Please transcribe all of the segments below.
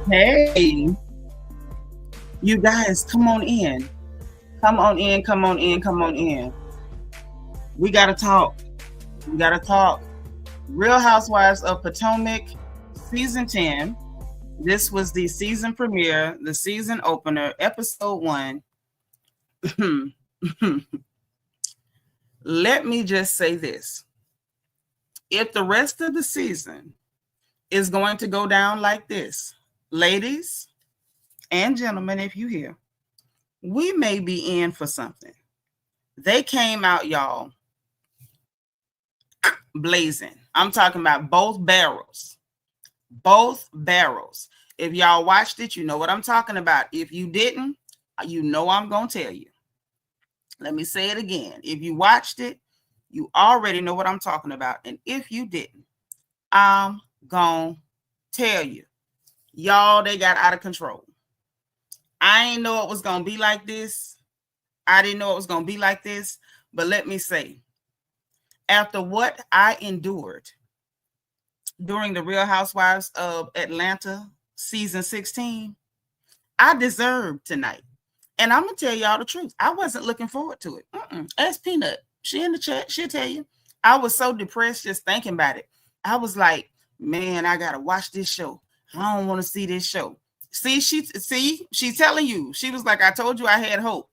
Hey, you guys, come on in. Come on in, come on in, come on in. We got to talk. We got to talk. Real Housewives of Potomac, Season 10. This was the season premiere, the season opener, episode 1. Let me just say this. If the rest of the season is going to go down like this, ladies and gentlemen, if you hear, we may be in for something. They came out, y'all, blazing. I'm talking about both barrels. Both barrels. If y'all watched it, you know what I'm talking about. If you didn't, you know I'm going to tell you. Let me say it again. If you watched it, you already know what I'm talking about. And if you didn't, I'm going to tell you. Y'all, they got out of control. I ain't know it was going to be like this. I didn't know it was going to be like this. But let me say, after what I endured during the Real Housewives of Atlanta season 16, I deserved tonight. And I'm going to tell y'all the truth. I wasn't looking forward to it. Ask Peanut. She in the chat. She'll tell you. I was so depressed just thinking about it. I was like, man, I got to watch this show. I don't want to see this show. She's telling you. She was like, I told you I had hope.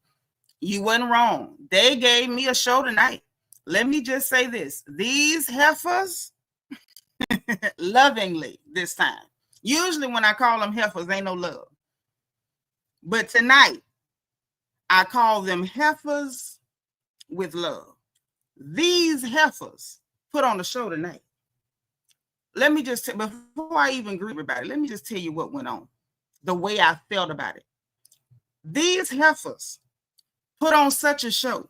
You wasn't wrong. They gave me a show tonight. Let me just say this. These heifers, lovingly this time. Usually when I call them heifers, ain't no love. But tonight, I call them heifers with love. These heifers put on the show tonight. Let me just, before I even greet everybody, let me just tell you what went on. The way I felt about it. These heifers put on such a show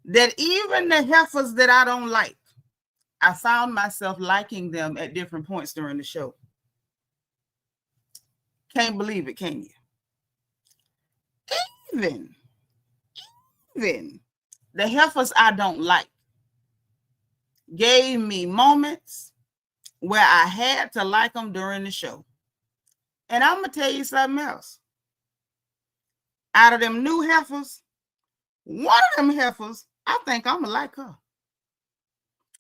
that even the heifers that I don't like, I found myself liking them at different points during the show. Can't believe it, can you? Even the heifers I don't like gave me moments where I had to like them during the show. And I'm going to tell you something else. Out of them new heifers, one of them heifers, I think I'm going to like her.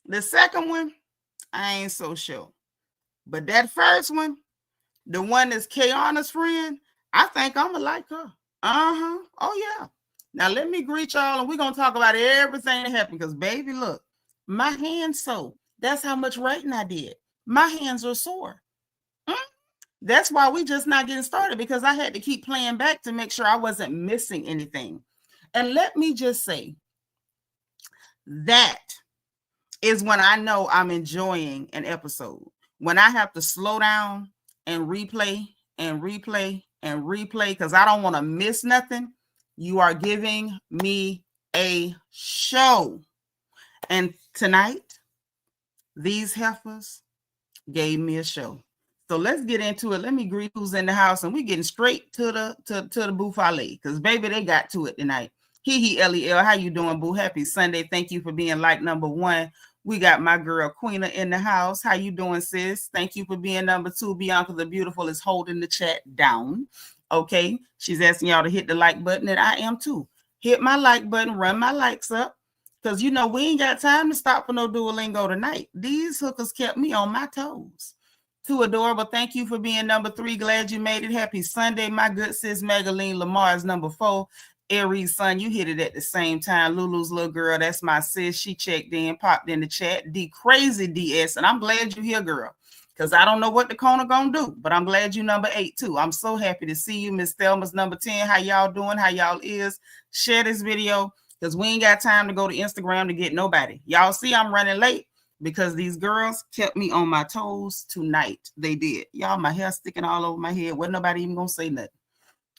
The second one, I ain't so sure. But that first one, the one that's Kiearna's friend, I think I'm going to like her. Oh, yeah. Now, let me greet y'all, and we're going to talk about everything that happened. Because, baby, look, my hands sore. That's how much writing I did. My hands are sore. That's why we just not getting started, because I had to keep playing back to make sure I wasn't missing anything. And let me just say, that is when I know I'm enjoying an episode. When I have to slow down and replay and replay and replay because I don't want to miss nothing. You are giving me a show. And tonight, these heifers gave me a show. So let's get into it. Let me greet who's in the house, and we're getting straight to the buffet because baby, they got to it tonight. Lel, how you doing, boo? Happy Sunday. Thank you for being like number 1. We got my girl Kiearna in the house. How you doing, sis? Thank you for being number 2. Bianca the Beautiful is holding the chat down. Okay, she's asking y'all to hit the like button, and I am too. Hit my like button, run my likes up, because you know we ain't got time to stop for no Duolingo tonight. These hookers kept me on my toes. Too adorable. Thank you for being number 3. Glad you made it. Happy Sunday, my good sis Magaline Lamar is number 4. Aries, son, you hit it at the same time. Lulu's little girl, that's my sis. She checked in, popped in the chat. D Crazy DS, and I'm glad you're here, girl, because I don't know what the corner gonna do, but I'm glad you number 8 too. I'm so happy to see you. Miss Thelma's number 10. How y'all doing? How y'all is? Share this video because we ain't got time to go to Instagram to get nobody. Y'all see I'm running late because these girls kept me on my toes tonight. They did. Y'all, my hair sticking all over my head. Wasn't nobody even gonna say nothing.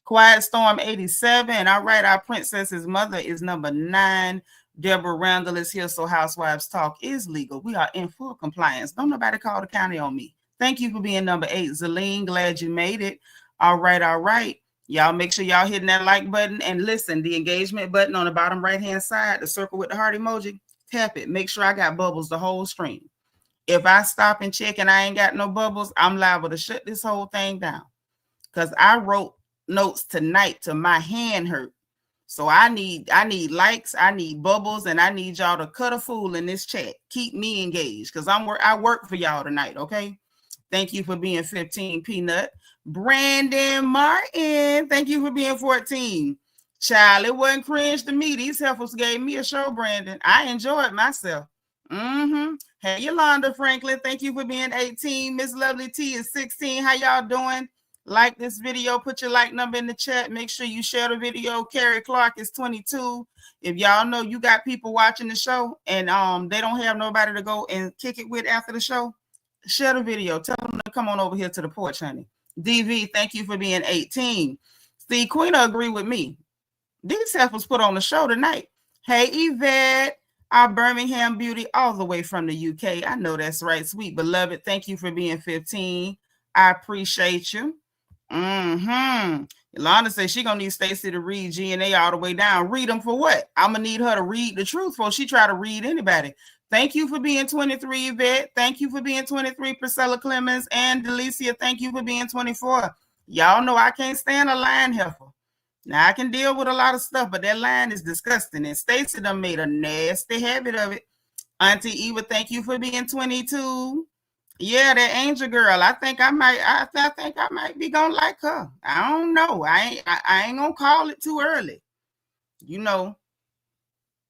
Quiet Storm 87. All right, our princess's mother is number 9. Deborah Randall is here, so Housewives Talk is legal. We are in full compliance. Don't nobody call the county on me. Thank you for being number 8. Zelene, glad you made it. All right. Y'all make sure y'all hitting that like button. And listen, the engagement button on the bottom right-hand side, the circle with the heart emoji, tap it. Make sure I got bubbles the whole stream. If I stop and check and I ain't got no bubbles, I'm liable to shut this whole thing down. because I wrote notes tonight to my hand hurt. So I need likes, I need bubbles, and I need y'all to cut a fool in this chat. Keep me engaged because I work for y'all tonight, okay? Thank you for being 15, Peanut. Brandon Martin, thank you for being 14. Child, it wasn't cringe to me. These heifers gave me a show, Brandon. I enjoyed myself. Hey, Yolanda Franklin, thank you for being 18. Miss Lovely T is 16. How y'all doing? Like this video, put your like number in the chat. Make sure you share the video. Carrie Clark is 22. If y'all know you got people watching the show and they don't have nobody to go and kick it with after the show, share the video. Tell them to come on over here to the porch, honey. DV, thank you for being 18. See, Queen agree with me. These heifers put on the show tonight. Hey, Yvette, our Birmingham beauty all the way from the UK. I know that's right, sweet beloved. Thank you for being 15. I appreciate you. Yolanda says she gonna need Stacy to read G&A all the way down. Read them for what? I'm gonna need her to read the truth before she try to read anybody. Thank you for being 23, Yvette. Thank you for being 23, Priscilla Clemens. And Delicia, thank you for being 24. Y'all know I can't stand a lion heifer. Now, I can deal with a lot of stuff, but that line is disgusting. And Stacy done made a nasty habit of it. Auntie Eva, thank you for being 22. Yeah, that Angel girl. I think I might be gonna like her. I don't know. I ain't gonna call it too early. You know,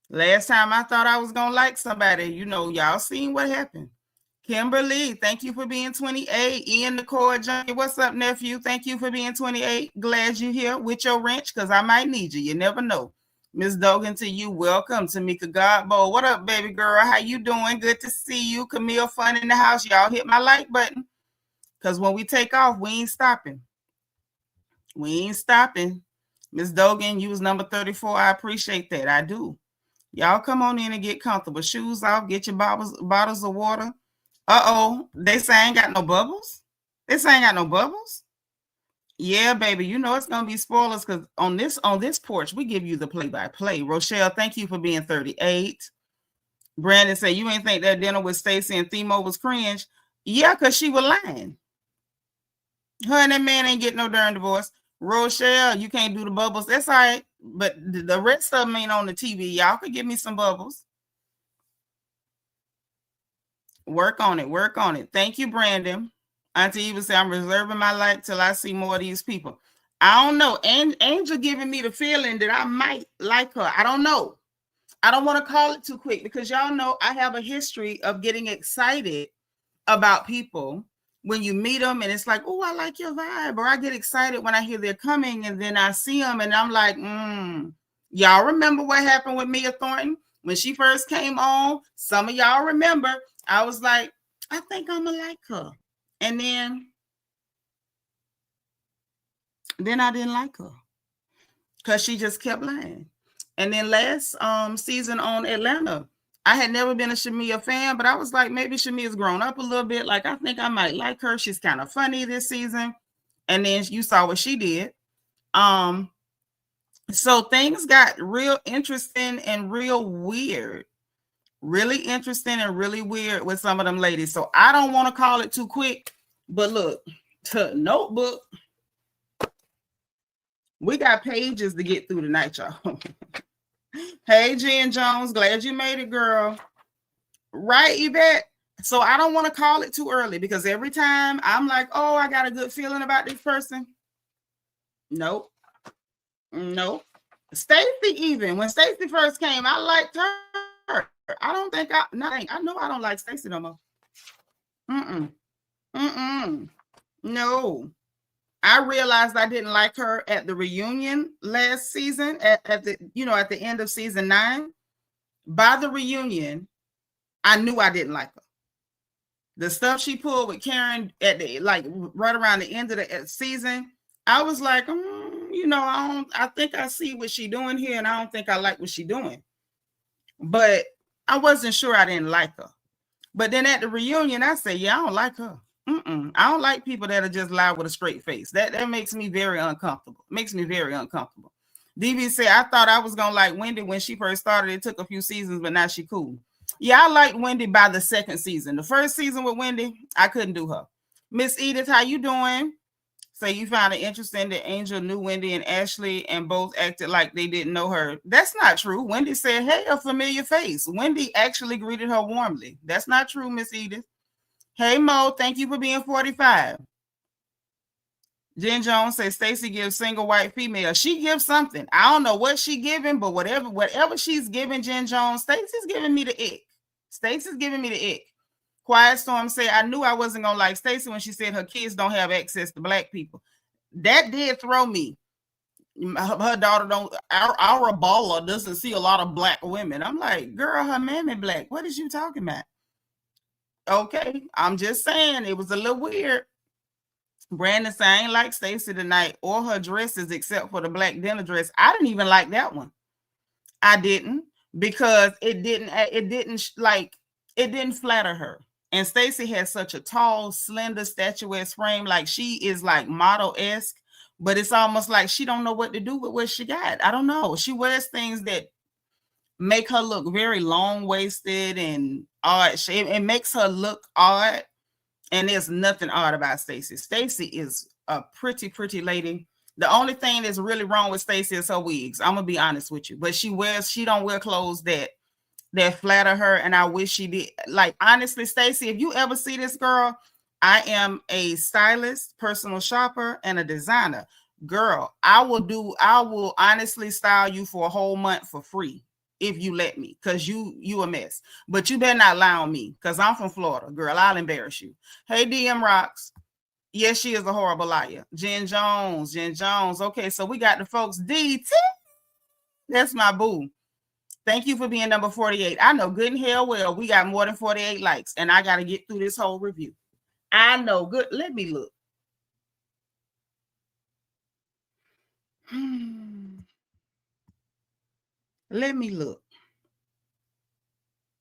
last time I thought I was gonna like somebody, you know, y'all seen what happened. Kimberly, thank you for being 28. Ian Nicole Johnny, what's up, nephew? Thank you for being 28. Glad you're here with your wrench because I might need you. You never know. Miss Dogan, to you, welcome. Tamika Godbowl, what up, baby girl? How you doing? Good to see you. Camille Fun in the house. Y'all hit my like button because when we take off, we ain't stopping. We ain't stopping. Miss Dogan, you was number 34. I appreciate that. I do. Y'all come on in and get comfortable. Shoes off. Get your bottles of water. Uh-oh, they say I ain't got no bubbles? They say I ain't got no bubbles? Yeah, baby, you know it's going to be spoilers because on this porch, we give you the play-by-play. Rochelle, thank you for being 38. Brandon said, you ain't think that dinner with Stacy and Themo was cringe? Yeah, because she was lying. Her and that man ain't getting no darn divorce. Rochelle, you can't do the bubbles. That's all right, but the rest of them ain't on the TV. Y'all could give me some bubbles. Work on it. Thank you, Brandon. Auntie Eva said, I'm reserving my like till I see more of these people. I don't know. Angel giving me the feeling that I might like her. I don't know. I don't want to call it too quick because y'all know I have a history of getting excited about people when you meet them and it's like, oh, I like your vibe. Or I get excited when I hear they're coming and then I see them and I'm like, Y'all remember what happened with Mia Thornton? When she first came on, some of y'all remember, I was like, I think I'm gonna like her. And then I didn't like her because she just kept lying. And then last season on Atlanta, I had never been a Shamia fan, but I was like, maybe Shamia's grown up a little bit. Like, I think I might like her. She's kind of funny this season. And then you saw what she did. So things got real interesting and real weird. Really interesting and really weird with some of them ladies. So I don't want to call it too quick, but look, notebook. We got pages to get through tonight, y'all. Hey, Jen Jones, glad you made it, girl. Right, Yvette? So I don't want to call it too early because every time I'm like, oh, I got a good feeling about this person. Nope. Stacy, even when Stacy first came, I liked her. I don't think I know I don't like Stacy no more. No. I realized I didn't like her at the reunion last season at the end of season 9. By the reunion, I knew I didn't like her. The stuff she pulled with Karen at the right around the end of the season, I was like, I think I see what she's doing here, and I don't think I like what she's doing. But I wasn't sure I didn't like her. But then at the reunion, I said, yeah, I don't like her. I don't like people that are just lie with a straight face. That makes me very uncomfortable. DB said, I thought I was going to like Wendy when she first started. It took a few seasons, but now she cool. Yeah, I liked Wendy by the second season. The first season with Wendy, I couldn't do her. Miss Edith, how you doing? Say you found it interesting that Angel knew Wendy and Ashley and both acted like they didn't know her. That's not true. Wendy said, hey, a familiar face. Wendy actually greeted her warmly. That's not true, Miss Edith. Hey, Mo, thank you for being 45. Jen Jones says Stacy gives single white female. She gives something. I don't know what she giving, but whatever she's giving, Jen Jones, Stacy's giving me the ick. Stacy's giving me the ick. Quiet Storm said, I knew I wasn't going to like Stacy when she said her kids don't have access to black people. That did throw me. Her daughter don't, our baller doesn't see a lot of black women. I'm like, girl, her mammy black. What is you talking about? Okay, I'm just saying it was a little weird. Brandon said, I ain't like Stacy tonight or her dresses except for the black dinner dress. I didn't even like that one. I didn't, because it didn't flatter her. And Stacy has such a tall, slender, statuesque frame. Like she is like model-esque, but it's almost like she don't know what to do with what she got. I don't know. She wears things that make her look very long-waisted and odd. It makes her look odd. And there's nothing odd about Stacy. Stacy is a pretty, pretty lady. The only thing that's really wrong with Stacy is her wigs. I'm gonna be honest with you. But she don't wear clothes that flatter her, and I wish she did. Like, honestly, Stacy, if you ever see this girl, I am a stylist, personal shopper, and a designer. Girl, I will honestly style you for a whole month for free if you let me, because you a mess. But you better not lie on me, because I'm from Florida. Girl, I'll embarrass you. Hey, DM Rocks. Yes, she is a horrible liar. Jen Jones. Okay, so we got the folks. DT. That's my boo. Thank you for being number 48. I know good and hell well we got more than 48 likes, and I got to get through this whole review. I know good. Let me look. Let me look.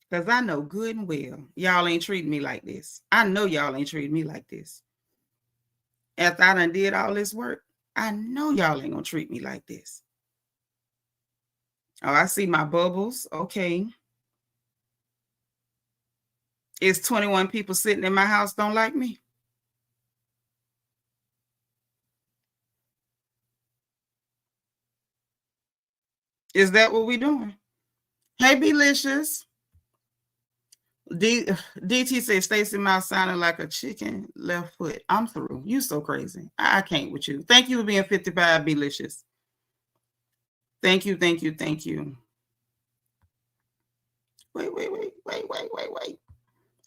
Because I know good and well y'all ain't treating me like this. I know y'all ain't treating me like this. After I done did all this work, I know y'all ain't going to treat me like this. Oh, I see my bubbles. Okay. Is 21 people sitting in my house don't like me? Is that what we doing? Hey, Belicious. DT says Stacy Mouse sounded like a chicken left foot. I'm through. You so crazy. I can't with you. Thank you for being 55, Belicious. Thank you. Wait.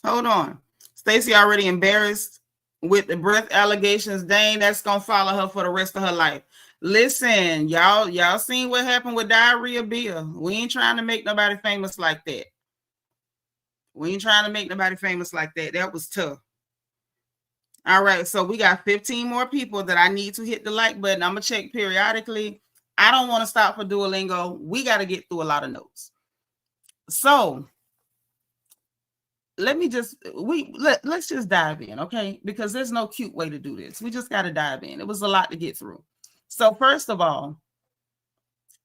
Hold on. Stacy already embarrassed with the breath allegations. Dang, that's gonna follow her for the rest of her life. Listen, y'all seen what happened with Diarrhea Bill. We ain't trying to make nobody famous like that. That was tough. All right, so we got 15 more people that I need to hit the like button. I'm gonna check periodically. I don't want to stop for Duolingo. We got to get through a lot of notes. So let's just dive in, okay? Because there's no cute way to do this. We just got to dive in. It was a lot to get through. So first of all,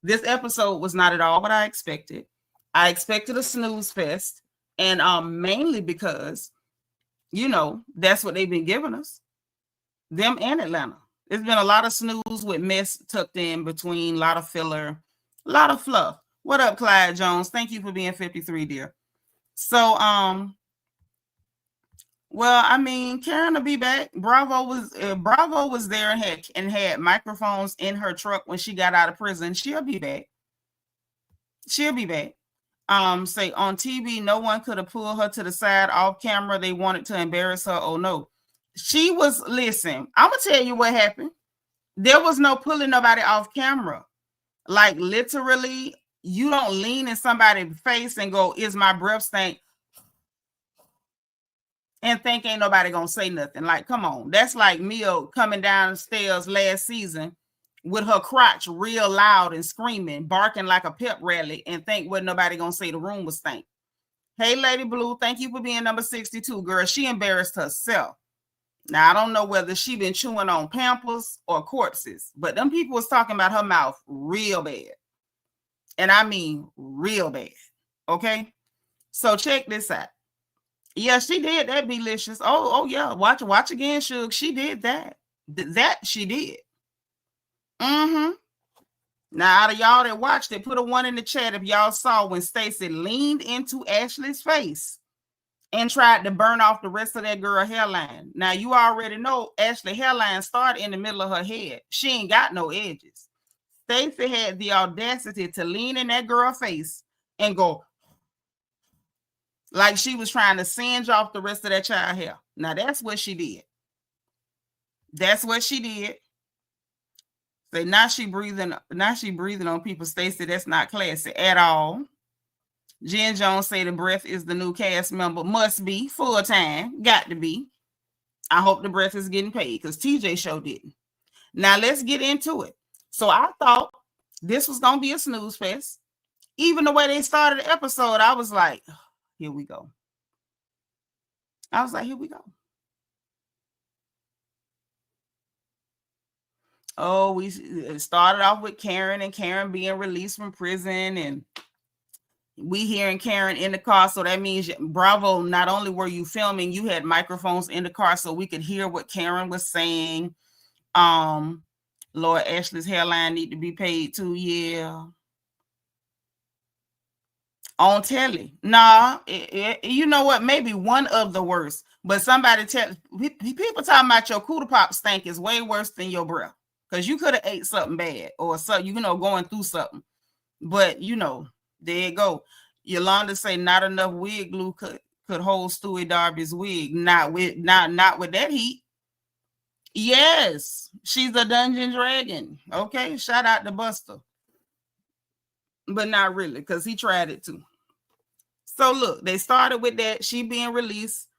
this episode was not at all what I expected. I expected a snooze fest, and mainly because, that's what they've been giving us. Them and Atlanta. There's been a lot of snooze with mess tucked in between, a lot of filler, a lot of fluff. What up, Clyde Jones? Thank you for being 53, dear. So, well, I mean, Kiearna be back. Bravo was there and had microphones in her truck when she got out of prison. She'll be back. Say on TV, no one could have pulled her to the side off camera. They wanted to embarrass her. Oh no. Listen, I'm gonna tell you what happened. There was no pulling nobody off camera. Like literally, you don't lean in somebody's face and go, "Is my breath stank?" and think ain't nobody gonna say nothing. Like, come on. That's like Mia coming downstairs last season with her crotch real loud and screaming, barking like a pep rally, and think what nobody gonna say the room was stank. Hey, Lady Blue, thank you for being number 62, girl. She embarrassed herself. Now, I don't know whether she been chewing on Pampers or corpses, but them people was talking about her mouth real bad. And I mean real bad. Okay? So check this out. Yeah, she did that, Belicious. Oh yeah. Watch again, Suge. She did that. That she did. Mm-hmm. Now, out of y'all that watched it, put a 1 in the chat if y'all saw when Stacy leaned into Ashley's face and tried to burn off the rest of that girl hairline. Now, you already know Ashley hairline started in the middle of her head. She ain't got no edges. Stacy had the audacity to lean in that girl's face and go like she was trying to singe off the rest of that child hair. Now, that's what she did. That's what she did. Say now she breathing on people. Stacy, that's not classy at all. Jen Jones say the breath is the new cast member. Must be full time. Got to be. I hope the breath is getting paid because TJ show didn't. Now let's get into it. So I thought this was gonna be a snooze fest. Even the way they started the episode, I was like, oh, here we go. I was like, here we go. Oh, we started off with Karen and Karen being released from prison, and we hearing Karen in the car. So that means, Bravo, not only were you filming, you had microphones in the car so we could hear what Karen was saying. Lord, Ashley's hairline need to be paid too. Yeah. On telly. Nah, you know what? Maybe one of the worst. But somebody people talking about your cooter pop stank is way worse than your breath. Because you could have ate something bad or something, going through something. But, there you go. Yolanda say not enough wig glue could hold Stewie Darby's wig. Not with that heat. Yes, she's a dungeon dragon. Okay, shout out to Buster. But not really, because he tried it too. So look, they started with that. She being released.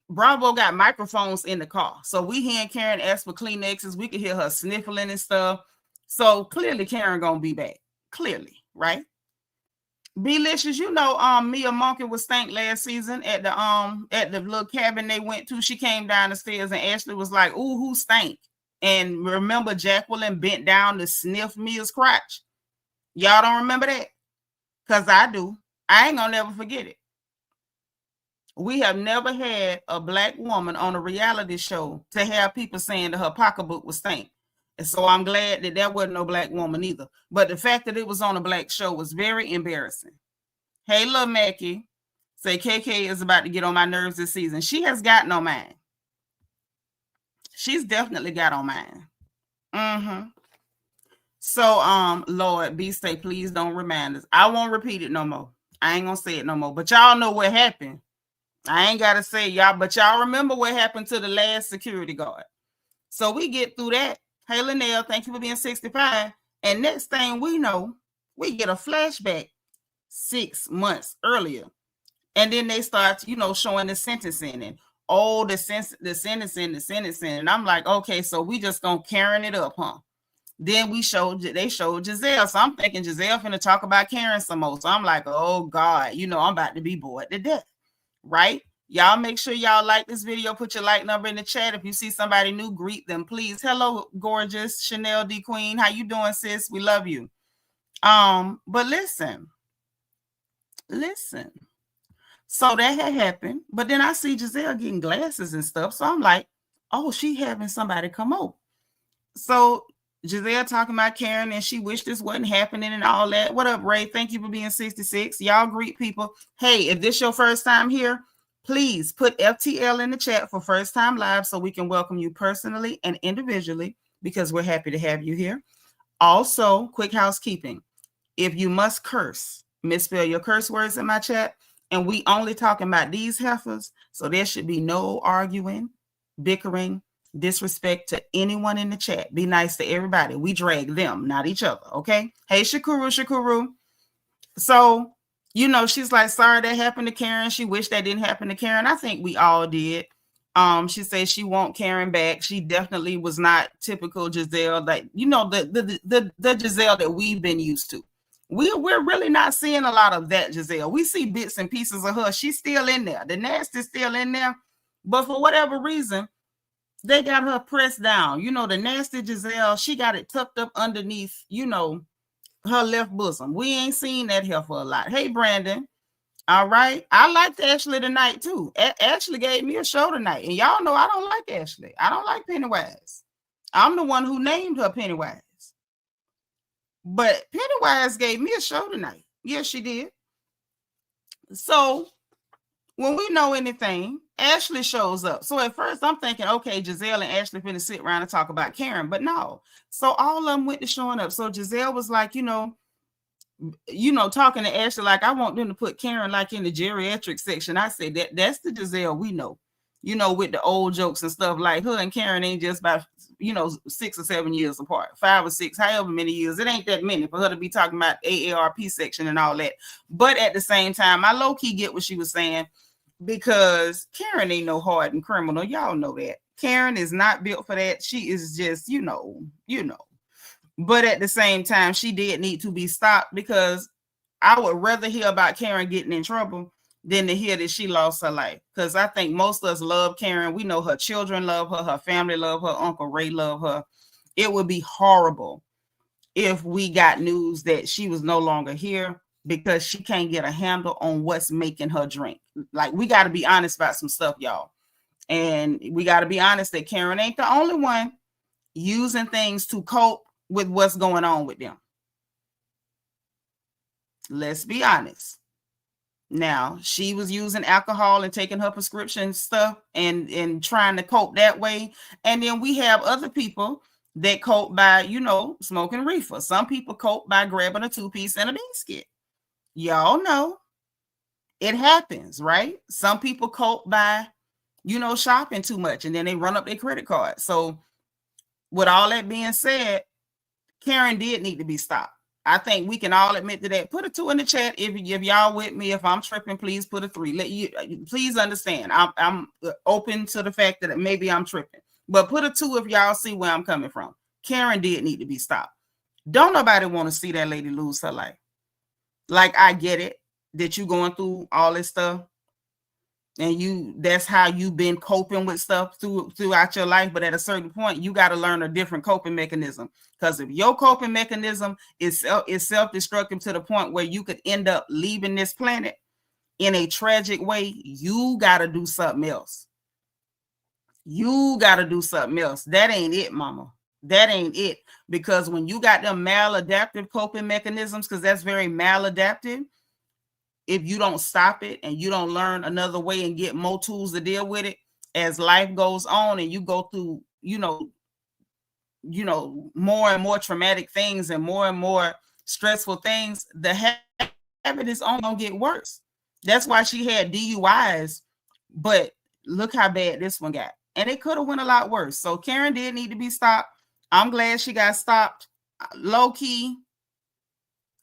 Bravo got microphones in the car. So we hearing Karen ask for Kleenexes. We could hear her sniffling and stuff. So clearly Karen gonna be back. Clearly, right? Belicious, Mia Monkey was stank last season at the little cabin they went to. She came down the stairs and Ashley was like, ooh, who stank? And remember Jacqueline bent down to sniff Mia's crotch? Y'all don't remember that? Because I do. I ain't gonna never forget it. We have never had a Black woman on a reality show to have people saying that her pocketbook was stank. And so I'm glad that wasn't no Black woman either. But the fact that it was on a Black show was very embarrassing. Hey, Lil Mackie, say KK is about to get on my nerves this season. She has gotten on mine. She's definitely got on mine. Mm-hmm. So, Lord, B-Stay, please don't remind us. I won't repeat it no more. I ain't gonna say it no more. But y'all know what happened. I ain't gotta say y'all, but y'all remember what happened to the last security guard. So we get through that. Hey, Linnell, thank you for being 65. And next thing we know, we get a flashback 6 months earlier. And then they start, showing the sentencing and the sentencing. And I'm like, okay, so we just gonna Karen it up, huh? Then they showed Gizelle. So I'm thinking Gizelle finna talk about Karen some more. So I'm like, oh God, I'm about to be bored to death. Right? Y'all make sure y'all like this video. Put your like number in the chat. If you see somebody new, greet them, please. Hello, gorgeous Chanel D Queen. How you doing, sis? We love you. But listen. So that had happened. But then I see Gizelle getting glasses and stuff. So I'm like, oh, she having somebody come over. So Gizelle talking about Karen and she wished this wasn't happening and all that. What up, Ray? Thank you for being 66. Y'all greet people. Hey, if this your first time here, please put FTL in the chat for first time live so we can welcome you personally and individually because we're happy to have you here. Also, quick housekeeping. If you must curse, misspell your curse words in my chat. And we only talking about these heifers. So there should be no arguing, bickering, disrespect to anyone in the chat. Be nice to everybody. We drag them, not each other. Okay. Hey, Shakuru. So, she's like, sorry that happened to Karen. She wished that didn't happen to Karen. I think we all did. She says she want Karen back. She definitely was not typical Gizelle, like, the Gizelle that we've been used to. We're really not seeing a lot of that Gizelle. We see bits and pieces of her. She's still in there. The nasty's still in there. But for whatever reason, they got her pressed down. The nasty Gizelle, she got it tucked up underneath, her left bosom. We ain't seen that here for a lot. Hey, Brandon. All right. I liked Ashley tonight, too. Ashley gave me a show tonight. And y'all know I don't like Ashley. I don't like Pennywise. I'm the one who named her Pennywise. But Pennywise gave me a show tonight. Yes, she did. So when we know anything, Ashley shows up. So at first I'm thinking, okay, Gizelle and Ashley finna sit around and talk about Karen, but no. So all of them went to showing up. So Gizelle was like, talking to Ashley like, I want them to put Karen like in the geriatric section. I said that's the Gizelle we know, with the old jokes and stuff. Like her and Karen ain't just about 6 or 7 years apart, 5 or 6, however many years. It ain't that many for her to be talking about AARP section and all that. But at the same time, I low-key get what she was saying, because Karen ain't no hardened criminal. Y'all know that. Karen is not built for that. She is just, But at the same time, she did need to be stopped, because I would rather hear about Karen getting in trouble than to hear that she lost her life. Because I think most of us love Karen. We know her children love her. Her family love her. Uncle Ray love her. It would be horrible if we got news that she was no longer here because she can't get a handle on what's making her drink. Like, we got to be honest about some stuff, y'all. And we got to be honest that Karen ain't the only one using things to cope with what's going on with them. Let's be honest. Now, she was using alcohol and taking her prescription stuff and trying to cope that way. And then we have other people that cope by, smoking reefer. Some people cope by grabbing a 2-piece and a biscuit. Y'all know it happens, right? Some people cope by, shopping too much, and then they run up their credit card. So with all that being said, Karen did need to be stopped. I think we can all admit to that. Put a 2 in the chat if y'all with me. If I'm tripping, please put a 3. Please understand. I'm open to the fact that maybe I'm tripping. But put a 2 if y'all see where I'm coming from. Karen did need to be stopped. Don't nobody want to see that lady lose her life. Like, I get it that you going through all this stuff, and that's how you've been coping with stuff throughout your life. But at a certain point, you got to learn a different coping mechanism. Because if your coping mechanism is self-destructive to the point where you could end up leaving this planet in a tragic way, you got to do something else. You got to do something else. That ain't it, mama. That ain't it. Because when you got them maladaptive coping mechanisms, because that's very maladaptive, if you don't stop it and you don't learn another way and get more tools to deal with it as life goes on, and you go through, more and more traumatic things and more stressful things, the habit is only gonna get worse. That's why she had DUIs, but look how bad this one got. And it could have went a lot worse. So Karen did need to be stopped. I'm glad she got stopped. Low key,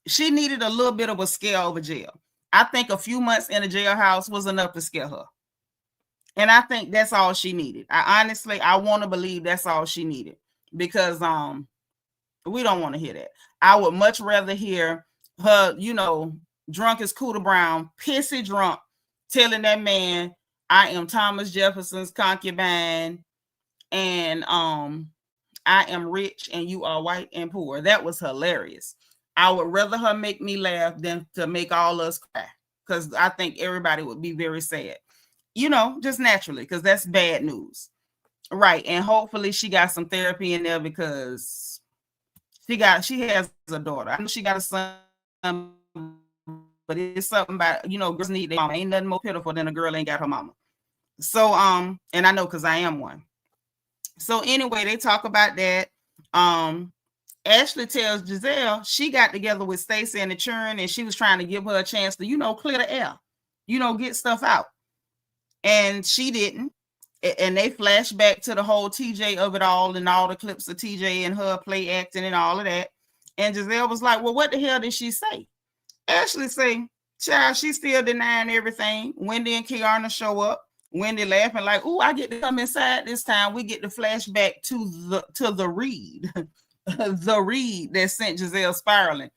she needed a little bit of a scare over jail. I think a few months in a jailhouse was enough to scare her. And I think that's all she needed. I want to believe that's all she needed, because we don't want to hear that. I would much rather hear her, drunk as Cooter Brown, pissy drunk, telling that man, I am Thomas Jefferson's concubine, and I am rich and you are white and poor. That was hilarious. I would rather her make me laugh than to make all us cry, because I think everybody would be very sad, just naturally, because that's bad news. Right. And hopefully she got some therapy in there, because she has a daughter. I know she got a son, but it's something about, girls need their mama. Ain't nothing more pitiful than a girl ain't got her mama. So, and I know, because I am one. So anyway, they talk about that. Ashley tells Gizelle she got together with Stacy and the churn, and she was trying to give her a chance to, clear the air, get stuff out. And she didn't. And they flash back to the whole TJ of it all, and all the clips of TJ and her play acting and all of that. And Gizelle was like, well, what the hell did she say? Ashley say, child, she's still denying everything. Wendy and Kiearna show up. Wendy laughing like, ooh, I get to come inside this time. We get to flash back to the read. The read that sent Gizelle spiraling.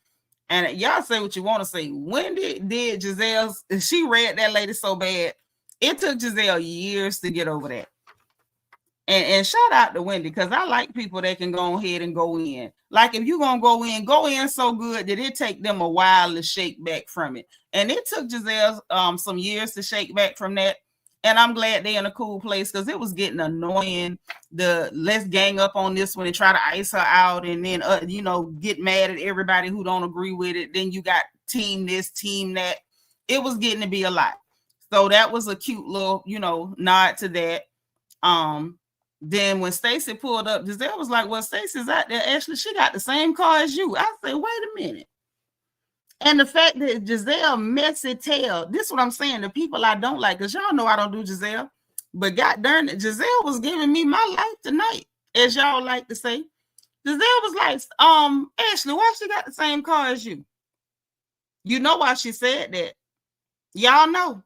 And y'all say what you want to say. Wendy did Gizelle's, she read that lady so bad. It took Gizelle years to get over that. And shout out to Wendy, because I like people that can go ahead and go in. Like, if you're going to go in so good that it take them a while to shake back from it. And it took Gizelle some years to shake back from that. And I'm glad they're in a cool place because it was getting annoying. The let's gang up on this one and try to ice her out, and then get mad at everybody who don't agree with it. Then you got team this, team that. It was getting to be a lot. So that was a cute little, nod to that. Then when Stacy pulled up, Gizelle was like, well, Stacy's out there. Actually, she got the same car as you. I said, wait a minute. And the fact that Gizelle messy tail, this is what I'm saying. The people I don't like, because y'all know I don't do Gizelle, but god darn it, Gizelle was giving me my life tonight, as y'all like to say. Gizelle was like, Ashley, why she got the same car as you? You know why she said that. Y'all know.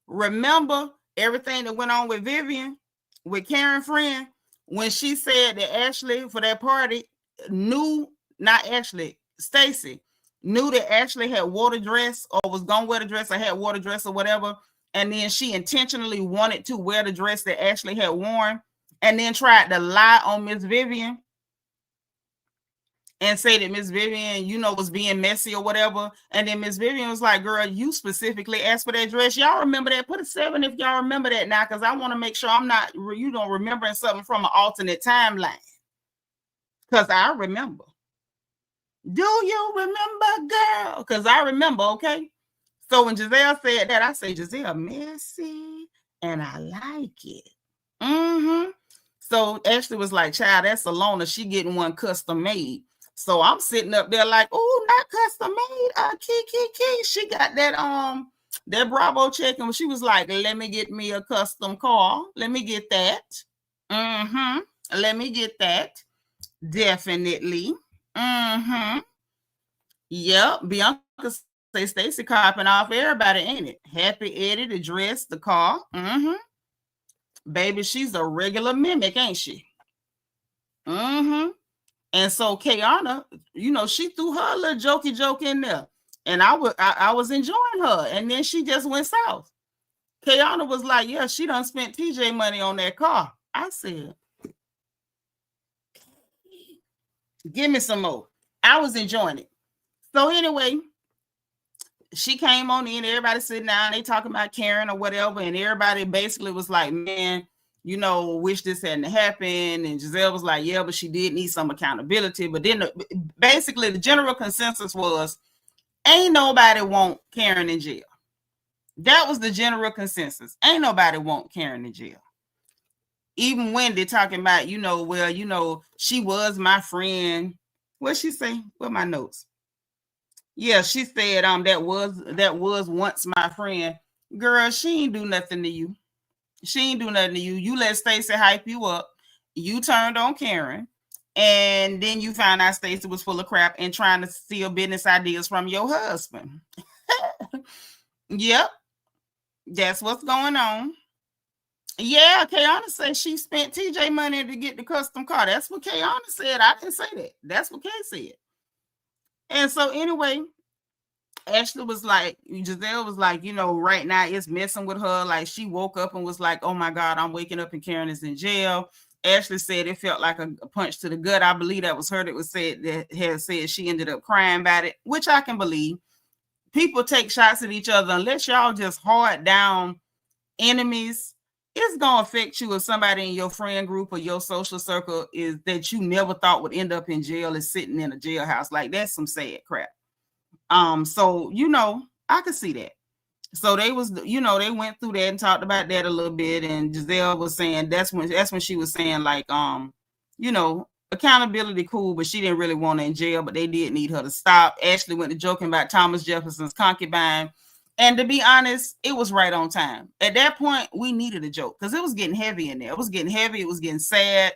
Remember everything that went on with Vivian, with Karen friend, when she said that Ashley for that party knew, not Ashley, Stacy, knew that Ashley had wore the dress or was going to wear the dress or had wore the dress or whatever. And then she intentionally wanted to wear the dress that Ashley had worn and then tried to lie on Miss Vivian and say that Miss Vivian, was being messy or whatever. And then Miss Vivian was like, girl, you specifically asked for that dress. Y'all remember that? Put a 7 if y'all remember that now, because I want to make sure I'm not, remembering something from an alternate timeline. Because I remember. Do you remember, girl? Because I remember, okay? So when Gizelle said that, I say, Gizelle, messy, and I like it. Mm-hmm. So Ashley was like, child, that's Alona. She getting one custom made. So I'm sitting up there like, oh, not custom made. Key. She got that Bravo check, and she was like, let me get me a custom car. Let me get that. Mm-hmm. Let me get that. Definitely. Mm-hmm. Yep. Bianca say Stacy copping off everybody, ain't it? Happy Eddie, the dress, the car. Mm-hmm. Baby, she's a regular mimic, ain't she? Mm-hmm. And so Kiearna, she threw her little jokey joke in there. And I was enjoying her. And then she just went south. Kiearna was like, yeah, she done spent TJ money on that car. I said, give me some more. I was enjoying it. So anyway, she came on in, everybody sitting down, they talking about Karen or whatever, and everybody basically was like, man, wish this hadn't happened. And Gizelle was like, yeah, but she did need some accountability. But then basically the general consensus was, ain't nobody want Karen in jail. That was the general consensus. Ain't nobody want Karen in jail. Even Wendy talking about, she was my friend. What'd she say? What my notes? Yeah, she said, that was once my friend. Girl, she ain't do nothing to you. She ain't do nothing to you. You let Stacy hype you up. You turned on Karen. And then you found out Stacy was full of crap and trying to steal business ideas from your husband. Yep. That's what's going on. Yeah, Kiearna said she spent TJ money to get the custom car. That's what Kiearna said. I didn't say that. That's what Kay said. And so anyway, Ashley was like, Gizelle was like, right now it's messing with her. Like she woke up and was like, oh my God, I'm waking up and Karen is in jail. Ashley said it felt like a punch to the gut. I believe that was her that had said she ended up crying about it, which I can believe. People take shots at each other unless y'all just hard down enemies. It's gonna affect you if somebody in your friend group or your social circle is that you never thought would end up in jail is sitting in a jailhouse. Like that's some sad crap. So I could see that. So they was, they went through that and talked about that a little bit. And Gizelle was saying that's when she was saying like, accountability cool, but she didn't really want her in jail, but they did need her to stop. Ashley went to joking about Thomas Jefferson's concubine. And to be honest, it was right on time. At that point, we needed a joke because it was getting heavy in there. It was getting heavy. It was getting sad.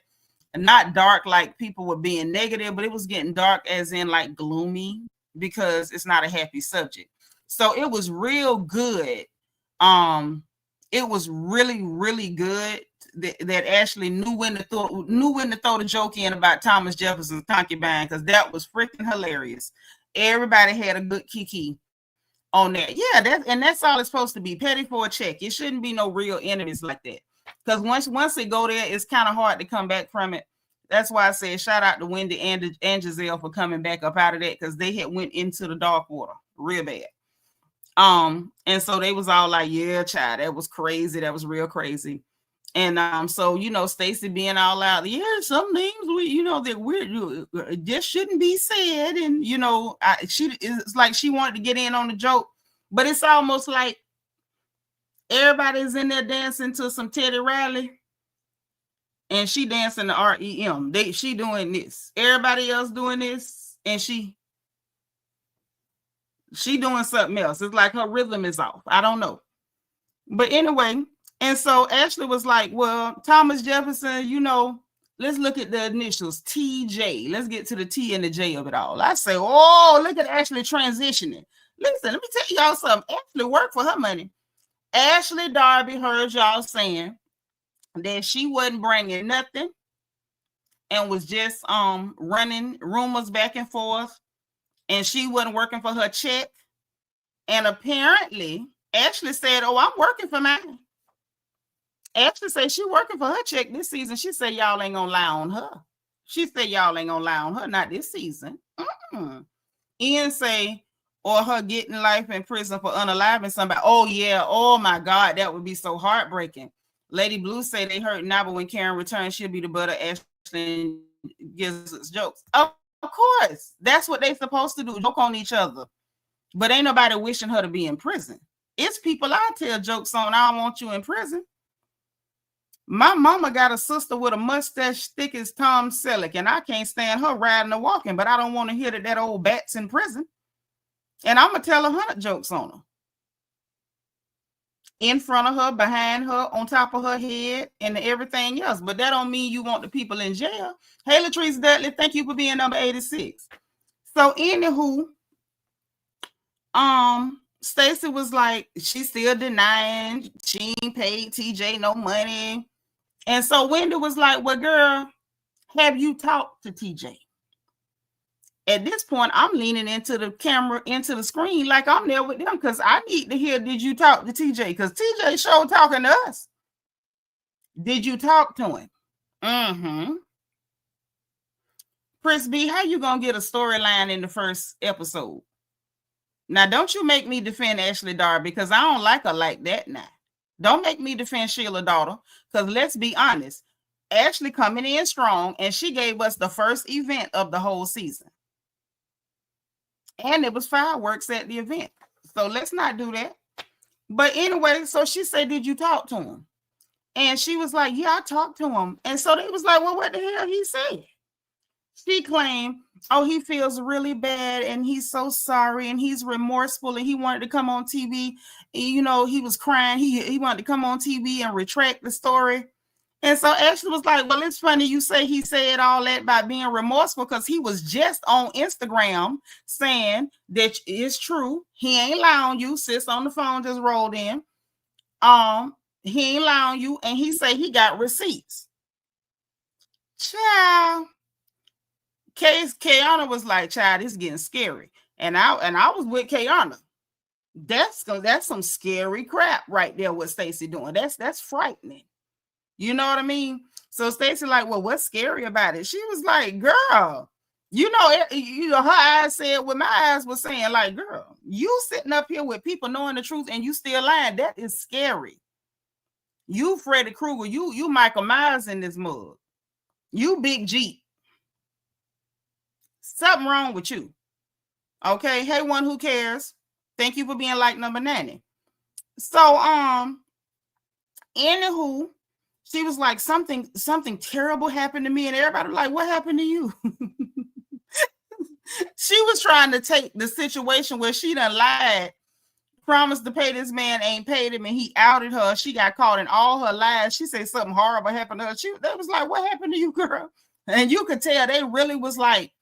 And not dark like people were being negative, but it was getting dark as in like gloomy because it's not a happy subject. So it was real good. It was really, really good that Ashley knew when to throw the joke in about Thomas Jefferson's concubine because that was freaking hilarious. Everybody had a good kiki on that. Yeah, that's all it's supposed to be. Petty for a check. It shouldn't be no real enemies like that. Because once they go there, it's kind of hard to come back from it. That's why I said shout out to Wendy and Gizelle for coming back up out of that because they had went into the dark water real bad. And so they was all like, yeah, child, that was crazy. That was real crazy. And so Stacy being all out, yeah, some things that just shouldn't be said. And it's like she wanted to get in on the joke, but it's almost like everybody's in there dancing to some Teddy Riley, and she dancing to REM. She doing this, everybody else doing this, and she doing something else. It's like her rhythm is off. I don't know. But anyway, and so Ashley was like, well, Thomas Jefferson, let's look at the initials, TJ. Let's get to the T and the J of it all. I say, oh, look at Ashley transitioning. Listen, let me tell y'all something. Ashley worked for her money. Ashley Darby heard y'all saying that she wasn't bringing nothing and was just running rumors back and forth, and she wasn't working for her check. And apparently, Ashley said, oh, I'm working for mine. Ashley said she working for her check this season. She said y'all ain't gonna lie on her. She said y'all ain't gonna lie on her, not this season. Ian say, or her getting life in prison for unaliving somebody. Oh yeah, oh my God, that would be so heartbreaking. Lady Blue say they hurt now, but when Karen returns, she'll be the butt of Ashley and gives us jokes. Of course, that's what they supposed to do, joke on each other. But ain't nobody wishing her to be in prison. It's people I tell jokes on. I don't want you in prison. My mama got a sister with a mustache thick as Tom Selleck, and I can't stand her riding or walking, but I don't want to hear that old bat's in prison. And I'm going to tell 100 jokes on her. In front of her, behind her, on top of her head, and everything else. But that don't mean you want the people in jail. Hey, Latrice Dudley, thank you for being number 86. So anywho, Stacy was like, she's still denying she ain't paid TJ no money. And so Wendy was like, well, girl, have you talked to TJ? At this point, I'm leaning into the camera, into the screen, like I'm there with them, because I need to hear, did you talk to TJ? Because TJ showed talking to us. Did you talk to him? Mm-hmm. Chris B, how you going to get a storyline in the first episode? Now, don't you make me defend Ashley Darby, because I don't like her like that now. Don't make me defend Sheila Daughter, because let's be honest, Ashley coming in strong, and she gave us the first event of the whole season. And it was fireworks at the event. So let's not do that. But anyway, so she said, did you talk to him? And she was like, yeah, I talked to him. And so they was like, well, what the hell he said? She claimed, oh, he feels really bad and he's so sorry and he's remorseful and he wanted to come on TV. He was crying. He wanted to come on TV and retract the story. And so Ashley was like, well, it's funny you say he said all that by being remorseful, because he was just on Instagram saying that it's true. He ain't lying on you. Sis on the phone just rolled in. He ain't lying on you. And he said he got receipts. Child. Kiearna was like, child, it's getting scary. And I was with Kiearna. That's some scary crap right there, what Stacy doing. That's frightening. You know what I mean? So Stacy like, well, what's scary about it? She was like, girl, her eyes said what my eyes were saying, like, girl, you sitting up here with people knowing the truth and you still lying. That is scary. You Freddy Krueger, you Michael Myers in this mug. You Big Jeep. Something wrong with you. Okay. Hey, one who cares. Thank you for being like number 90. So, anywho, she was like, something terrible happened to me, and everybody was like, what happened to you? She was trying to take the situation where she done lied, promised to pay this man, ain't paid him, and he outed her. She got caught in all her lies. She said something horrible happened to her. They was like, what happened to you, girl? And you could tell they really was like,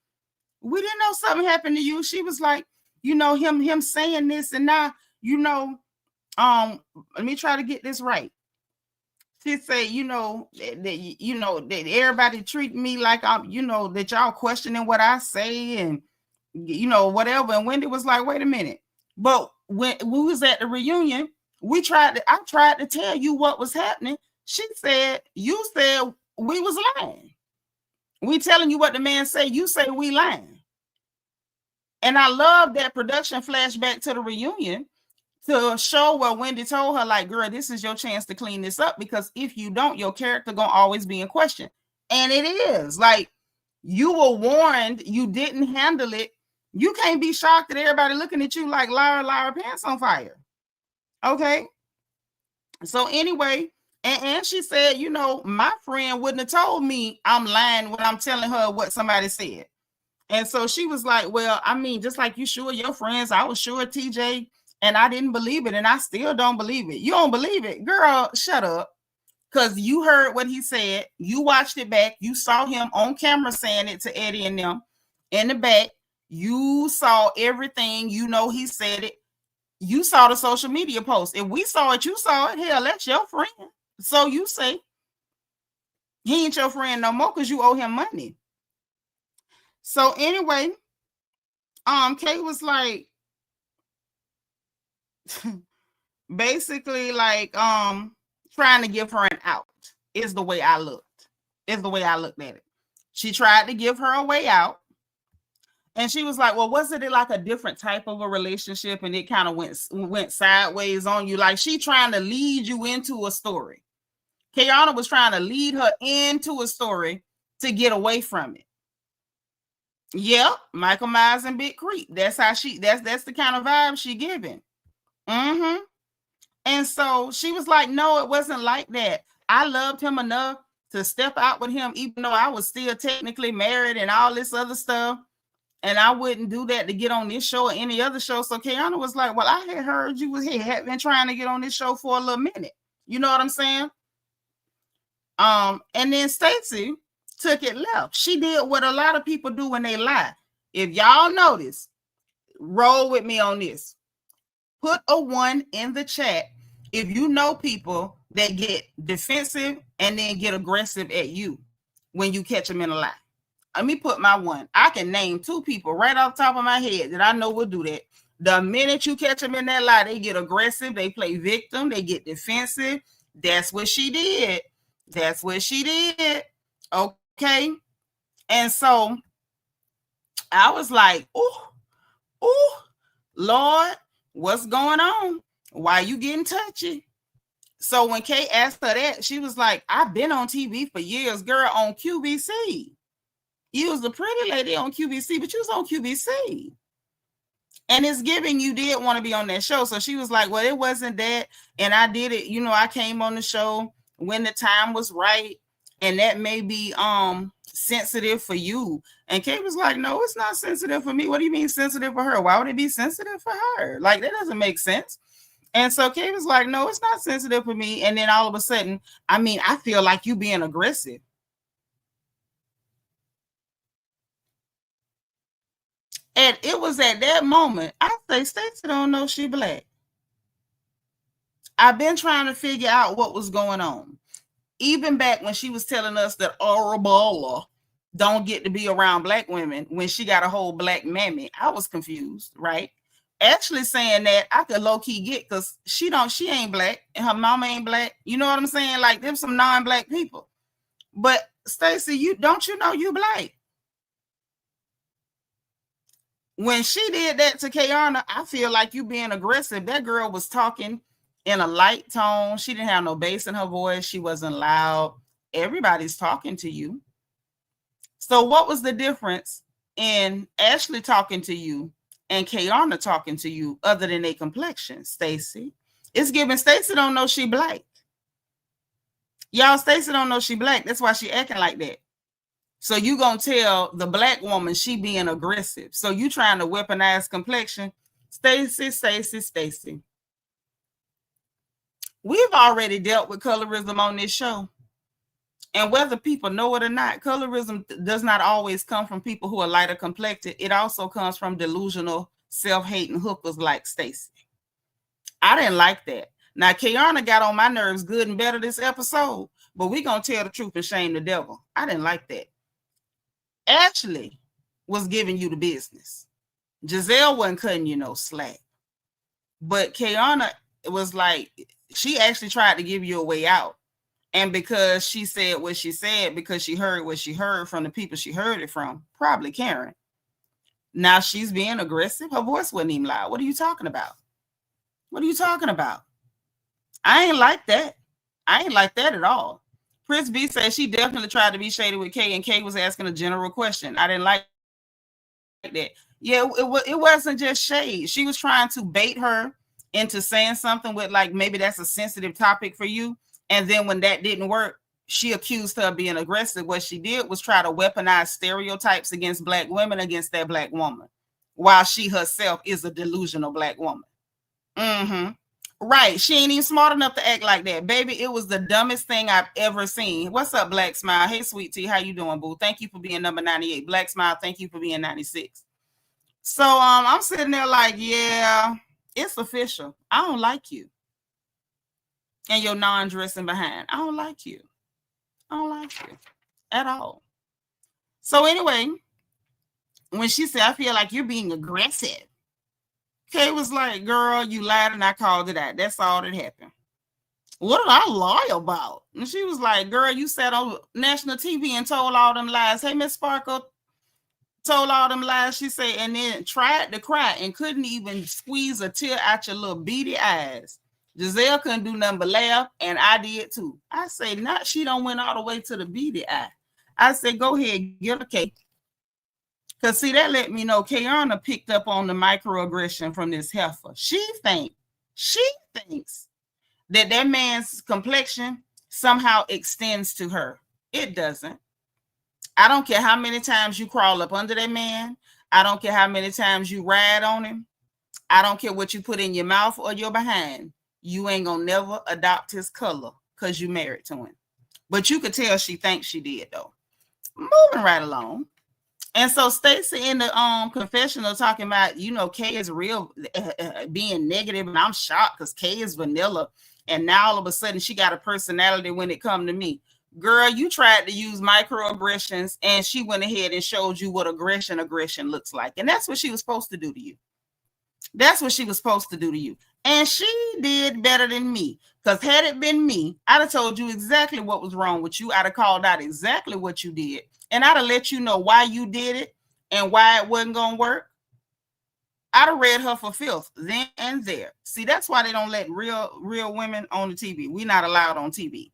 we didn't know something happened to you. She was like, him saying this, and now, let me try to get this right. She said, that everybody treat me like I'm, that y'all questioning what I say and, whatever. And Wendy was like, wait a minute. But when we was at the reunion, I tried to tell you what was happening. She said, you said we was lying. We telling you what the man said. You say we lying. And I love that production flashback to the reunion. to show where Wendy told her, like, girl, this is your chance to clean this up, because if you don't, your character gonna always be in question. And it is like, you were warned, you didn't handle it. You can't be shocked that everybody looking at you like liar, liar, pants on fire. Okay. So anyway, and she said, you know, my friend wouldn't have told me I'm lying when I'm telling her what somebody said. And so she was like, well, I mean, just like you sure your friends, I was sure TJ, and I didn't believe it, and I still don't believe it. You don't believe it? Girl, shut up. Because you heard what he said. You watched it back. You saw him on camera saying it to Eddie and them in the back. You saw everything. You know he said it. You saw the social media post. If we saw it, you saw it. Hell, that's your friend. So you say he ain't your friend no more because you owe him money. So anyway, Kay was like, basically like trying to give her an out is the way I looked. Is the way I looked at it. She tried to give her a way out. And she was like, well, wasn't it like a different type of a relationship? And it kind of went sideways on you. Like she trying to lead you into a story. Kiearna was trying to lead her into a story to get away from it. Yep, Michael Myers and Big Creep. That's how that's the kind of vibe she giving. Mm-hmm. And so she was like, no, it wasn't like that. I loved him enough to step out with him, even though I was still technically married and all this other stuff. And I wouldn't do that to get on this show or any other show. So Kiearna was like, well, I had heard you had been trying to get on this show for a little minute. You know what I'm saying? And then Stacy took it left. She did what a lot of people do when they lie. If y'all notice, roll with me on this. Put a 1 in the chat if you know people that get defensive and then get aggressive at you when you catch them in a lie. Let me put my 1. I can name 2 people right off the top of my head that I know will do that. The minute you catch them in that lie, they get aggressive. They play victim. They get defensive. That's what she did. That's what she did. Okay. And so I was like, oh, Lord, what's going on? Why you getting touchy? So when Kay asked her that, she was like, I've been on TV for years, girl, on QVC. You was a pretty lady on QVC, but you was on QVC. And it's giving you did want to be on that show. So she was like, well, it wasn't that. And I did it. You know, I came on the show when the time was right. And that may be sensitive for you. And Kay was like, no, it's not sensitive for me. What do you mean sensitive for her? Why would it be sensitive for her? Like, that doesn't make sense. And so Kay was like, no, it's not sensitive for me. And then all of a sudden, I mean, I feel like you being aggressive. And it was at that moment, I say, Stacy don't know she black. I've been trying to figure out what was going on. Even back when she was telling us that Arabella don't get to be around black women when she got a whole black mammy, I was confused, right? Actually saying that I could low-key get because she ain't black and her mama ain't black. You know what I'm saying? Like, them some non-black people. But Stacy, you know you black. When she did that to Kiearna, I feel like you being aggressive. That girl was talking in a light tone. She didn't have no bass in her voice. She wasn't loud. Everybody's talking to you. So what was the difference in Ashley talking to you and Kiearna talking to you other than their complexion, Stacy? It's giving Stacy don't know she black. Y'all, Stacy don't know she black. That's why she acting like that. So you gonna tell the black woman she being aggressive. So you trying to weaponize complexion. Stacy. We've already dealt with colorism on this show. And whether people know it or not, colorism does not always come from people who are lighter complected. It also comes from delusional, self-hating hookers like Stacy. I didn't like that. Now, Kiearna got on my nerves good and better this episode, but we gonna tell the truth and shame the devil. I didn't like that. Ashley was giving you the business. Gizelle wasn't cutting you no slack. But Kiearna was like, she actually tried to give you a way out. And because she said what she said, because she heard what she heard from the people she heard it from, probably Karen. Now she's being aggressive. Her voice wasn't even loud. What are you talking about? What are you talking about? I ain't like that. I ain't like that at all. Prince B says she definitely tried to be shady with Kay, and Kay was asking a general question. I didn't like that. Yeah, it wasn't just shade. She was trying to bait her into saying something with, like, maybe that's a sensitive topic for you. And then when that didn't work, she accused her of being aggressive. What she did was try to weaponize stereotypes against Black women against that Black woman, while she herself is a delusional Black woman. Mm-hmm. Right. She ain't even smart enough to act like that. Baby, it was the dumbest thing I've ever seen. What's up, Black Smile? Hey, Sweet Tea, how you doing, boo? Thank you for being number 98. Black Smile, thank you for being 96. So I'm sitting there like, yeah, it's official. I don't like you. And your non-dressing behind. I don't like you. I don't like you at all. So anyway, when she said, I feel like you're being aggressive, Kay was like, girl, you lied and I called it out. That's all that happened. What did I lie about? And she was like, girl, you sat on national TV and told all them lies. Hey, Miss Sparkle, told all them lies. She said, and then tried to cry and couldn't even squeeze a tear out your little beady eyes. Gizelle couldn't do nothing but laugh, and I did too. I say, not she don't went all the way to the beady eye. I said, go ahead, get a cake. Because, see, that let me know Kiearna picked up on the microaggression from this heifer. She thinks that man's complexion somehow extends to her. It doesn't. I don't care how many times you crawl up under that man. I don't care how many times you ride on him. I don't care what you put in your mouth or your behind. You ain't gonna never adopt his color because you married to him. But you could tell she thinks she did, though. Moving right along. And so Stacy in the confessional talking about, Kay is real being negative, and I'm shocked because Kay is vanilla, and now all of a sudden she got a personality when it come to me. Girl, you tried to use microaggressions, and she went ahead and showed you what aggression looks like, and that's what she was supposed to do to you. That's what she was supposed to do to you. And she did better than me, because had it been me, I'd have told you exactly what was wrong with you. I'd have called out exactly what you did. And I'd have let you know why you did it and why it wasn't going to work. I'd have read her for filth then and there. See, that's why they don't let real women on the TV. We're not allowed on TV.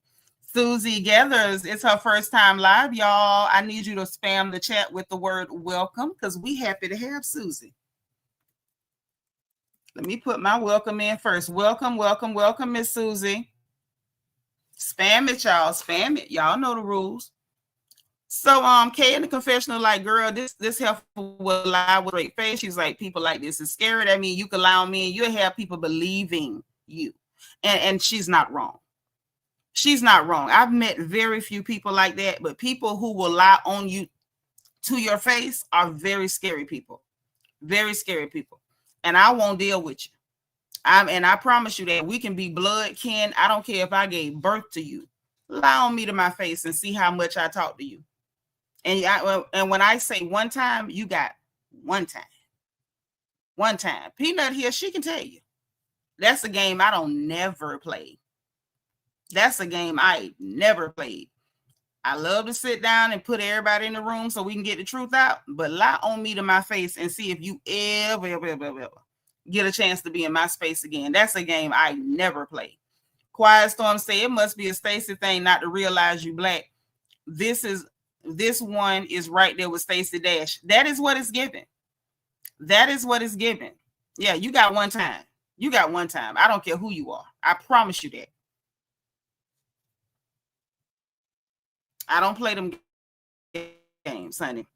Susie Gathers, it's her first time live, y'all. I need you to spam the chat with the word welcome, because we happy to have Susie. Let me put my welcome in first. Welcome, welcome, welcome, Miss Susie. Spam it, y'all. Spam it. Y'all know the rules. So Kay in the confessional, like, girl, this heifer will lie with a straight face. She's like, people like this is scary. I mean, you can lie on me and you'll have people believing you. And she's not wrong. She's not wrong. I've met very few people like that, but people who will lie on you to your face are very scary people. Very scary people. And I won't deal with you. And I promise you that we can be blood kin. I don't care if I gave birth to you. Lie on me to my face and see how much I talk to you. And when I say one time, you got one time. One time. Peanut here, she can tell you. That's a game I don't never play. That's a game I never played. I love to sit down and put everybody in the room so we can get the truth out, but lie on me to my face and see if you ever get a chance to be in my space again. That's a game I never play. Quiet Storm say it must be a Stacy thing not to realize you Black. This one is right there with Stacy Dash. That is what it's given. That is what it's given. Yeah, you got one time. You got one time. I don't care who you are. I promise you that. I don't play them games, honey.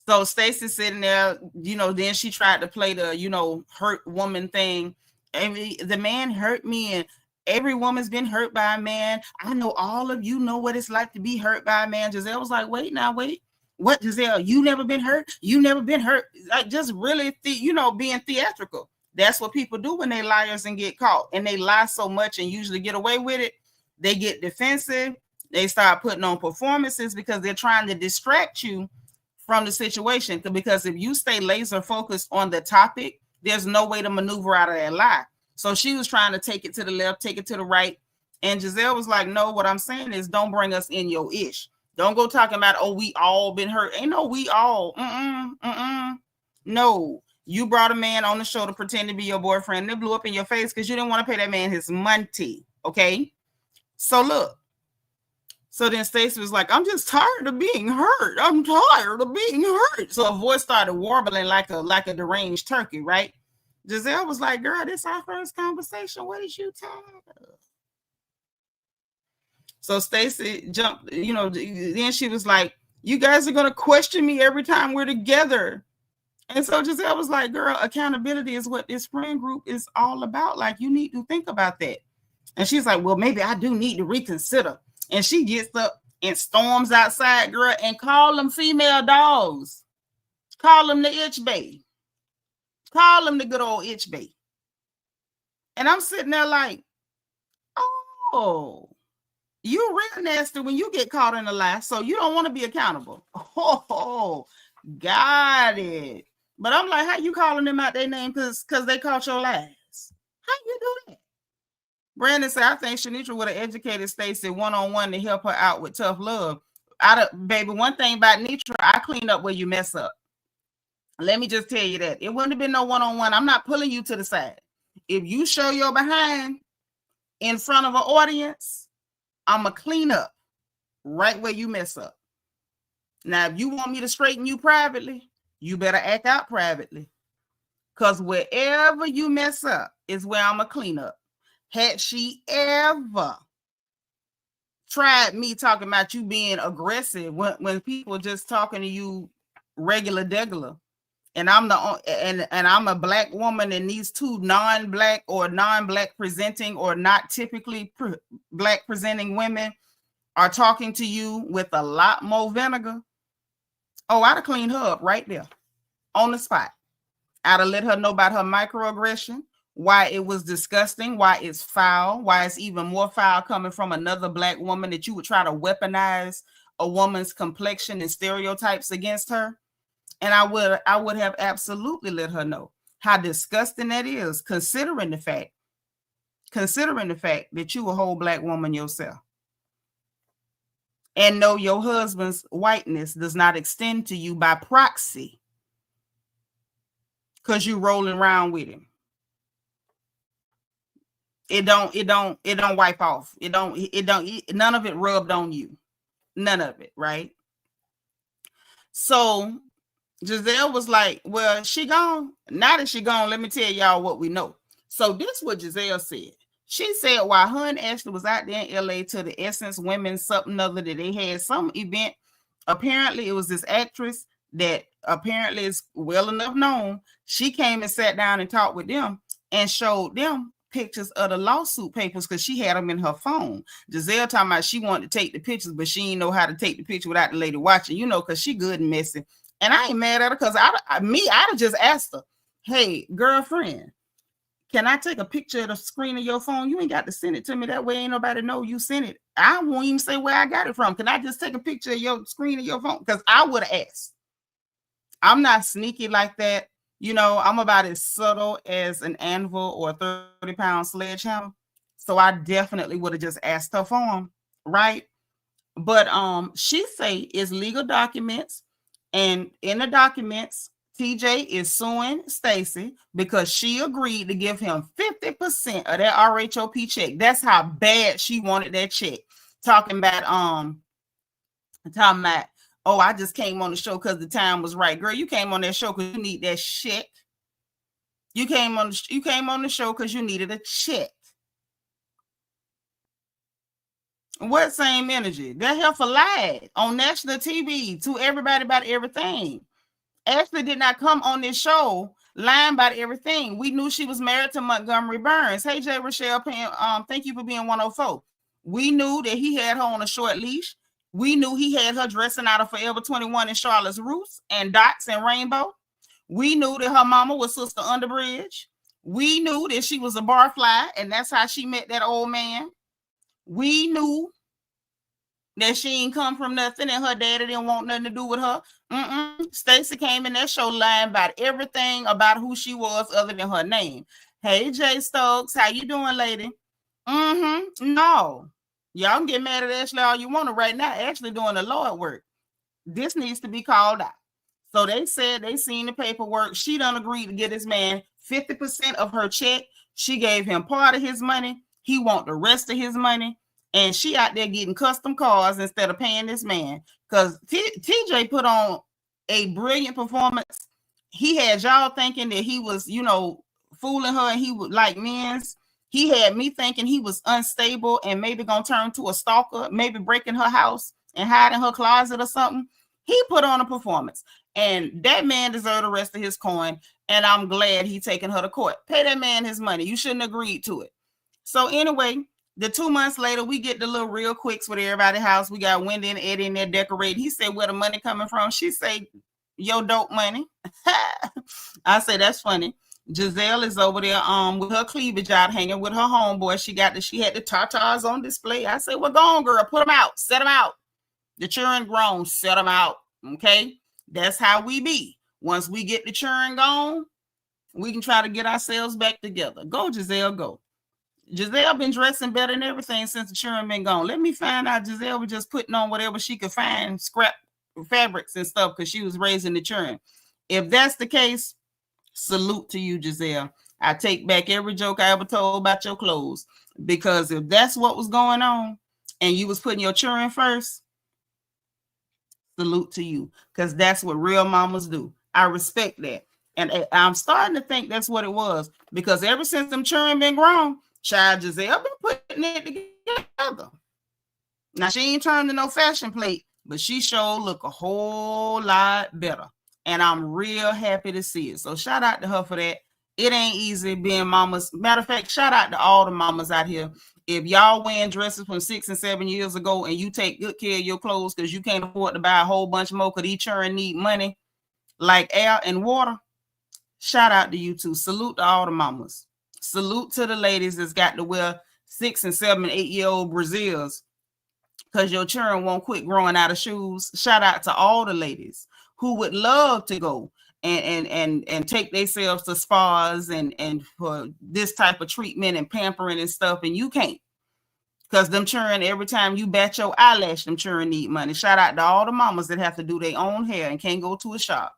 So Stacy sitting there, then she tried to play the, hurt woman thing. The man hurt me, and every woman's been hurt by a man. I know all of you know what it's like to be hurt by a man. Gizelle was like, wait. What, Gizelle? You never been hurt? You never been hurt? Like, just really, being theatrical. That's what people do when they liars and get caught. And they lie so much and usually get away with it. They get defensive. They start putting on performances because they're trying to distract you from the situation. Because if you stay laser focused on the topic, there's no way to maneuver out of that lie. So she was trying to take it to the left, take it to the right. And Gizelle was like, no, what I'm saying is don't bring us in your ish. Don't go talking about, oh, we all been hurt. Ain't no we all. No. You brought a man on the show to pretend to be your boyfriend, and it blew up in your face because you didn't want to pay that man his money. Okay? So look. So then Stacy was like, I'm just tired of being hurt. I'm tired of being hurt. So her voice started warbling like a deranged turkey, right? Gizelle was like, girl, this is our first conversation. What is you tired of? So Stacy jumped, then she was like, you guys are going to question me every time we're together. And so Gizelle was like, girl, accountability is what this friend group is all about. Like, you need to think about that. And she's like, well, maybe I do need to reconsider. And she gets up and storms outside, girl, and call them female dogs. Call them the itch bay. Call them the good old itch bay. And I'm sitting there like, oh, you're real nasty when you get caught in a lie. So you don't want to be accountable. Oh, got it. But I'm like, how you calling them out their name because they caught your lies? How you do that? Brandon said, I think Seanitra would have educated Stacy one-on-one to help her out with tough love. Baby, one thing about Nitra, I clean up where you mess up. Let me just tell you that. It wouldn't have been no one-on-one. I'm not pulling you to the side. If you show your behind in front of an audience, I'm going to clean up right where you mess up. Now, if you want me to straighten you privately, you better act out privately. Because wherever you mess up is where I'm going to clean up. Had she ever tried me talking about you being aggressive when people just talking to you regular, and I'm I'm a black woman, and these two non-black or non-black presenting or not typically black presenting women are talking to you with a lot more vinegar, oh, I'd have cleaned her up right there on the spot. I'd have let her know about her microaggression, why it was disgusting, why it's foul, why it's even more foul coming from another black woman, that you would try to weaponize a woman's complexion and stereotypes against her. And I would have absolutely let her know how disgusting that is, considering the fact that you a whole black woman yourself. And know your husband's whiteness does not extend to you by proxy because you rolling around with him. It don't wipe off. None of it rubbed on you. None of it, right? So Gizelle was like, well, she gone. Now that she gone, let me tell y'all what we know. So this is what Gizelle said. She said while her and Ashley was out there in LA to the Essence Women's something other, that they had some event. Apparently it was this actress that apparently is well enough known. She came and sat down and talked with them and showed them pictures of the lawsuit papers because she had them in her phone. Gizelle talking about she wanted to take the pictures, but she didn't know how to take the picture without the lady watching, because she good and messy. And I ain't mad at her because I'd have just asked her, hey, girlfriend, can I take a picture of the screen of your phone? You ain't got to send it to me. That way ain't nobody know you sent it. I won't even say where I got it from. Can I just take a picture of your screen of your phone? Because I would have asked. I'm not sneaky like that. I'm about as subtle as an anvil or a 30-pound sledgehammer. So I definitely would have just asked her for them, right? But she say it's legal documents. And in the documents, TJ is suing Stacy because she agreed to give him 50% of that RHOP check. That's how bad she wanted that check. Talking about, oh, I just came on the show because the time was right. Girl, you came on that show because you need that check. You came on the show because you needed a check. What same energy? That heifer lied on national TV to everybody about everything. Ashley did not come on this show lying about everything. We knew she was married to Montgomery Burns. Hey, J. Rochelle, thank you for being 104. We knew that he had her on a short leash. We knew he had her dressing out of Forever 21 and Charlotte's Roots and Dots and Rainbow. We knew that her mama was Sister Underbridge. We knew that she was a barfly, and that's how she met that old man. We knew that she ain't come from nothing and her daddy didn't want nothing to do with her. Stacy came in that show lying about everything about who she was other than her name. Hey, Jay Stokes, how you doing, lady? No. Y'all can get mad at Ashley all you want to right now. Ashley doing the Lord work. This needs to be called out. So they said they seen the paperwork. She done agreed to get this man 50% of her check. She gave him part of his money. He want the rest of his money. And she out there getting custom cars instead of paying this man. Because TJ put on a brilliant performance. He had y'all thinking that he was, fooling her and he would like men's. He had me thinking he was unstable and maybe gonna turn to a stalker, maybe breaking her house and hide in her closet or something. He put on a performance, and that man deserved the rest of his coin. And I'm glad he taking her to court. Pay that man his money. You shouldn't agree to it. So anyway, the 2 months later, we get the little real quicks with everybody's house. We got Wendy and Eddie in there decorating. He said, "Where the money coming from?" She say, "Your dope money." I say, "That's funny." Gizelle is over there with her cleavage out, hanging with her homeboy. She had the tatas on display. I say, "Well, go on, girl, put them out, set them out. The children grown, set them out." Okay, that's how we be. Once we get the children gone, we can try to get ourselves back together. Go, Gizelle, go. Gizelle been dressing better than everything since the children been gone. Let me find out Gizelle was just putting on whatever she could find, scrap fabrics and stuff, because she was raising the children. If that's the case, salute to you, Gizelle. I take back every joke I ever told about your clothes, because if that's what was going on and you was putting your children first, salute to you, because that's what real mamas do. I respect that. And I'm starting to think that's what it was, because ever since them children been grown, child Gizelle been putting it together. Now, she ain't turned to no fashion plate, but she sure look a whole lot better. And I'm real happy to see it. So shout out to her for that. It ain't easy being mamas. Matter of fact, shout out to all the mamas out here. If y'all wearing dresses from 6 and 7 years ago and you take good care of your clothes because you can't afford to buy a whole bunch more because each children need money like air and water, shout out to you too. Salute to all the mamas. Salute to the ladies that's got to wear 6 and 7 and 8-year-old Brazils because your children won't quit growing out of shoes. Shout out to all the ladies who would love to go and take themselves to spas and for this type of treatment and pampering and stuff, and you can't, because them children, every time you bat your eyelash, them children need money. Shout out to all the mamas that have to do their own hair and can't go to a shop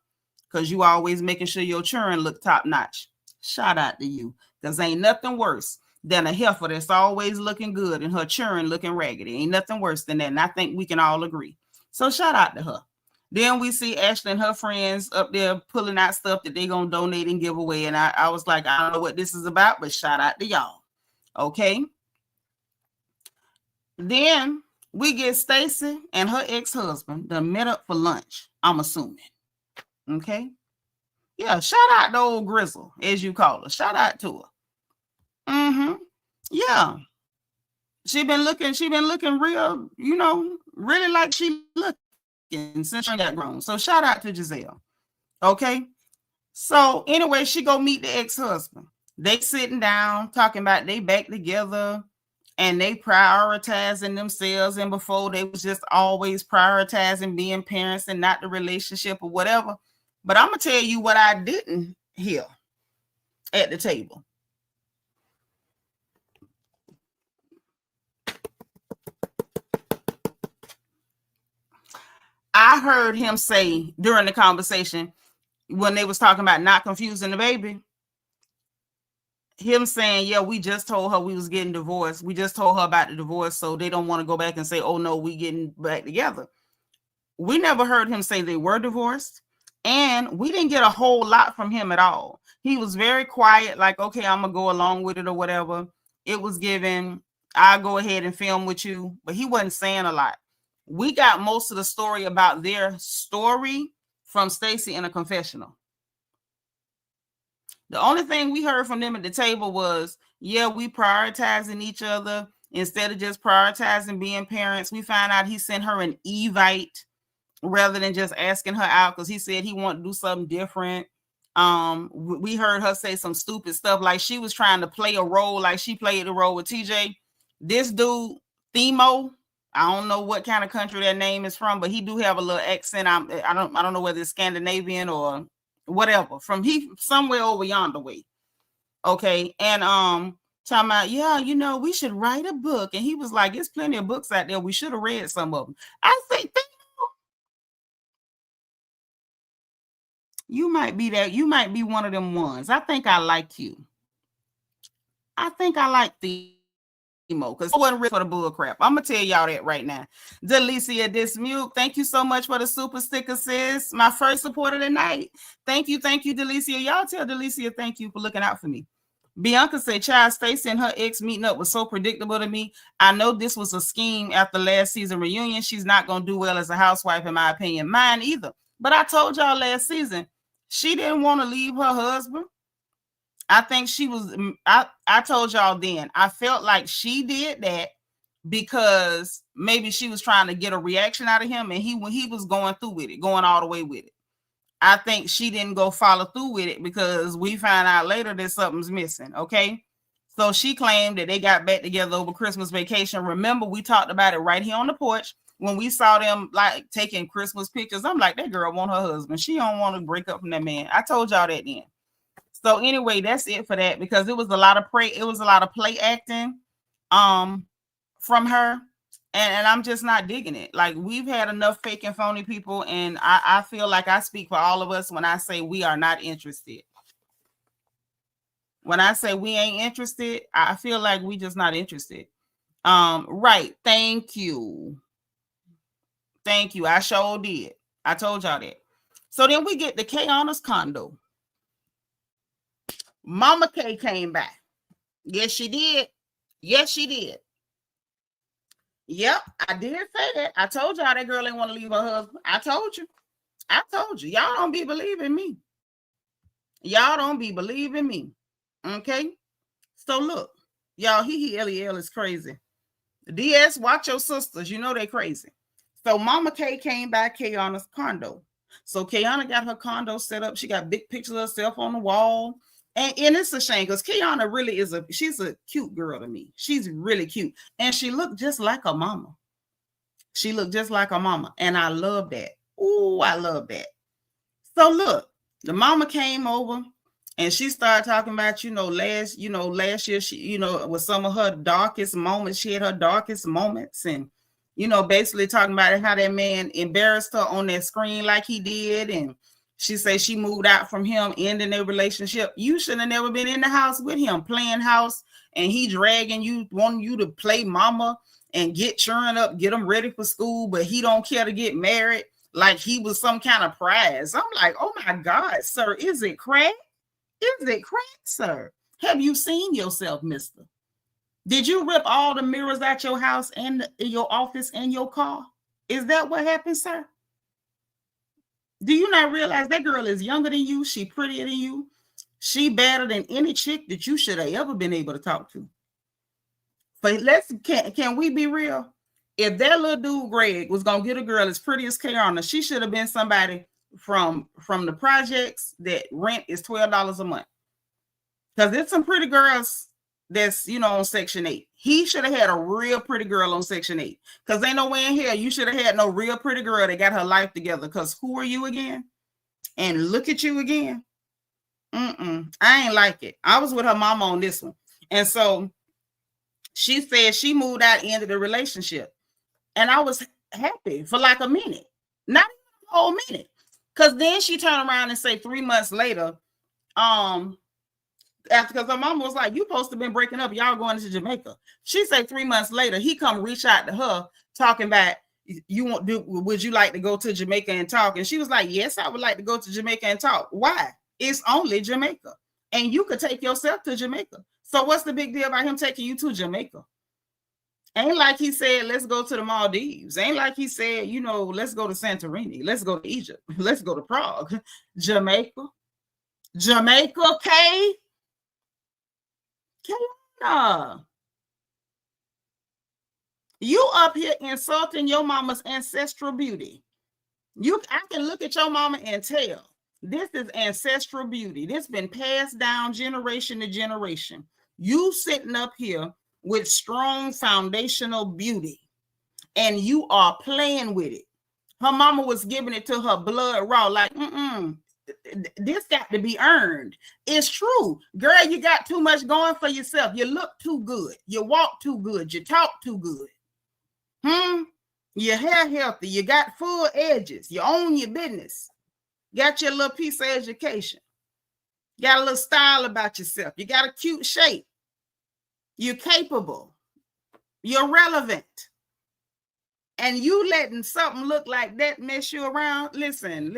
because you always making sure your children look top notch. Shout out to you, because ain't nothing worse than a heifer that's always looking good and her children looking raggedy. Ain't nothing worse than that, and I think we can all agree. So shout out to her. Then we see Ashley and her friends up there pulling out stuff that they're going to donate and give away. And I was like, I don't know what this is about, but shout out to y'all. Okay. Then we get Stacy and her ex-husband done met up for lunch, I'm assuming. Okay. Yeah. Shout out to old Grizzle, as you call her. Shout out to her. Mm-hmm. Yeah. She been looking real, really like she looked since she got grown. So shout out to Gizelle. Okay. So anyway, she go meet the ex-husband. They sitting down talking about they back together and they prioritizing themselves. And before they was just always prioritizing being parents and not the relationship or whatever. But I'm gonna tell you what I didn't hear at the table. I heard him say during the conversation when they was talking about not confusing the baby, him saying, yeah, we just told her we was getting divorced. We just told her about the divorce, so they don't want to go back and say, oh, no, we getting back together. We never heard him say they were divorced, and we didn't get a whole lot from him at all. He was very quiet, like, okay, I'm going to go along with it or whatever. It was given, I'll go ahead and film with you, but he wasn't saying a lot. We got most of the story about their story from Stacy in a confessional. The only thing we heard from them at the table was, yeah, we prioritizing each other instead of just prioritizing being parents. We found out he sent her an Evite rather than just asking her out because he said he wanted to do something different. We heard her say some stupid stuff like she was trying to play a role like she played the role with TJ. This dude, Themo, I don't know what kind of country that name is from, but he do have a little accent. I don't know whether it's Scandinavian or whatever. He somewhere over yonder way. Okay. And talking about, yeah, we should write a book. And he was like, there's plenty of books out there. We should have read some of them. I say, You might be that. You might be one of them ones. I think I like you. I think I like Themo because I wasn't ready for the bull crap. I'm gonna tell y'all that right now. Delicia Dismute, thank you so much for the super sticker, sis. My first supporter tonight. Thank you, Delicia. Y'all tell Delicia thank you for looking out for me. Bianca said, "Child, Stacy and her ex meeting up was so predictable to me. I know this was a scheme after last season reunion. She's not gonna do well as a housewife, in my opinion. Mine either. But I told y'all last season she didn't want to leave her husband. I think she was, I told y'all then, I felt like she did that because maybe she was trying to get a reaction out of him, and he was going through with it, going all the way with it. I think she didn't go follow through with it because we find out later that something's missing, okay? So she claimed that they got back together over Christmas vacation. Remember, we talked about it right here on the porch when we saw them like taking Christmas pictures. I'm like, that girl want her husband. She don't want to break up from that man. I told y'all that then. So anyway, that's it for that because it was a lot of play acting from her. And I'm just not digging it. Like, we've had enough fake and phony people, and I feel like I speak for all of us when I say we are not interested. When I say we ain't interested, I feel like we just not interested. Right. Thank you. I sure did. I told y'all that. So then we get to Kiearna's condo. Mama K came back. Yes, she did. Yep, I did say that. I told y'all that girl didn't want to leave her husband. I told you. Y'all don't be believing me. Okay? So look, y'all, LEL is crazy. DS, watch your sisters. You know they crazy. So Mama K came back Kiearna's condo. So Kiearna got her condo set up. She got big pictures of herself on the wall. And it's a shame because Kiearna really she's a cute girl to me. She's really cute. And she looked just like her mama. And I love that. Ooh, I love that. So look, the mama came over and she started talking about, last year, she, with some of her darkest moments. She had her darkest moments and, basically talking about how that man embarrassed her on that screen like he did. And she said she moved out from him, ending their relationship. You should have never been in the house with him, playing house, and he dragging you, wanting you to play mama and get churned up, get him ready for school, but he don't care to get married like he was some kind of prize. I'm like, oh my God, sir, is it crack? Sir? Have you seen yourself, mister? Did you rip all the mirrors out your house and your office and your car? Is that what happened, sir? Do you not realize that girl is younger than you? She prettier than you. She better than any chick that you should have ever been able to talk to. But can we be real? If that little dude Greg was gonna get a girl as pretty as Kiearna, she should have been somebody from the projects that rent is $12 a month. Because there's some pretty girls that's on Section 8. He should have had a real pretty girl on Section 8. Because ain't no way in here you should have had no real pretty girl that got her life together. Because who are you again? And look at you again. I ain't like it. I was with her mama on this one. And so she said she moved out, ended the relationship. And I was happy for like a minute. Not even a whole minute. Because then she turned around and say 3 months later, because her mama was like, you supposed to been breaking up, y'all going to Jamaica. She said 3 months later, he come reach out to her talking about, would you like to go to Jamaica and talk? And she was like, yes, I would like to go to Jamaica and talk. Why? It's only Jamaica. And you could take yourself to Jamaica. So what's the big deal about him taking you to Jamaica? Ain't like he said, let's go to the Maldives. Ain't like he said, let's go to Santorini. Let's go to Egypt. Let's go to Prague. Jamaica, Kay. Kiearna, you up here insulting your mama's ancestral beauty. I can look at your mama and tell this is ancestral beauty. This been passed down generation to generation. You sitting up here with strong foundational beauty, and you are playing with it. Her mama was giving it to her blood raw, like, this got to be earned. It's true. Girl, you got too much going for yourself. You look too good. You walk too good. You talk too good. Your hair healthy. You got full edges. You own your business. got your little piece of education, got a little style about yourself, you got a cute shape, you're capable, you're relevant, and you letting something look like that mess you around. Listen.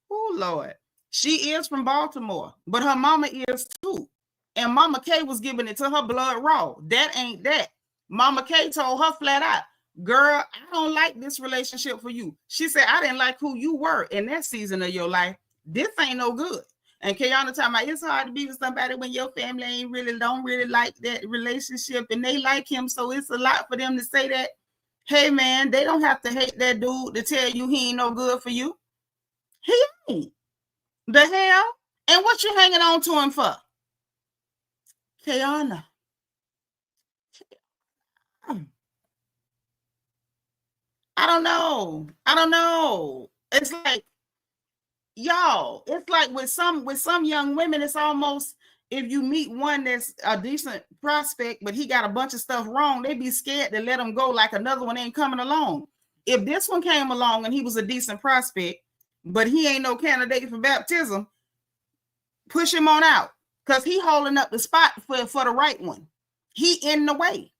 Oh, Lord. She is from Baltimore, but her mama is too. And Mama K was giving it to her blood raw. That ain't that. Mama K told her flat out, girl, I don't like this relationship for you. She said, I didn't like who you were in that season of your life. This ain't no good. And Kiearna talking about it's hard to be with somebody when your family don't really like that relationship and they like him. So it's a lot for them to say that. Hey, man, they don't have to hate that dude to tell you he ain't no good for you. He ain't. The hell? And what you hanging on to him for? Kiearna. I don't know. It's like, y'all, it's like with some young women, it's almost if you meet one that's a decent prospect, but he got a bunch of stuff wrong, they be scared to let him go like another one ain't coming along. If this one came along and he was a decent prospect, but he ain't no candidate for baptism, push him on out because he holding up the spot for the right one. He in the way.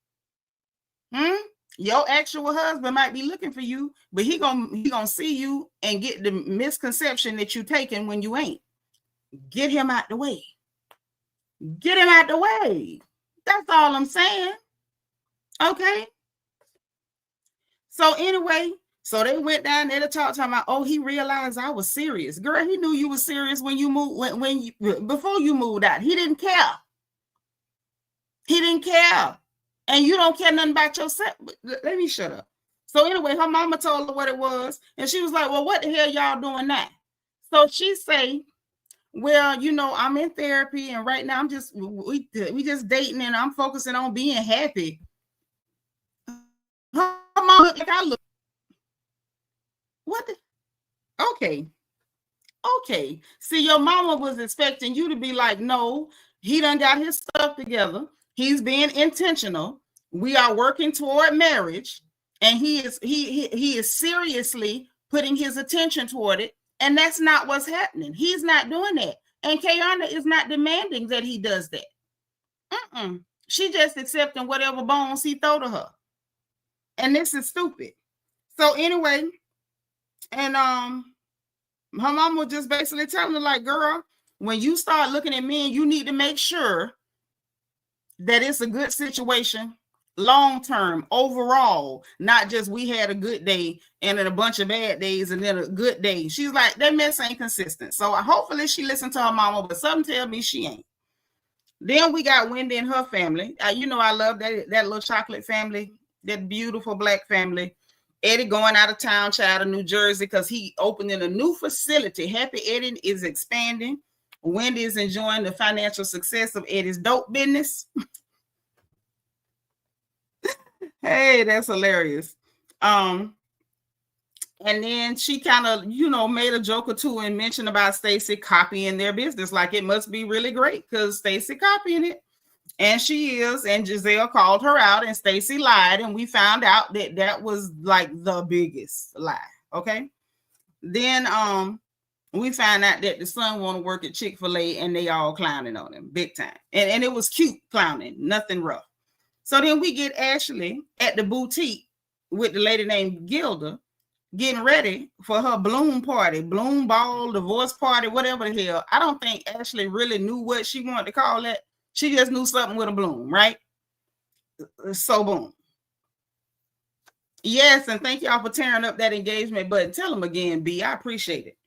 Your actual husband might be looking for you, but he gonna see you and get the misconception that you taking when you ain't. Get him out the way. Get him out the way. That's all I'm saying. Okay. So anyway, so they went down there to talk about, oh, he realized I was serious. Girl, he knew you were serious when you moved, before you moved out. He didn't care. He didn't care. And you don't care nothing about yourself. Let me shut up. So anyway, her mama told her what it was. And she was like, well, what the hell y'all doing now? So she say, well, I'm in therapy. And right now we just dating and I'm focusing on being happy. Her mama look like I look. What? Okay. See, your mama was expecting you to be like, no, he done got his stuff together. He's being intentional. We are working toward marriage, and he is seriously putting his attention toward it. And that's not what's happening. He's not doing that. And Kiearna is not demanding that he does that. She just accepting whatever bones he throw to her. And this is stupid. So anyway, and her mom was just basically telling her, like, girl, when you start looking at men, you need to make sure that it's a good situation long term overall, not just we had a good day and then a bunch of bad days and then a good day. She's like, that mess ain't consistent. So hopefully she listened to her mama, but something tell me she ain't. Then we got Wendy and her family. I love that little chocolate family, that beautiful black family. Eddie going out of town, child, of New Jersey, because he opened in a new facility. Happy Eddie is expanding. Wendy is enjoying the financial success of Eddie's dope business. Hey, that's hilarious. And then she kind of, made a joke or two and mentioned about Stacy copying their business. Like it must be really great because Stacy copying it. And she is. And Gizelle called her out and Stacy lied. And we found out that was like the biggest lie. Okay. Then we found out that the son want to work at Chick-fil-A and they all clowning on him big time. And it was cute clowning, nothing rough. So then we get Ashley at the boutique with the lady named Gilda getting ready for her bloom ball, divorce party, whatever the hell. I don't think Ashley really knew what she wanted to call it. She just knew something with a bloom, right? So boom. Yes, and thank y'all for tearing up that engagement button. Tell them again, B. I appreciate it.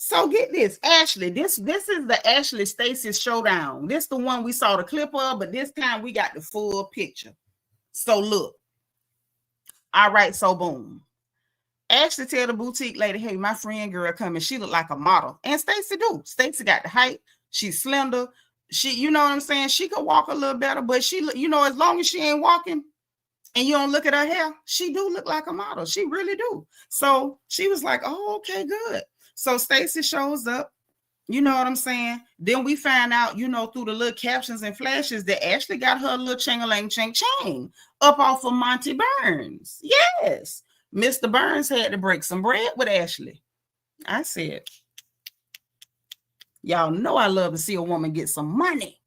So get this, Ashley. This is the Ashley Stacy showdown. This the one we saw the clip of, but this time we got the full picture. So look. All right, so boom. Ashley tell the boutique lady, hey, my friend girl coming. She look like a model. And Stacy do. Stacy got the height. She's slender. She, you know what I'm saying? She could walk a little better, but she, as long as she ain't walking and you don't look at her hair, she do look like a model. She really do. So she was like, oh, okay, good. So Stacy shows up, you know what I'm saying? Then we find out, through the little captions and flashes that Ashley got her little ching-a-ling ching-ching up off of Monty Burns. Yes. Mr. Burns had to break some bread with Ashley. I said, y'all know I love to see a woman get some money.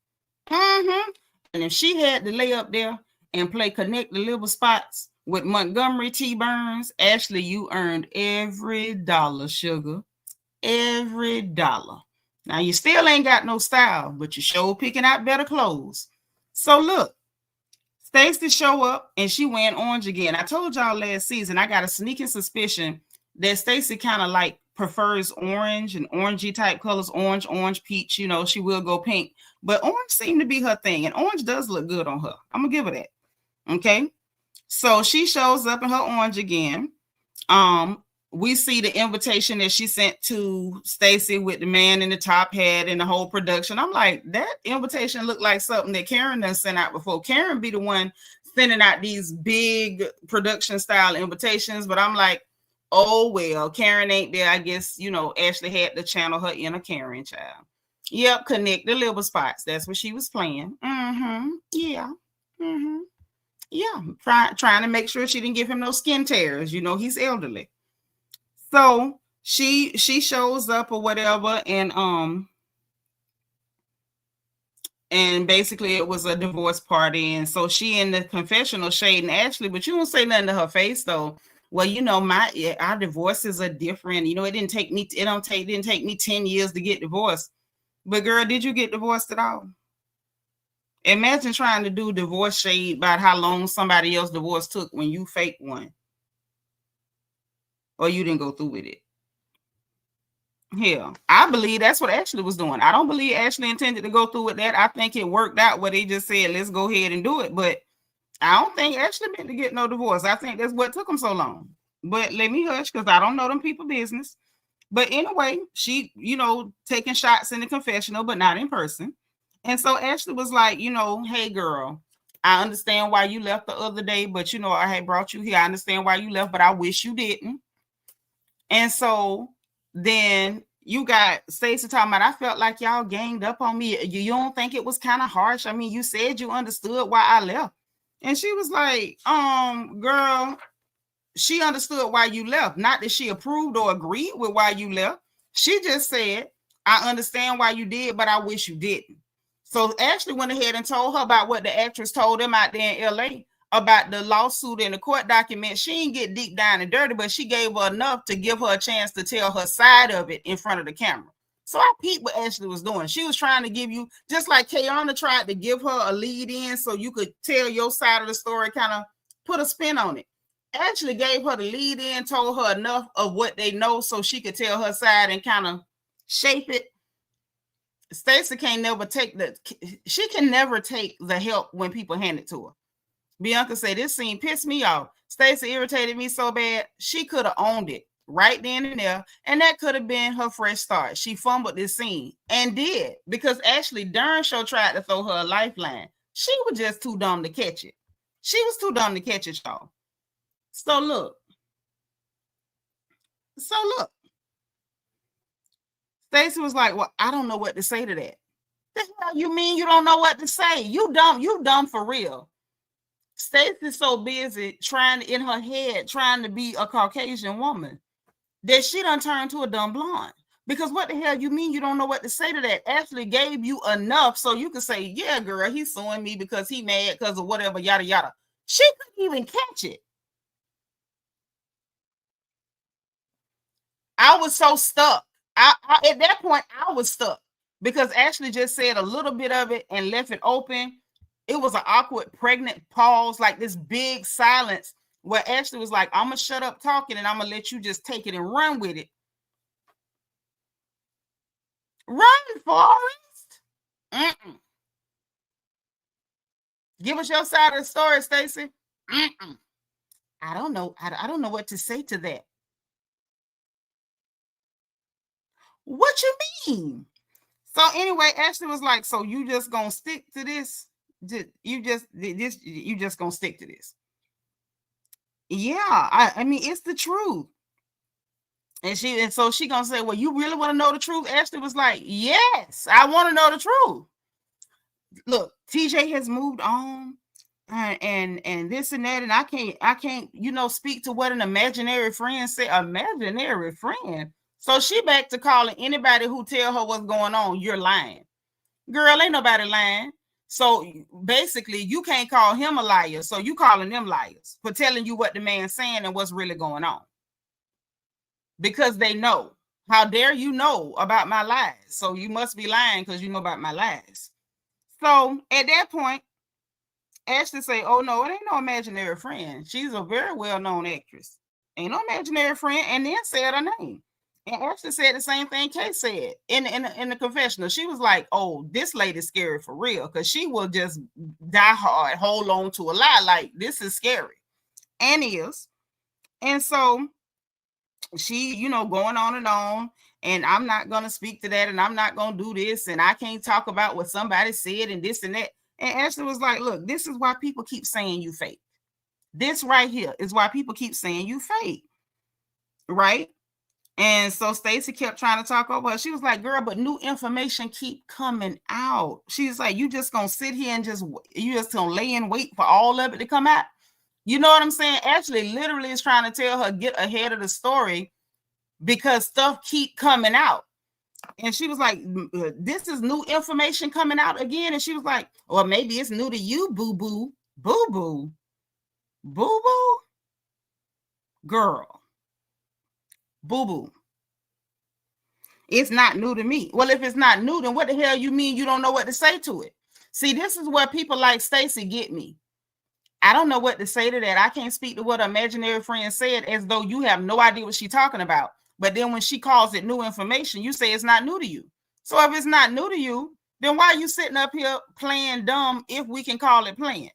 And if she had to lay up there and play Connect the Liver Spots with Montgomery T. Burns, Ashley, you earned every dollar, sugar. Every dollar. Now, you still ain't got no style, but you sure picking out better clothes. So, look, Stacy show up and she went orange again. I told y'all last season, I got a sneaking suspicion that Stacy kind of like prefers orange and orangey type colors, orange, peach. You know, she will go pink, but orange seemed to be her thing, and orange does look good on her. I'm gonna give her that. Okay, so she shows up in her orange again. We see the invitation that she sent to Stacy with the man in the top hat and the whole production. I'm like, that invitation looked like something that Kiearna sent out before. Kiearna be the one sending out these big production style invitations, but I'm like, oh, well, Kiearna ain't there. I guess, you know, Ashley had to channel her inner Karen child. Yep, Connect the Liver Spots. That's what she was playing. Yeah. Yeah, trying to make sure she didn't give him no skin tears. You know, he's elderly. So she shows up or whatever, and basically it was a divorce party, and so she in the confessional shading Ashley, but you don't say nothing to her face though. Well, you know, our divorces are different. You know, it didn't take me 10 years to get divorced. But girl, did you get divorced at all? Imagine trying to do divorce shade about how long somebody else's divorce took when you faked one. Or you didn't go through with it. Hell, I believe that's what Ashley was doing. I don't believe Ashley intended to go through with that. I think it worked out where they just said, let's go ahead and do it. But I don't think Ashley meant to get no divorce. I think that's what took them so long. But let me hush because I don't know them people business. But anyway, she, you know, taking shots in the confessional, but not in person. And so Ashley was like, you know, hey, girl, I understand why you left the other day, but, you know, I had brought you here. I understand why you left, but I wish you didn't. And so then you got Stacy talking about, I felt like y'all ganged up on me. You don't think it was kind of harsh? I mean, you said you understood why I left. And she was like, girl, she understood why you left. Not that she approved or agreed with why you left. She just said, I understand why you did, but I wish you didn't. So Ashley went ahead and told her about what the actress told them out there in LA about the lawsuit and the court document. She didn't get deep down and dirty, but she gave her enough to give her a chance to tell her side of it in front of the camera. So I peeped what Ashley was doing. She was trying to give you, just like Kiearna tried to give her a lead in so you could tell your side of the story, kind of put a spin on it. Ashley gave her the lead in, told her enough of what they know so she could tell her side and kind of shape it. Stacy can never take the help when people hand it to her. Bianca said, this scene pissed me off. Stacy irritated me so bad, she could have owned it right then and there, and that could have been her fresh start. She fumbled this scene and did, because Ashley darn sure tried to throw her a lifeline. She was just too dumb to catch it. She was too dumb to catch it, y'all. So look. Stacy was like, well, I don't know what to say to that. The hell you mean you don't know what to say? You dumb for real. Stacy's so busy in her head trying to be a Caucasian woman that she done turned to a dumb blonde. Because what the hell you mean you don't know what to say to that? Ashley gave you enough so you could say, yeah, girl, he's suing me because he mad because of whatever, yada, yada. She couldn't even catch it. I was so stuck. At that point, I was stuck because Ashley just said a little bit of it and left it open. It was an awkward, pregnant pause, like this big silence where Ashley was like, I'm going to shut up talking and I'm going to let you just take it and run with it. Run, Forrest. Give us your side of the story, Stacy. I don't know. I don't know what to say to that. What you mean? So anyway, Ashley was like, so you just going to stick to this? You just gonna stick to this? Yeah, I mean, it's the truth. And so she gonna say, well, you really want to know the truth? Ashley was like, yes, I want to know the truth. Look, TJ has moved on, and this and that, and I can't, speak to what an imaginary friend said. Imaginary friend. So she back to calling anybody who tell her what's going on, you're lying. Girl, ain't nobody lying. So basically, you can't call him a liar. So you calling them liars for telling you what the man's saying and what's really going on. Because they know. How dare you know about my lies? So you must be lying because you know about my lies. So at that point, Ashley say, oh no, it ain't no imaginary friend. She's a very well-known actress. Ain't no imaginary friend. And then said her name. And Ashley said the same thing Kay said in the confessional. She was like, oh, this lady's scary for real. Because she will just die hard, hold on to a lie. Like, this is scary. And is. And so she, going on and on. And I'm not going to speak to that. And I'm not going to do this. And I can't talk about what somebody said and this and that. And Ashley was like, look, this is why people keep saying you fake. This right here is why people keep saying you fake. Right? And so Stacy kept trying to talk over her. She was like, girl, but new information keep coming out. She's like, you just going to sit here and you just going to lay in wait for all of it to come out. You know what I'm saying? Ashley literally is trying to tell her, get ahead of the story because stuff keep coming out. And she was like, this is new information coming out again. And she was like, or maybe it's new to you, boo-boo. Boo-boo. Boo-boo? Girl. Boo-boo. It's not new to me. Well, if it's not new, then what the hell you mean you don't know what to say to it? See, this is where people like Stacy get me. I don't know what to say to that. I can't speak to what an imaginary friend said as though you have no idea what she's talking about. But then when she calls it new information, you say it's not new to you. So if it's not new to you, then why are you sitting up here playing dumb if we can call it playing?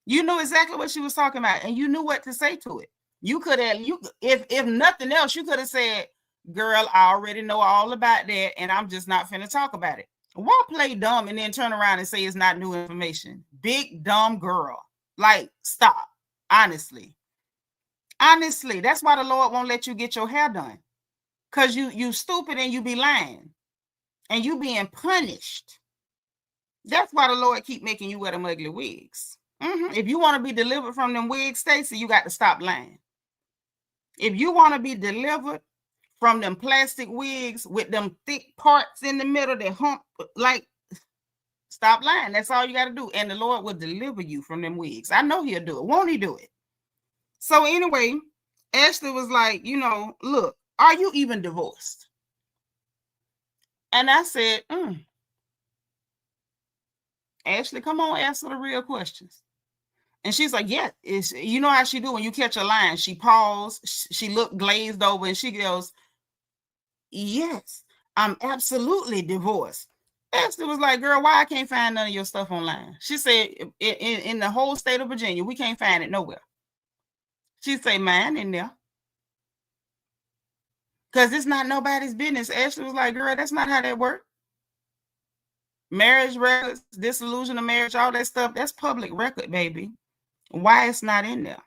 You knew exactly what she was talking about and you knew what to say to it. You could have, if nothing else, you could have said, girl, I already know all about that and I'm just not finna talk about it. Why play dumb and then turn around and say it's not new information? Big dumb girl. Like, stop. Honestly, that's why the Lord won't let you get your hair done. Because you stupid and you be lying. And you being punished. That's why the Lord keep making you wear them ugly wigs. If you want to be delivered from them wigs, Stacy, you got to stop lying. If you want to be delivered from them plastic wigs with them thick parts in the middle that hump, like, stop lying. That's all you got to do. And the Lord will deliver you from them wigs. I know he'll do it. Won't he do it? So anyway, Ashley was like, look, are you even divorced? And I said, Ashley, come on, answer the real questions. And she's like, yeah, you know how she do when you catch a line. She paused, she looked glazed over and she goes, yes, I'm absolutely divorced. Ashley was like, girl, why I can't find none of your stuff online? She said, in the whole state of Virginia, we can't find it nowhere. She said, mine in there. Because it's not nobody's business. Ashley was like, girl, that's not how that works. Marriage records, dissolution of marriage, all that stuff, that's public record, baby. Why it's not in there?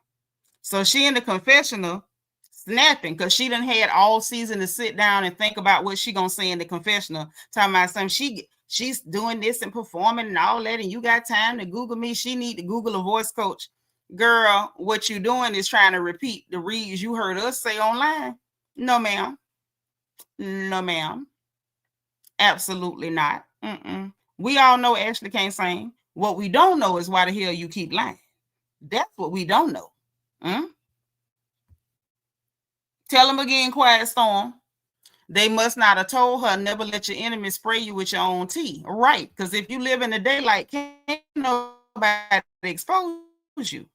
So she in the confessional snapping because she done had all season to sit down and think about what she gonna say in the confessional. Talking about something she's doing this and performing and all that, and you got time to Google me. She need to Google a voice coach. Girl, what you doing is trying to repeat the reads you heard us say online. No, ma'am. No, ma'am. Absolutely not. We all know Ashley can't sing. What we don't know is why the hell you keep lying. That's what we don't know. Tell them again, Quiet Storm. They must not have told her, never let your enemies spray you with your own tea. Right, because if you live in the daylight, can't nobody expose you.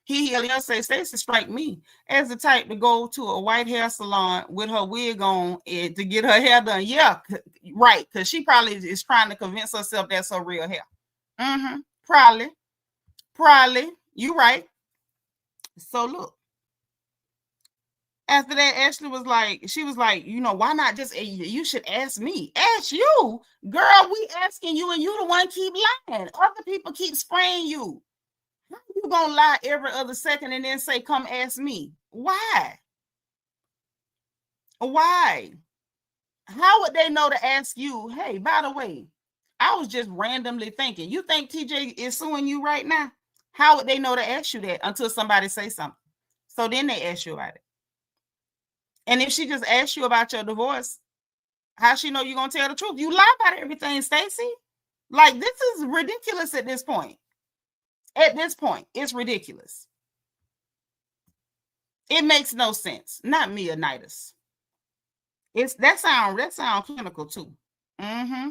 He'll say, Stacy strike me as the type to go to a white hair salon with her wig on to get her hair done. Yeah, right, because she probably is trying to convince herself that's her real hair. Probably. You right. So look. After that, Ashley was like, why not just, you should ask me. Ask you. Girl, we asking you and you the one keep lying. Other people keep spraying you. How you gonna lie every other second and then say, come ask me? Why? How would they know to ask you, hey, by the way, I was just randomly thinking, you think TJ is suing you right now? How would they know to ask you that until somebody say something? So then they ask you about it. And if she just asks you about your divorce, how she know you're gonna tell the truth? You lie about everything, Stacy. Like, this is ridiculous at this point. At this point, it's ridiculous. It makes no sense. Not me, Anitas. It's that sound clinical too. Mm-hmm.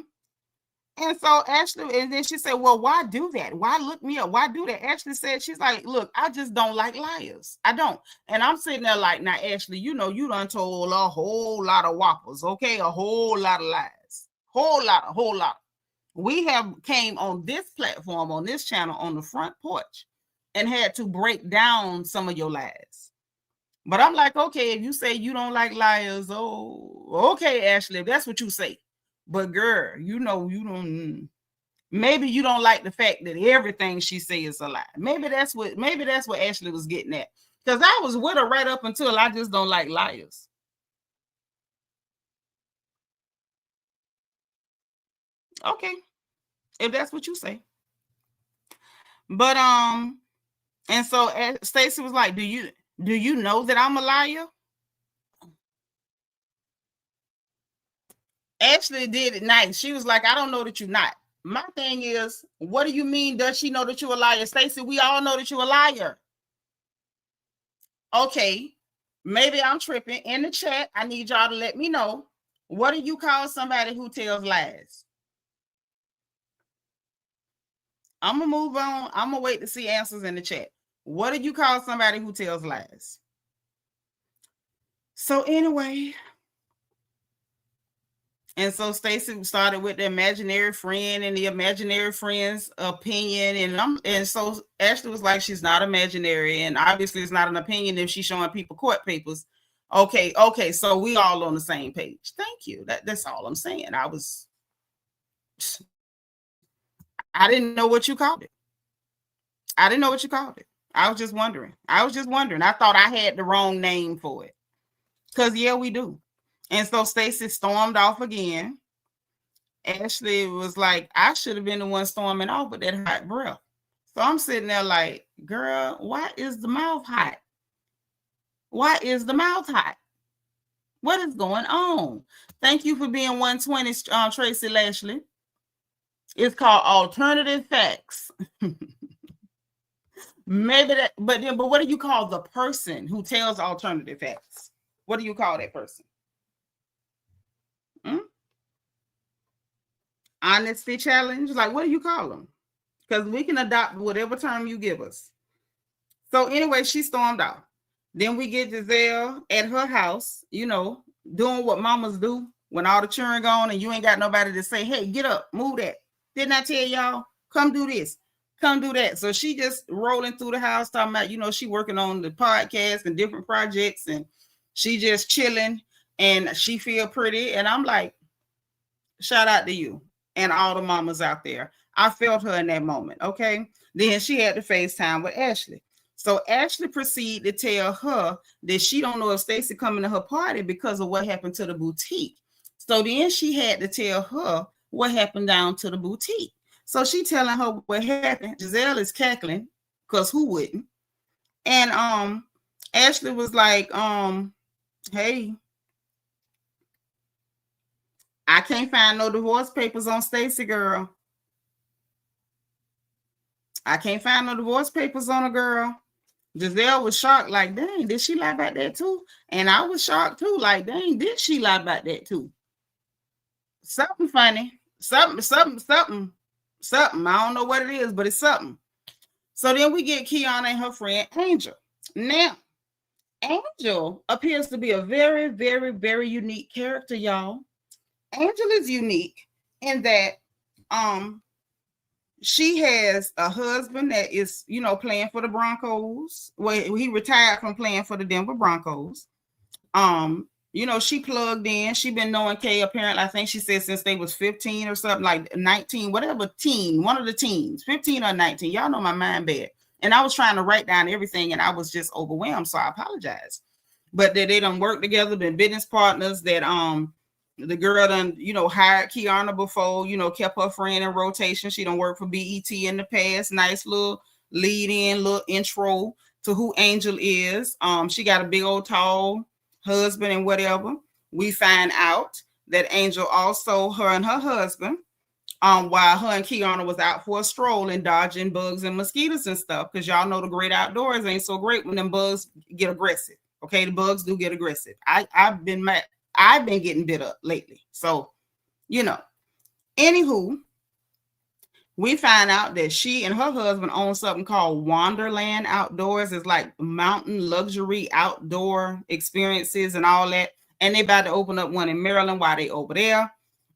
And so Ashley, and then she said, well, why do that? Why look me up? Why do that? Ashley said, she's like, look, I just don't like liars. I don't. And I'm sitting there like, now, Ashley, you know, you done told a whole lot of whoppers, okay? A whole lot of lies. Whole lot. We have came on this platform, on this channel, on the front porch, and had to break down some of your lies. But I'm like, okay, if you say you don't like liars, oh, okay, Ashley, if that's what you say. But girl, you know, you don't. Maybe you don't like the fact that everything she says is a lie. Maybe that's what Ashley was getting at. Because I was with her right up until I just don't like liars. Okay, if that's what you say. But and so Stacy was like, do you know that I'm a liar? Ashley did it nice. She was like, I don't know that you're not. My thing is, what do you mean? Does she know that you're a liar? Stacy, we all know that you're a liar. Okay, maybe I'm tripping. In the chat, I need y'all to let me know. What do you call somebody who tells lies? I'm going to move on. I'm going to wait to see answers in the chat. What do you call somebody who tells lies? So anyway, and so Stacy started with the imaginary friend and the imaginary friend's opinion. And so Ashley was like, she's not imaginary. And obviously it's not an opinion if she's showing people court papers. Okay. So we all on the same page. Thank you. That's all I'm saying. I didn't know what you called it. I was just wondering. I thought I had the wrong name for it. Because, yeah, we do. And so Stacy stormed off again. Ashley was like, I should have been the one storming off with that hot breath. So I'm sitting there like, girl, why is the mouth hot? What is going on? Thank you for being 120, Tracy Lashley. It's called alternative facts. Maybe that, but what do you call the person who tells alternative facts? What do you call that person? Honesty challenge? Like, what do you call them? Because we can adopt whatever term you give us. So anyway, she stormed off. Then we get Gizelle at her house, you know, doing what mamas do when all the children gone and you ain't got nobody to say, hey, get up, move that. Didn't I tell y'all? Come do this. Come do that. So she just rolling through the house talking about, you know, she working on the podcast and different projects and she just chilling and she feel pretty. And I'm like, shout out to you and all the mamas out there. I felt her in that moment. Okay. Then she had to FaceTime with Ashley. So Ashley proceeded to tell her that she don't know if Stacy coming to her party because of what happened to the boutique. So then she had to tell her what happened down to the boutique. So she telling her what happened. Gizelle is cackling because who wouldn't? And Ashley was like, hey, I can't find no divorce papers on Stacy, girl. I can't find no divorce papers on a girl. Gizelle was shocked, like, dang, did she lie about that too? And I was shocked too, like, dang, did she lie about that too? Something funny. Something. I don't know what it is, but it's something. So then we get Kiearna and her friend Angel. Now, Angel appears to be a very, very, very unique character, y'all. Angel is unique in that she has a husband that is, you know, playing for the Broncos. Well, he retired from playing for the Denver Broncos. You know, she plugged in. She been knowing Kay apparently, I think she said since they was 15 or something, like 19, whatever teen, one of the teens, 15 or 19. Y'all know my mind bad. And I was trying to write down everything and I was just overwhelmed. So I apologize. But that they done work together, been business partners, that the girl done, you know, hired Kiearna before, you know, kept her friend in rotation. She done worked for BET in the past. Nice little lead in, little intro to who Angel is. She got a big old tall husband and whatever. We find out that Angel also, her and her husband, while her and Kiearna was out for a stroll and dodging bugs and mosquitoes and stuff, because y'all know the great outdoors ain't so great when them bugs get aggressive. Okay, the bugs do get aggressive. I've been getting bit up lately. So, anywho, we find out that she and her husband own something called Wonderland Outdoors. It's like mountain luxury outdoor experiences and all that. And they about to open up one in Maryland while they over there.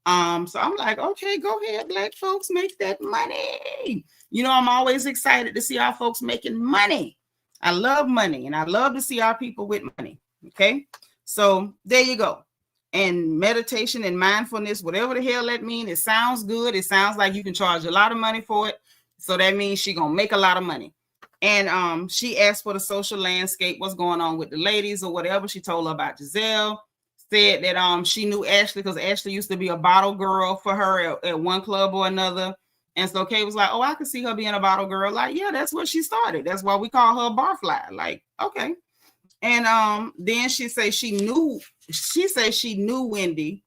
So I'm like, okay, go ahead, Black folks, make that money. I'm always excited to see our folks making money. I love money, and I love to see our people with money. Okay, so there you go. And meditation and mindfulness, whatever the hell that means, it sounds good. It sounds like you can charge a lot of money for it. So that means she's gonna make a lot of money. And she asked for the social landscape, what's going on with the ladies or whatever. She told her about Gizelle. Said that she knew Ashley because Ashley used to be a bottle girl for her at one club or another. And so Kay was like, oh, I could see her being a bottle girl. Like, yeah, that's where she started. That's why we call her a barfly. Like, okay. And then she said she knew Wendy,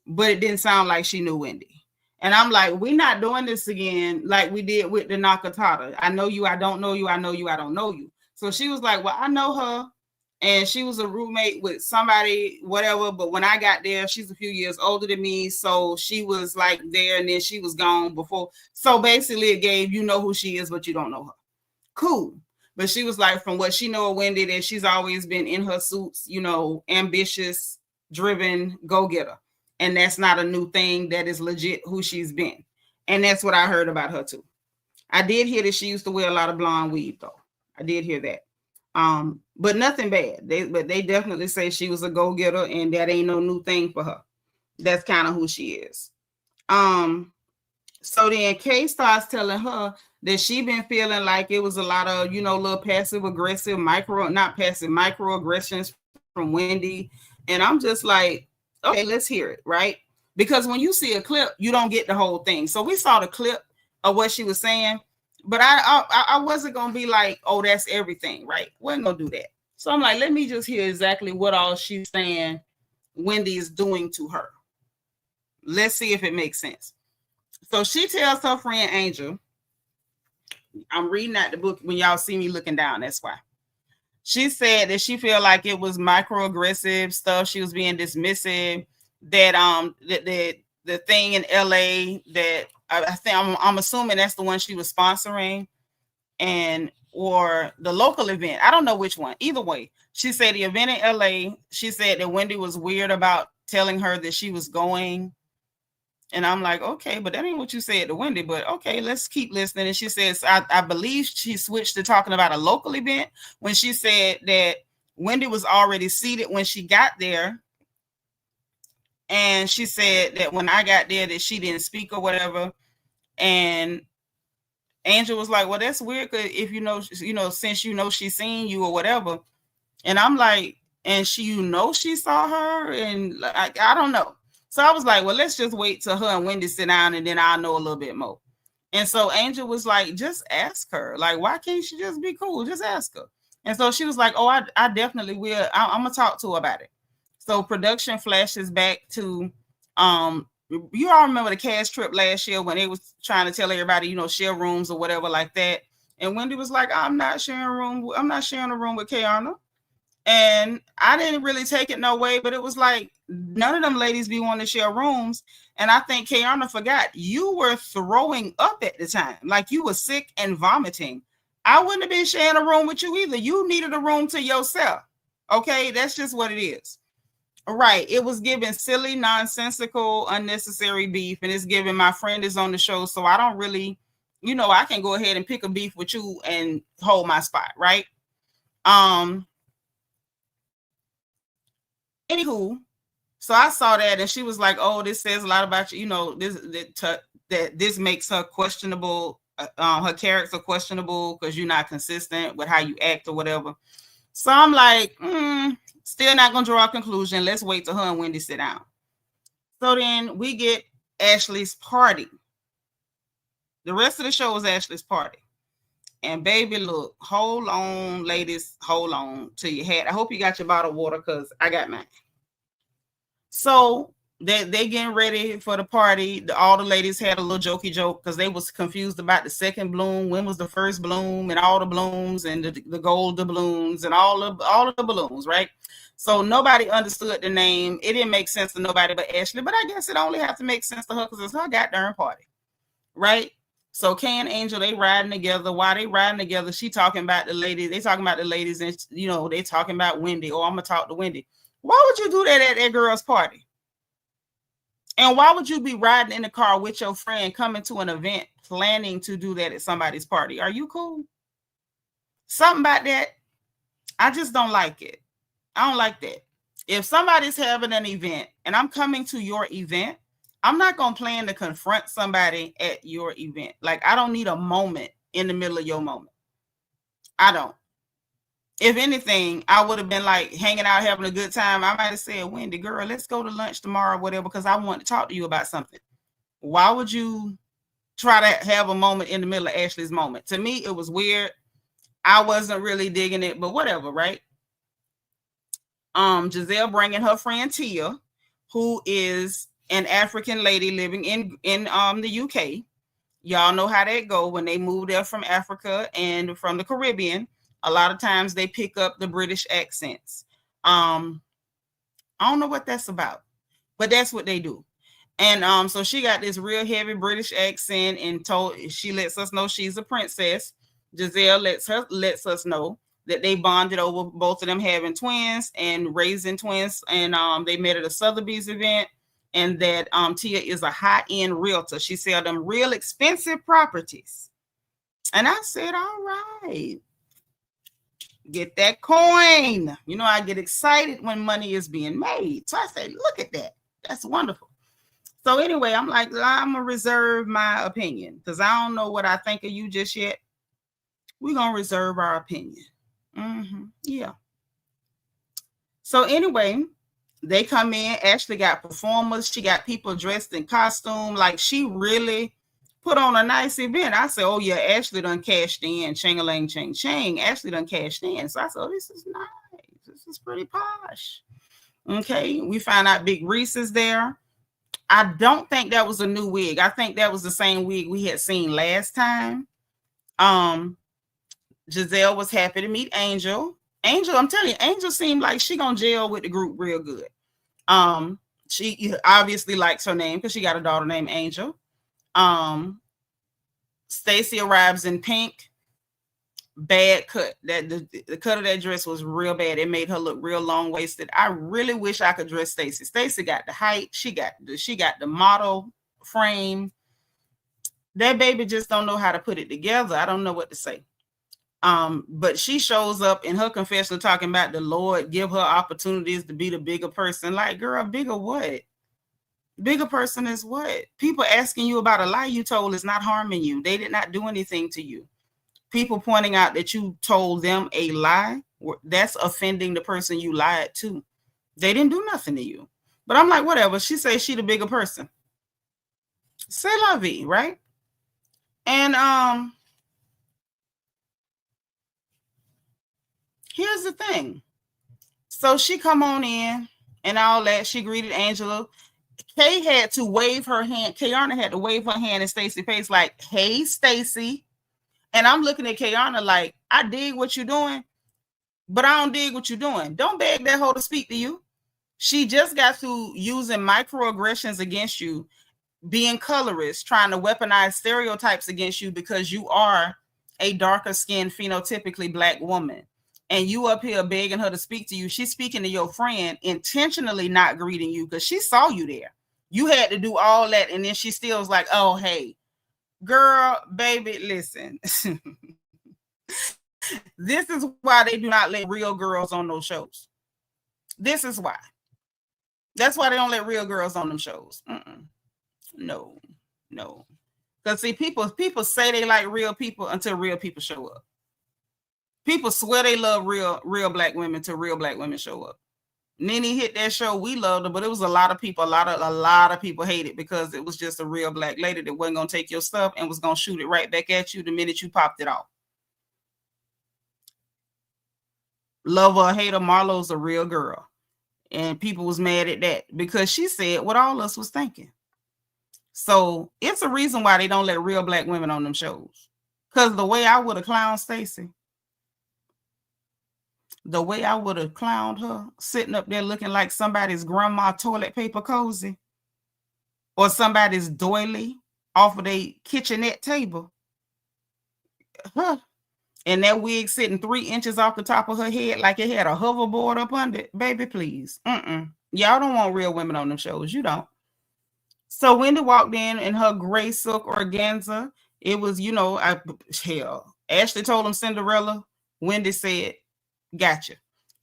but it didn't sound like she knew Wendy. And I'm like, we're not doing this again like we did with the Nakatata. I know you, I don't know you, I know you, I don't know you. So she was like, well, I know her. And she was a roommate with somebody, whatever. But when I got there, she's a few years older than me. So she was like there and then she was gone before. So basically it gave, who she is, but you don't know her. Cool. But she was like, from what she know of Wendy, that she's always been in her suits, ambitious, driven, go-getter. And that's not a new thing. That is legit who she's been. And that's what I heard about her too. I did hear that she used to wear a lot of blonde weave though. I did hear that. But nothing bad. They definitely say she was a go-getter and that ain't no new thing for her. That's kind of who she is. So then Kay starts telling her that she been feeling like it was a lot of, little passive-aggressive, microaggressions from Wendy. And I'm just like, okay, let's hear it, right? Because when you see a clip, you don't get the whole thing. So we saw the clip of what she was saying. But I wasn't going to be like, oh, that's everything, right? Wasn't going to do that. So I'm like, let me just hear exactly what all she's saying Wendy is doing to her. Let's see if it makes sense. So she tells her friend Angel, I'm reading out the book when y'all see me looking down, that's why. She said that she felt like it was microaggressive stuff. She was being dismissive, that the thing in LA that I think I'm assuming that's the one she was sponsoring, or the local event. I don't know which one. Either way, she said the event in LA. She said that Wendy was weird about telling her that she was going. And I'm like, okay, but that ain't what you said to Wendy. But okay, let's keep listening. And she says, I believe she switched to talking about a local event when she said that Wendy was already seated when she got there. And she said that when I got there that she didn't speak or whatever. And Angel was like, well, that's weird. Cause if since she's seen you or whatever. And I'm like, and she saw her. And I don't know. So I was like, well, let's just wait till her and Wendy sit down and then I'll know a little bit more. And so Angel was like, just ask her. Like, why can't she just be cool? Just ask her. And so she was like, oh, I definitely will. I'm going to talk to her about it. So production flashes back to, you all remember the cast trip last year when they was trying to tell everybody, share rooms or whatever like that. And Wendy was like, I'm not sharing a room with Kiearna. And I didn't really take it no way, but it was like, none of them ladies be wanting to share rooms. And I think Kiearna forgot you were throwing up at the time. Like you were sick and vomiting. I wouldn't have been sharing a room with you either. You needed a room to yourself. Okay. That's just what it is. Right. It was giving silly, nonsensical, unnecessary beef. And it's giving my friend is on the show. So I don't really, I can go ahead and pick a beef with you and hold my spot. Right. Anywho, so I saw that and she was like, oh, this says a lot about you. That this makes her questionable, her character questionable because you're not consistent with how you act or whatever. So I'm like, still not going to draw a conclusion. Let's wait till her and Wendy sit down. So then we get Ashley's party. The rest of the show is Ashley's party. And baby, look, hold on, ladies, hold on to your hat. I hope you got your bottle of water because I got mine. So they getting ready for the party. All the ladies had a little jokey joke because they was confused about the second bloom. When was the first bloom and all the blooms and the gold doubloons and all of the balloons, right? So nobody understood the name. It didn't make sense to nobody but Ashley. But I guess it only have to make sense to her because it's her goddamn party, right? So Kay and Angel, they riding together. While they riding together, she talking about the ladies. They talking about the ladies, and you know they talking about Wendy. Oh, I'm gonna talk to Wendy. Why would you do that at that girl's party? And why would you be riding in the car with your friend coming to an event planning to do that at somebody's party? Are you cool? Something about that, I just don't like it. I don't like that. If somebody's having an event and I'm coming to your event, I'm not going to plan to confront somebody at your event. Like, I don't need a moment in the middle of your moment. I don't. If anything, I would have been like hanging out, having a good time. I might have said, Wendy, girl, let's go to lunch tomorrow, whatever, because I want to talk to you about something. Why would you try to have a moment in the middle of Ashley's moment? To me, it was weird. I wasn't really digging it, but whatever, right? Gizelle bringing her friend Tia, who is an African lady living in the UK. Y'all know how that go when they move there from Africa and from the Caribbean. A lot of times they pick up the British accents. I don't know what that's about, but that's what they do. And so she got this real heavy British accent and she lets us know she's a princess. Gizelle lets us know that they bonded over both of them having twins and raising twins. And they met at a Sotheby's event, and that Tia is a high-end realtor. She sells them real expensive properties. And I said, all right. Get that coin. You know, I get excited when money is being made. So I say, look at that. That's wonderful. So anyway, I'm like, I'm going to reserve my opinion because I don't know what I think of you just yet. We're going to reserve our opinion. Yeah. So anyway, they come in. Ashley got performers. She got people dressed in costume. Like, she really put on a nice event. I said, oh, yeah, Ashley done cashed in. Ching-a-ling, ching-ching. Ashley done cashed in. So I said, oh, this is nice. This is pretty posh. Okay. We find out Big Reese is there. I don't think that was a new wig. I think that was the same wig we had seen last time. Gizelle was happy to meet Angel. Angel, I'm telling you, Angel seemed like she gonna gel with the group real good. She obviously likes her name because she got a daughter named Angel. Stacy arrives in pink. Bad cut. That the cut of that dress was real bad. It made her look real long-waisted. I really wish I could dress Stacy. Stacy got the height. She got the model frame. That baby just don't know how to put it together. I don't know what to say. But she shows up in her confession talking about the Lord give her opportunities to be the bigger person. Like, girl, bigger what? Bigger person is what? People asking you about a lie you told is not harming you. They did not do anything to you. People pointing out that you told them a lie, that's offending the person you lied to. They didn't do nothing to you. But I'm like, whatever. She says she the bigger person. C'est la vie, right? And here's the thing. So she come on in and all that. She greeted Angela. Kay had to wave her hand. Kiearna had to wave her hand in Stacy's face like, hey, Stacy. And I'm looking at Kiearna like, I dig what you're doing, but I don't dig what you're doing. Don't beg that hoe to speak to you. She just got through using microaggressions against you, being colorist, trying to weaponize stereotypes against you because you are a darker skinned, phenotypically Black woman. And you up here begging her to speak to you. She's speaking to your friend, intentionally not greeting you because she saw you there. You had to do all that. And then she still was like, oh, hey, girl, baby, listen. This is why they do not let real girls on those shows. This is why. That's why they don't let real girls on them shows. No. Because see, people say they like real people until real people show up. People swear they love real Black women till real Black women show up. Nene hit that show. We loved her, but it was a lot of people. A lot of people hate it because it was just a real Black lady that wasn't gonna take your stuff and was gonna shoot it right back at you the minute you popped it off. love or hate her, Marlo's a real girl. And people was mad at that because she said what all us was thinking. So it's a reason why they don't let real black women on them shows. Because the way I would have clowned Stacy, the way I would have clowned her, sitting up there looking like somebody's grandma toilet paper cozy or somebody's doily off of a kitchenette table. Huh. And that wig sitting 3 inches off the top of her head like it had a hoverboard up under it. Baby, please. Y'all don't want real women on them shows. You don't. So Wendy walked in her gray silk organza. It was, hell. Ashley told him Cinderella. Wendy said, gotcha.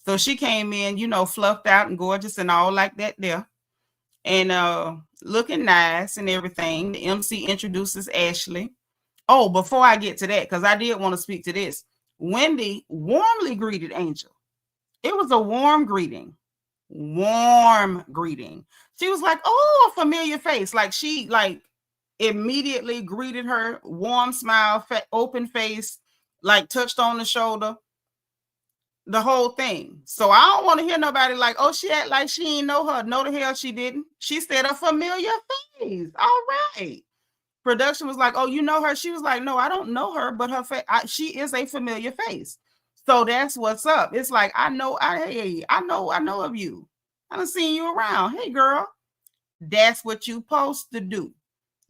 So she came in, fluffed out and gorgeous and all like that there. And looking nice and everything. The MC introduces Ashley. Oh, before I get to that, because I did want to speak to this, Wendy warmly greeted Angel. It was a warm greeting. Warm greeting. She was like, oh, a familiar face. Like she immediately greeted her, warm smile, open face, like touched on the shoulder, the whole thing. So I don't want to hear nobody like, oh, she act like she ain't know her. No, the hell she didn't. She said a familiar face. All right. Production was like, oh, you know her? She was like, no, I don't know her, but her face, she is a familiar face. So that's what's up. It's like, I know of you. I done seen you around. Hey, girl, that's what you supposed to do.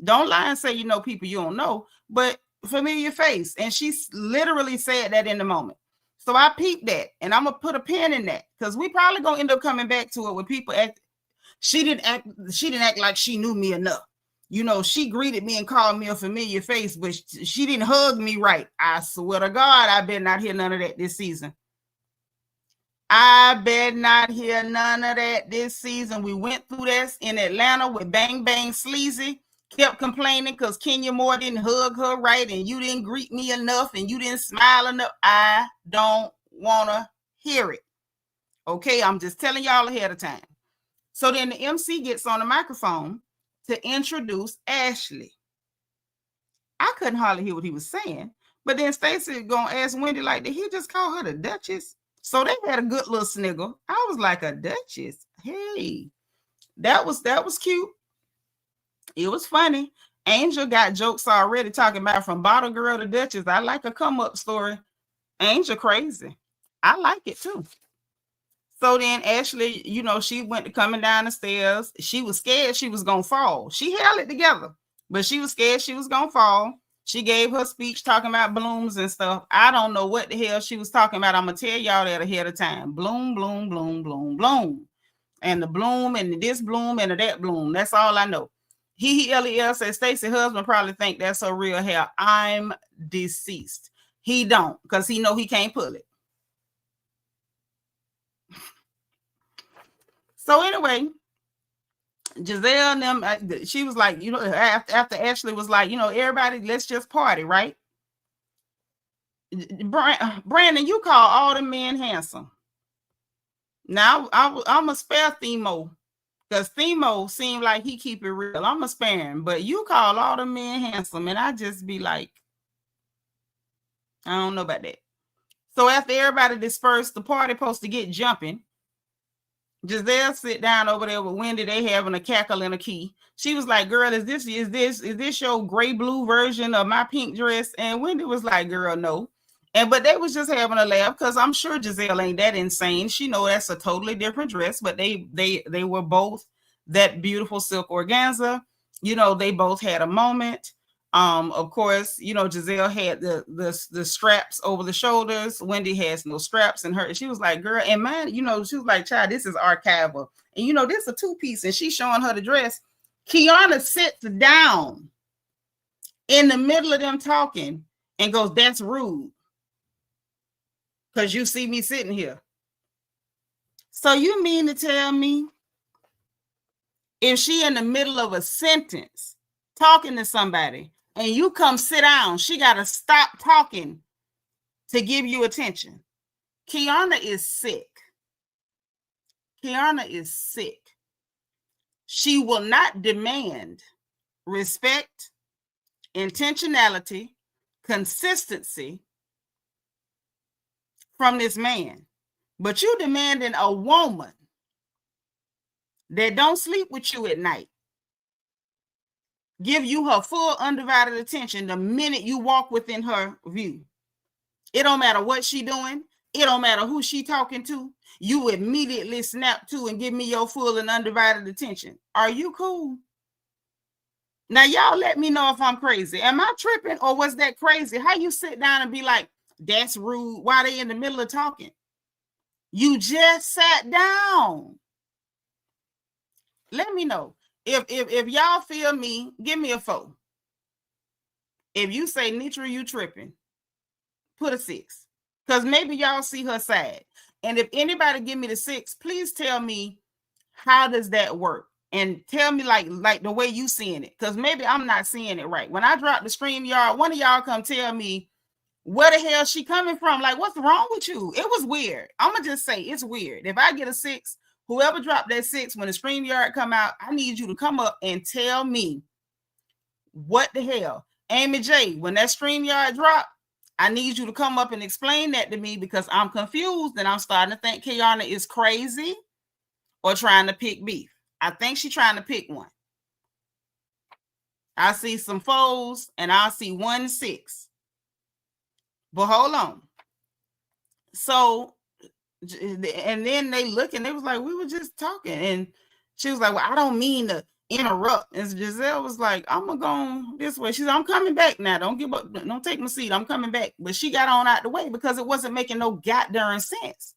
Don't lie and say you know people you don't know, but familiar face. And she literally said that in the moment. So I peeped that, and I'm going to put a pin in that because we probably going to end up coming back to it with people act. She didn't act like she knew me enough. She greeted me and called me a familiar face, but she didn't hug me right. I swear to God, I better not hear none of that this season. I better not hear none of that this season. We went through this in Atlanta with Bang Bang Sleazy. Kept complaining because Kenya Moore didn't hug her right and you didn't greet me enough and you didn't smile enough. I don't want to hear it. Okay, I'm just telling y'all ahead of time. So then the MC gets on the microphone to introduce Ashley. I couldn't hardly hear what he was saying, but then Stacy gonna ask Wendy, like, did he just call her the Duchess? So they had a good little sniggle. I was like, a Duchess? Hey, that was cute. It was funny. Angel got jokes already talking about from bottle girl to Duchess. I like a come up story. Angel crazy. I like it too. So then Ashley, she went to coming down the stairs. She was scared she was going to fall. She held it together, but she was scared she was going to fall. She gave her speech talking about blooms and stuff. I don't know what the hell she was talking about. I'm going to tell y'all that ahead of time. Bloom, bloom, bloom, bloom, bloom. And the bloom and this bloom and that bloom. That's all I know. Lel said Stacy's husband probably think that's her real hair. I'm deceased. He don't, because he know he can't pull it. So anyway, Gizelle and them, she was like, after Ashley was like, everybody, let's just party, right? Brandon, you call all the men handsome. Now, I'm going to spare Themo, because Themo seemed like he keep it real. I'm going to spare him, but you call all the men handsome, and I just be like, I don't know about that. So after everybody dispersed, the party supposed to get jumping. Gizelle sit down over there with Wendy. They having a cackle and a key. She was like, girl, is this your gray blue version of my pink dress? And Wendy was like, girl, no. But they was just having a laugh because I'm sure Gizelle ain't that insane. She know that's a totally different dress, but they were both that beautiful silk organza. They both had a moment. Of course, Gizelle had the straps over the shoulders. Wendy has no straps in her. She was like, girl, and mine, she was like, child, this is archival. And this is a 2-piece, and she's showing her the dress. Kiearna sits down in the middle of them talking and goes, that's rude. Because you see me sitting here. So you mean to tell me if she in the middle of a sentence talking to somebody and you come sit down, she got to stop talking to give you attention? Kiearna is sick. Kiearna is sick. She will not demand respect, intentionality, consistency from this man. But you demanding a woman that don't sleep with you at night give you her full undivided attention the minute you walk within her view. It don't matter what she doing. It don't matter who she talking to. You immediately snap to and give me your full and undivided attention. Are you cool? Now, y'all let me know if I'm crazy. Am I tripping or was that crazy? How you sit down and be like, that's rude while they in the middle of talking? You just sat down. Let me know. If y'all feel me, give me a 4. If you say, Nitra, you tripping, put a 6. Because maybe y'all see her side. And if anybody give me the 6, please tell me, how does that work? And tell me like the way you seeing it. Because maybe I'm not seeing it right. When I drop the StreamYard, one of y'all come tell me where the hell she coming from. Like, what's wrong with you? It was weird. I'm going to just say it's weird. If I get a 6, whoever dropped that 6, when the StreamYard come out, I need you to come up and tell me what the hell. Amy J, when that StreamYard drop, I need you to come up and explain that to me, because I'm confused and I'm starting to think Kiearna is crazy or trying to pick beef. I think she's trying to pick one. I see some 4s and I see 1 6. But hold on. So, and then they look and they was like, we were just talking. And she was like, well, I don't mean to interrupt. And Gizelle was like, I'm gonna go this way. She said, I'm coming back now. Don't give up. Don't take my seat. I'm coming back. But she got on out the way because it wasn't making no goddamn sense.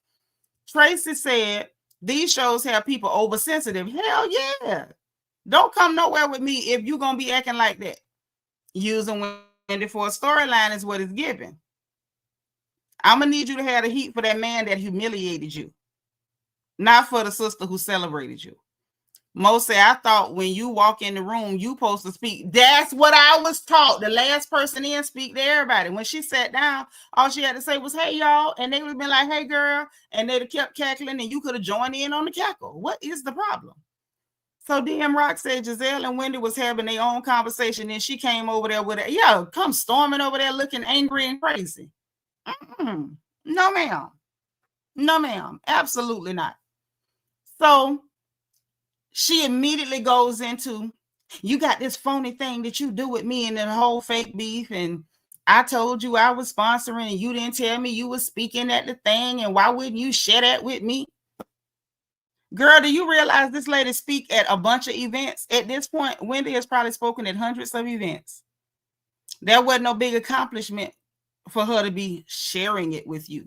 Tracy said, these shows have people oversensitive. Hell yeah. Don't come nowhere with me if you're going to be acting like that. Using Wendy for a storyline is what it's giving. I'm going to need you to have the heat for that man that humiliated you. Not for the sister who celebrated you. Mo said, I thought when you walk in the room, you supposed to speak. That's what I was taught. The last person in speak to everybody. When she sat down, all she had to say was, hey, y'all. And they would have been like, hey, girl. And they'd have kept cackling and you could have joined in on the cackle. What is the problem? So DM Rock said Gizelle and Wendy was having their own conversation. And she came over there with it. Yeah, come storming over there looking angry and crazy. No, ma'am. No, ma'am. Absolutely not. So she immediately goes into, you got this phony thing that you do with me and the whole fake beef. And I told you I was sponsoring and you didn't tell me you were speaking at the thing. And why wouldn't you share that with me? Girl, do you realize this lady speak at a bunch of events? At this point, Wendy has probably spoken at hundreds of events. There wasn't no big accomplishment for her to be sharing it with you.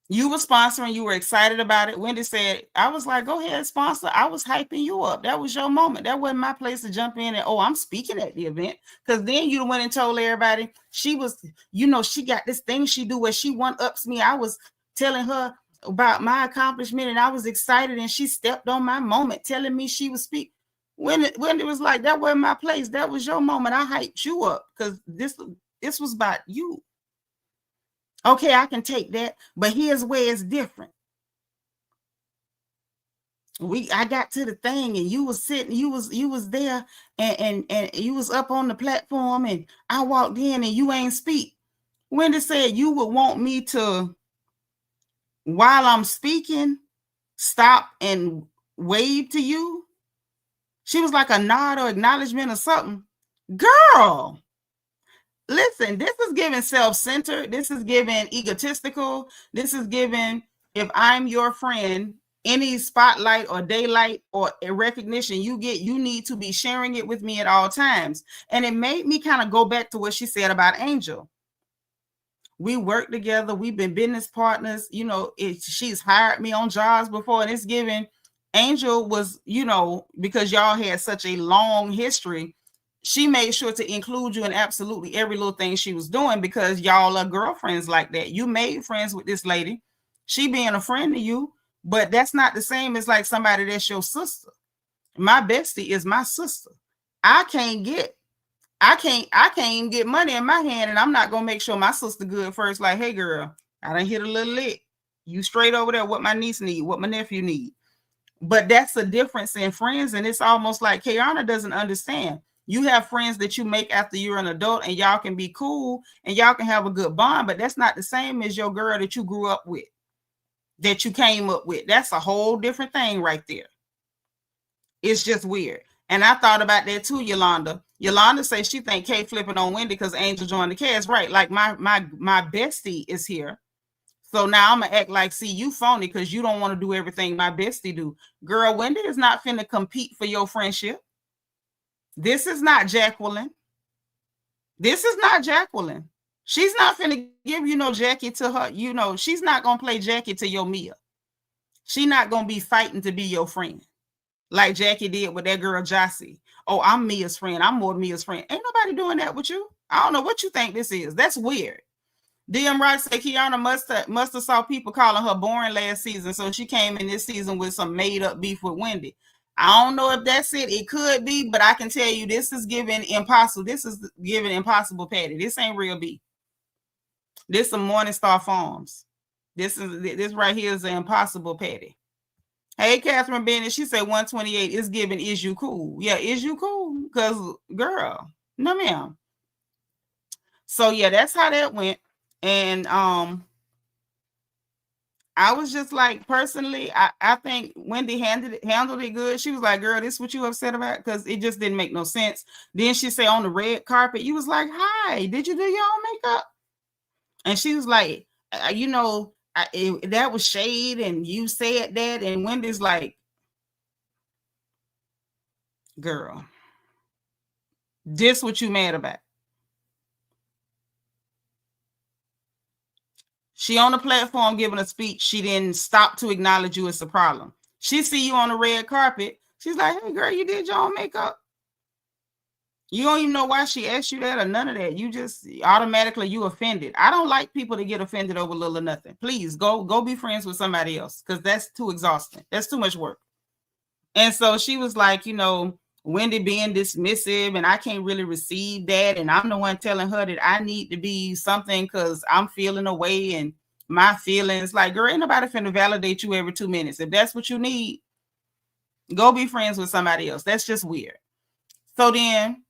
You were sponsoring. You were excited about it. Wendy said, I was like, go ahead, sponsor. I was hyping you up. That was your moment. That wasn't my place to jump in and, oh, I'm speaking at the event. Because then you went and told everybody she was, you know, she got this thing she do where she one-ups me. I was telling her about my accomplishment and I was excited and she stepped on my moment telling me she would speak. Wendy was like, that wasn't my place. That was your moment. I hyped you up because this was about you. Okay, I can take that, but here's where it's different. I got to the thing and you was sitting, you was there and you was up on the platform and I walked in and you ain't speak. Wendy said you would want me to, while I'm speaking, stop and wave to you. She was like a nod or acknowledgement or something. Girl, listen, this is giving self-centered. This is giving egotistical. This is giving, if I'm your friend, any spotlight or daylight or a recognition you get, you need to be sharing it with me at all times. And it made me kind of go back to what she said about Angel. We work together. We've been business partners. You know, she's hired me on jobs before, and it's giving. Angel was, you know, because y'all had such a long history, she made sure to include you in absolutely every little thing she was doing because y'all are girlfriends like that. You made friends with this lady. She being a friend to you, but that's not the same as like somebody that's your sister. My bestie is my sister. I can't even get money in my hand and I'm not going to make sure my sister good first. Like, hey girl, I done hit a little lit. You straight over there, what my niece need, what my nephew need. But that's the difference in friends. And it's almost like Kiearna doesn't understand. You have friends that you make after you're an adult, and y'all can be cool and y'all can have a good bond, but that's not the same as your girl that you grew up with, that you came up with. That's a whole different thing right there. It's just weird. And I thought about that too, Yolanda. Yolanda says she think Kay flipping on Wendy because Angel joined the cast. Right. Like my bestie is here. So now I'm gonna act like, see, you phony because you don't want to do everything my bestie do. Girl, Wendy is not finna compete for your friendship. This is not Jacqueline. This is not Jacqueline. She's not finna give you no Jackie to her. You know, she's not gonna play Jackie to your Mia. She's not gonna be fighting to be your friend like Jackie did with that girl Jossie. Oh, I'm Mia's friend. I'm more Mia's friend. Ain't nobody doing that with you. I don't know what you think this is. That's weird. DM Wright said Kiearna must have saw people calling her boring last season, so she came in this season with some made up beef with Wendy. I don't know if that's it. It could be, but I can tell you this is giving impossible. This is giving impossible Patty. This ain't real beef. This some Morningstar Farms. This right here is an impossible Patty. Hey, Catherine Bennett, she said 128 is giving is you cool? Yeah, is you cool? Because girl, no ma'am. So yeah, that's how that went. And I was just like, personally, I think Wendy handled it good. She was like, girl, this is what you upset about? Because it just didn't make no sense. Then she said on the red carpet, you was like, hi, did you do your own makeup? And she was like, you know, that was shade and you said that. And Wendy's like, girl, this what you mad about? She on the platform giving a speech. She didn't stop to acknowledge you as a problem. She see you on the red carpet. She's like, hey, girl, you did your own makeup. You don't even know why she asked you that or none of that. You just automatically you offended. I don't like people to get offended over little or nothing. Please go be friends with somebody else because that's too exhausting. That's too much work. And so she was like, you know, Wendy being dismissive and I can't really receive that. And I'm the one telling her that I need to be something because I'm feeling away and my feelings. Like, girl, ain't nobody finna validate you every 2 minutes. If that's what you need, go be friends with somebody else. That's just weird. So then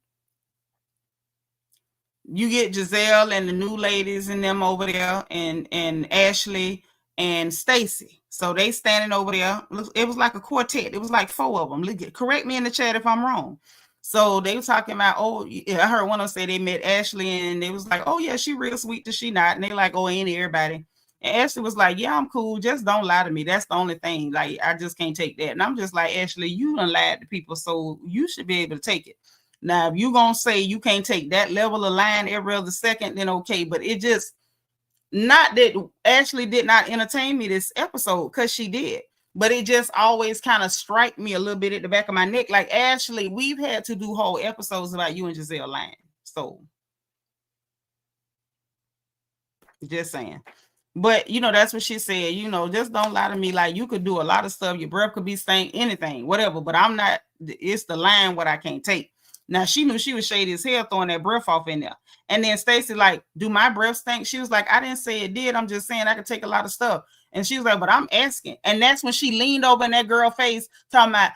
you get Gizelle and the new ladies and them over there and Ashley and Stacy. So they standing over there. It was like a quartet. It was like 4 of them. Correct me in the chat if I'm wrong. So they were talking about, oh, I heard one of them say they met Ashley and they was like, oh yeah, she real sweet to she not. And they like, oh, ain't everybody. And Ashley was like, yeah, I'm cool. Just don't lie to me. That's the only thing. Like, I just can't take that. And I'm just like, Ashley, you done lied to people. So you should be able to take it. Now, if you're going to say you can't take that level of line every other second, then okay. But it just, not that Ashley did not entertain me this episode, because she did. But it just always kind of strike me a little bit at the back of my neck. Like, Ashley, we've had to do whole episodes about you and Gizelle lying. So, just saying. But, you know, that's what she said. You know, just don't lie to me. Like, you could do a lot of stuff. Your breath could be stank, anything, whatever. But I'm not, it's the line what I can't take. Now, she knew she was shady as hell throwing that breath off in there. And then Stacy like, do my breath stink? She was like, I didn't say it did. I'm just saying I could take a lot of stuff. And she was like, but I'm asking. And that's when she leaned over in that girl's face talking about.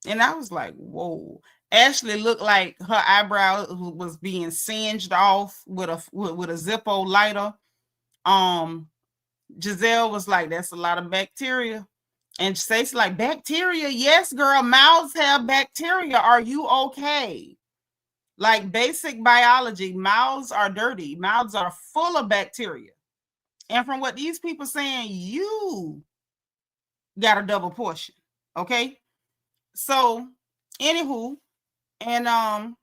And I was like, whoa. Ashley looked like her eyebrow was being singed off with a Zippo lighter. Gizelle was like, that's a lot of bacteria. And Stacy like, bacteria? Yes, girl, mouths have bacteria. Are you okay? Like basic biology, mouths are dirty. Mouths are full of bacteria. And from what these people saying, you got a double portion. Okay? So, anywho, and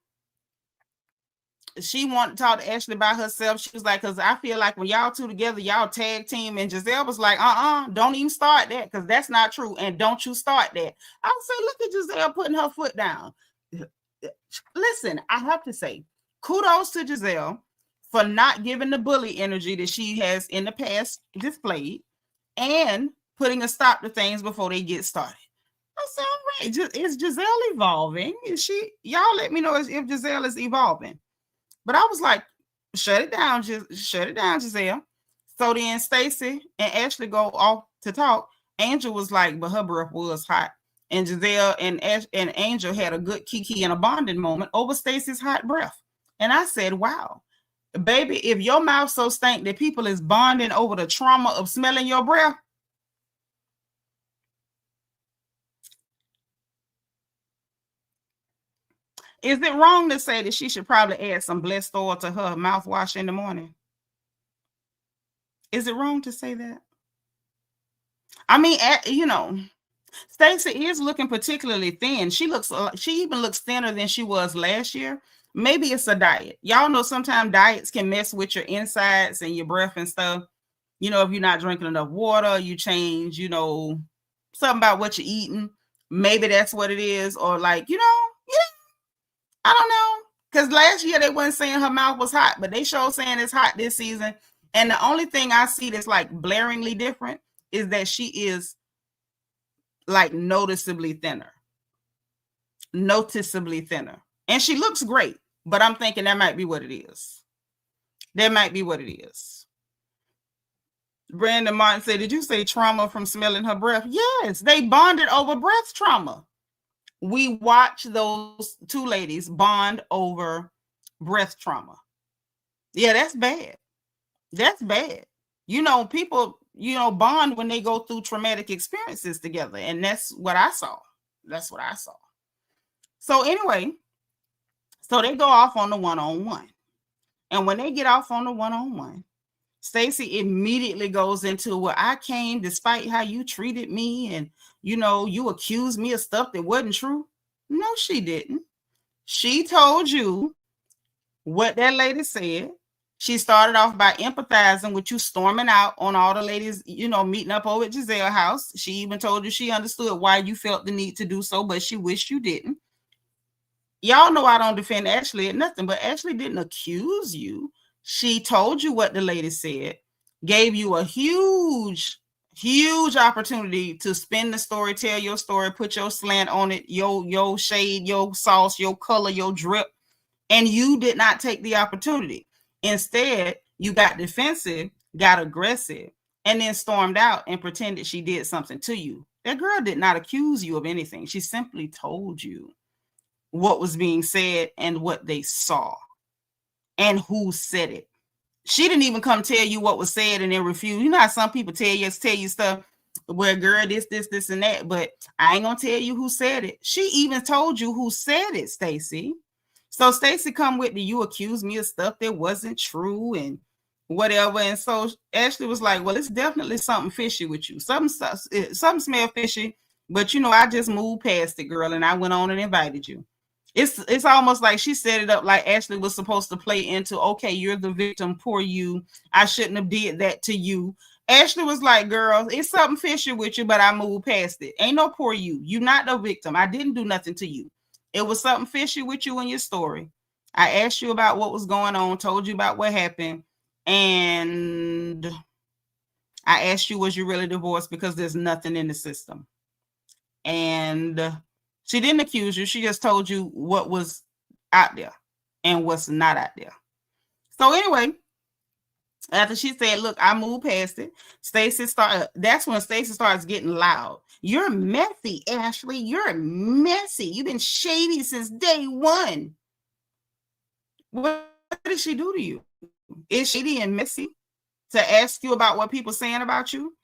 she wanted to talk to Ashley by herself. She was like, because I feel like when y'all two together, y'all tag team. And Gizelle was like, don't even start that, because that's not true. And don't you start that. I would say, look at Gizelle putting her foot down. Listen, I have to say, kudos to Gizelle for not giving the bully energy that she has in the past displayed and putting a stop to things before they get started. I said, all right, is Gizelle evolving? Is she? Y'all let me know if Gizelle is evolving. But I was like, shut it down, Gizelle. So then Stacy and Ashley go off to talk. Angel was like, but her breath was hot. and Gizelle and Angel had a good kiki and a bonding moment over Stacy's hot breath. And I said, wow, baby, if your mouth so stank that people is bonding over the trauma of smelling your breath, is it wrong to say that she should probably add some blessed oil to her mouthwash in the morning? Is it wrong to say that? I mean, you know, Stacy is looking particularly thin. She even looks thinner than she was last year. Maybe it's a diet. Y'all know sometimes diets can mess with your insides and your breath and stuff. You know, if you're not drinking enough water, you change, you know, something about what you're eating. Maybe that's what it is. Or like, you know, yeah, I don't know. Because last year they weren't saying her mouth was hot, but they sure saying it's hot this season. And the only thing I see that's like blaringly different is that she is like noticeably thinner. And she looks great, but I'm thinking that might be what it is. That might be what it is. Brandon Martin said, did you say trauma from smelling her breath? Yes, they bonded over breath trauma. We watched those two ladies bond over breath trauma. Yeah, that's bad. That's bad. You know, people, you know, bond when they go through traumatic experiences together. And that's what I saw. That's what I saw. So anyway, so they go off on the one-on-one. And when they get off on the one-on-one, Stacy immediately goes into, well, I came despite how you treated me. And, you know, you accused me of stuff that wasn't true. No, she didn't. She told you what that lady said. She started off by empathizing with you storming out on all the ladies, you know, meeting up over at Gizelle's house. She even told you she understood why you felt the need to do so, but she wished you didn't. Y'all know I don't defend Ashley at nothing, but Ashley didn't accuse you. She told you what the lady said, gave you a huge opportunity to spin the story, tell your story, put your slant on it, your shade, your sauce, your color, your drip, and you did not take the opportunity. Instead, you got defensive, got aggressive, and then stormed out and pretended she did something to you. That girl did not accuse you of anything. She simply told you what was being said and what they saw and who said it. She didn't even come tell you what was said and then refuse. You know how some people tell you stuff where, girl, this, and that, but I ain't gonna tell you who said it. She even told you who said it, Stacy. So Stacy come with the, you accused me of stuff that wasn't true and whatever. And so Ashley was like, well, it's definitely something fishy with you. Something smell fishy, but you know, I just moved past it, girl, and I went on and invited you. It's almost like she set it up like Ashley was supposed to play into, okay, you're the victim, poor you. I shouldn't have did that to you. Ashley was like, girl, it's something fishy with you, but I moved past it. Ain't no poor you. You're not the victim. I didn't do nothing to you. It was something fishy with you in your story. I asked you about what was going on, told you about what happened, and I asked you, was you really divorced? Because there's nothing in the system. And she didn't accuse you. She just told you what was out there and what's not out there. So anyway, after she said, look, I moved past it, that's when Stacy starts getting loud. You're messy, Ashley. You're messy. You've been shady since day one. What did she do to you? Is shady and messy to ask you about what people saying about you?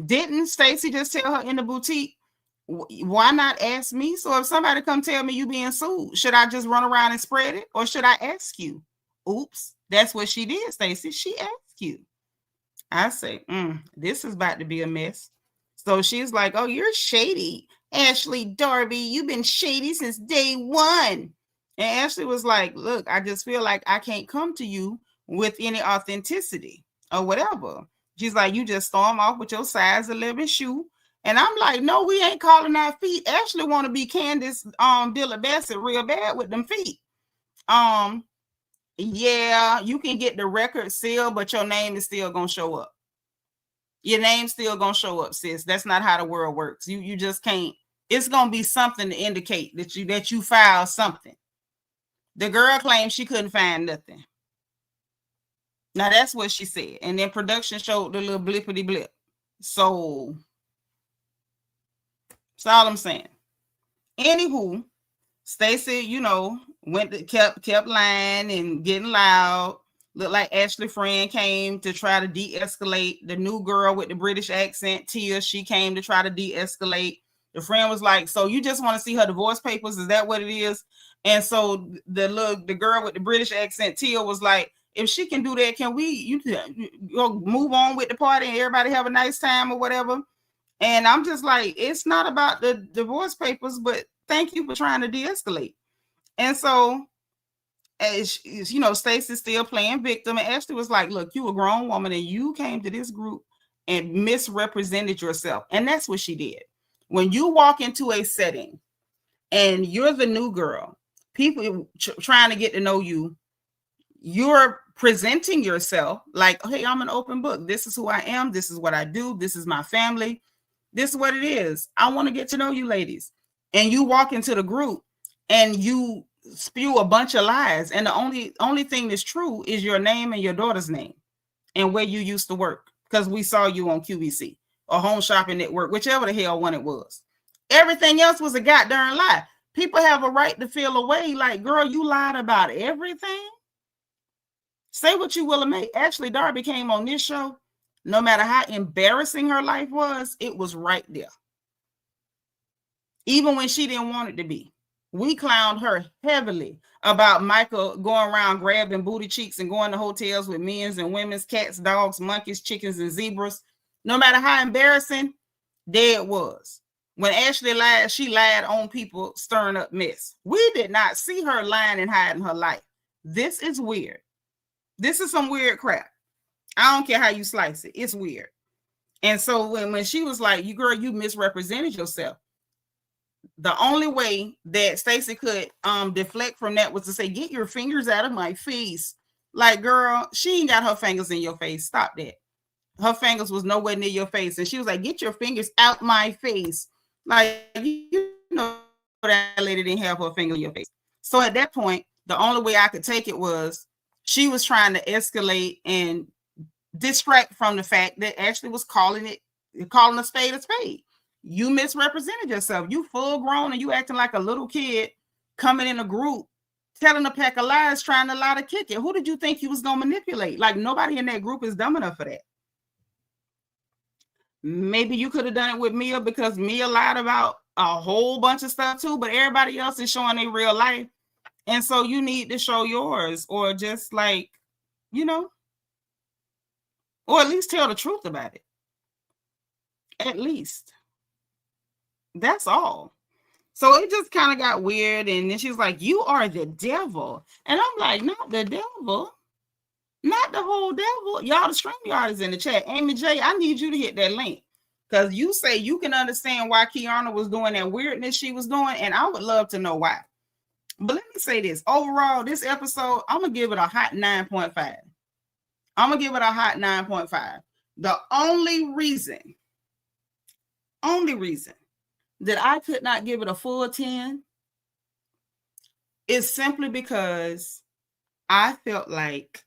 Didn't Stacy just tell her in the boutique, why not ask me? So if somebody come tell me you being sued, should I just run around and spread it, or should I ask you? Oops, that's what she did, Stacy. She asked you. I say, this is about to be a mess. So she's like, oh, you're shady, Ashley Darby. You've been shady since day one. And Ashley was like, look, I just feel like I can't come to you with any authenticity or whatever. She's like, you just storm off with your size 11 shoe. And I'm like, no, we ain't calling our feet. Ashley want to be Candace Dillard Bassett real bad with them feet. Yeah, you can get the record sealed, but your name is still gonna show up. Your name's still gonna show up, sis. That's not how the world works. You just can't. It's gonna be something to indicate that you filed something. The girl claimed she couldn't find nothing. Now that's what she said, and then production showed the little blippity blip. So That's all I'm saying. Anywho, Stacy, kept lying and getting loud. Looked like Ashley friend came to try to de-escalate. The new girl with the British accent, Tia, she came to try to de-escalate. The friend was like, "So you just want to see her divorce papers? Is that what it is?" And so the girl with the British accent, Tia, was like, "If she can do that, can you go move on with the party and everybody have a nice time or whatever?" And I'm just like, it's not about the divorce papers, but thank you for trying to de-escalate. And so, as Stacy's still playing victim, and Ashley was like, "Look, you a grown woman, and you came to this group and misrepresented yourself." And that's what she did. When you walk into a setting and you're the new girl, people trying to get to know you, you're presenting yourself like, "Hey, I'm an open book. This is who I am. This is what I do. This is my family. This is what it is. I want to get to know you ladies." And you walk into the group and you spew a bunch of lies. And the only thing that's true is your name and your daughter's name and where you used to work. Because we saw you on QVC or Home Shopping Network, whichever the hell one it was. Everything else was a goddamn lie. People have a right to feel away like, girl, you lied about everything. Say what you will, mate. Actually, Darby came on this show. No matter how embarrassing her life was, it was right there. Even when she didn't want it to be. We clowned her heavily about Michael going around grabbing booty cheeks and going to hotels with men's and women's, cats, dogs, monkeys, chickens, and zebras. No matter how embarrassing, there it was. When Ashley lied, she lied on people, stirring up mess. We did not see her lying and hiding her life. This is weird. This is some weird crap. I don't care how you slice it. It's weird. And so when she was like, you misrepresented yourself. The only way that Stacy could deflect from that was to say, "Get your fingers out of my face." Like, girl, she ain't got her fingers in your face. Stop that. Her fingers was nowhere near your face. And she was like, "Get your fingers out my face." Like, that lady didn't have her finger in your face. So at that point, the only way I could take it was she was trying to escalate and distract from the fact that Ashley was calling a spade a spade. You misrepresented yourself. You full grown and you acting like a little kid coming in a group, telling a pack of lies, trying to lie to kick it. Who did you think you was going to manipulate? Like, nobody in that group is dumb enough for that. Maybe you could have done it with Mia because Mia lied about a whole bunch of stuff too, but everybody else is showing their real life. And so you need to show yours, or just like, or at least tell the truth about it. At least. That's all. So it just kind of got weird. And then she's like, "You are the devil." And I'm like, "Not the devil. Not the whole devil." Y'all, the StreamYard is in the chat. Amy J, I need you to hit that link. Because you say you can understand why Kiearna was doing that weirdness she was doing. And I would love to know why. But let me say this. Overall, this episode, I'm going to give it a hot 9.5. I'm going to give it a hot 9.5. The only reason that I could not give it a full 10 is simply because I felt like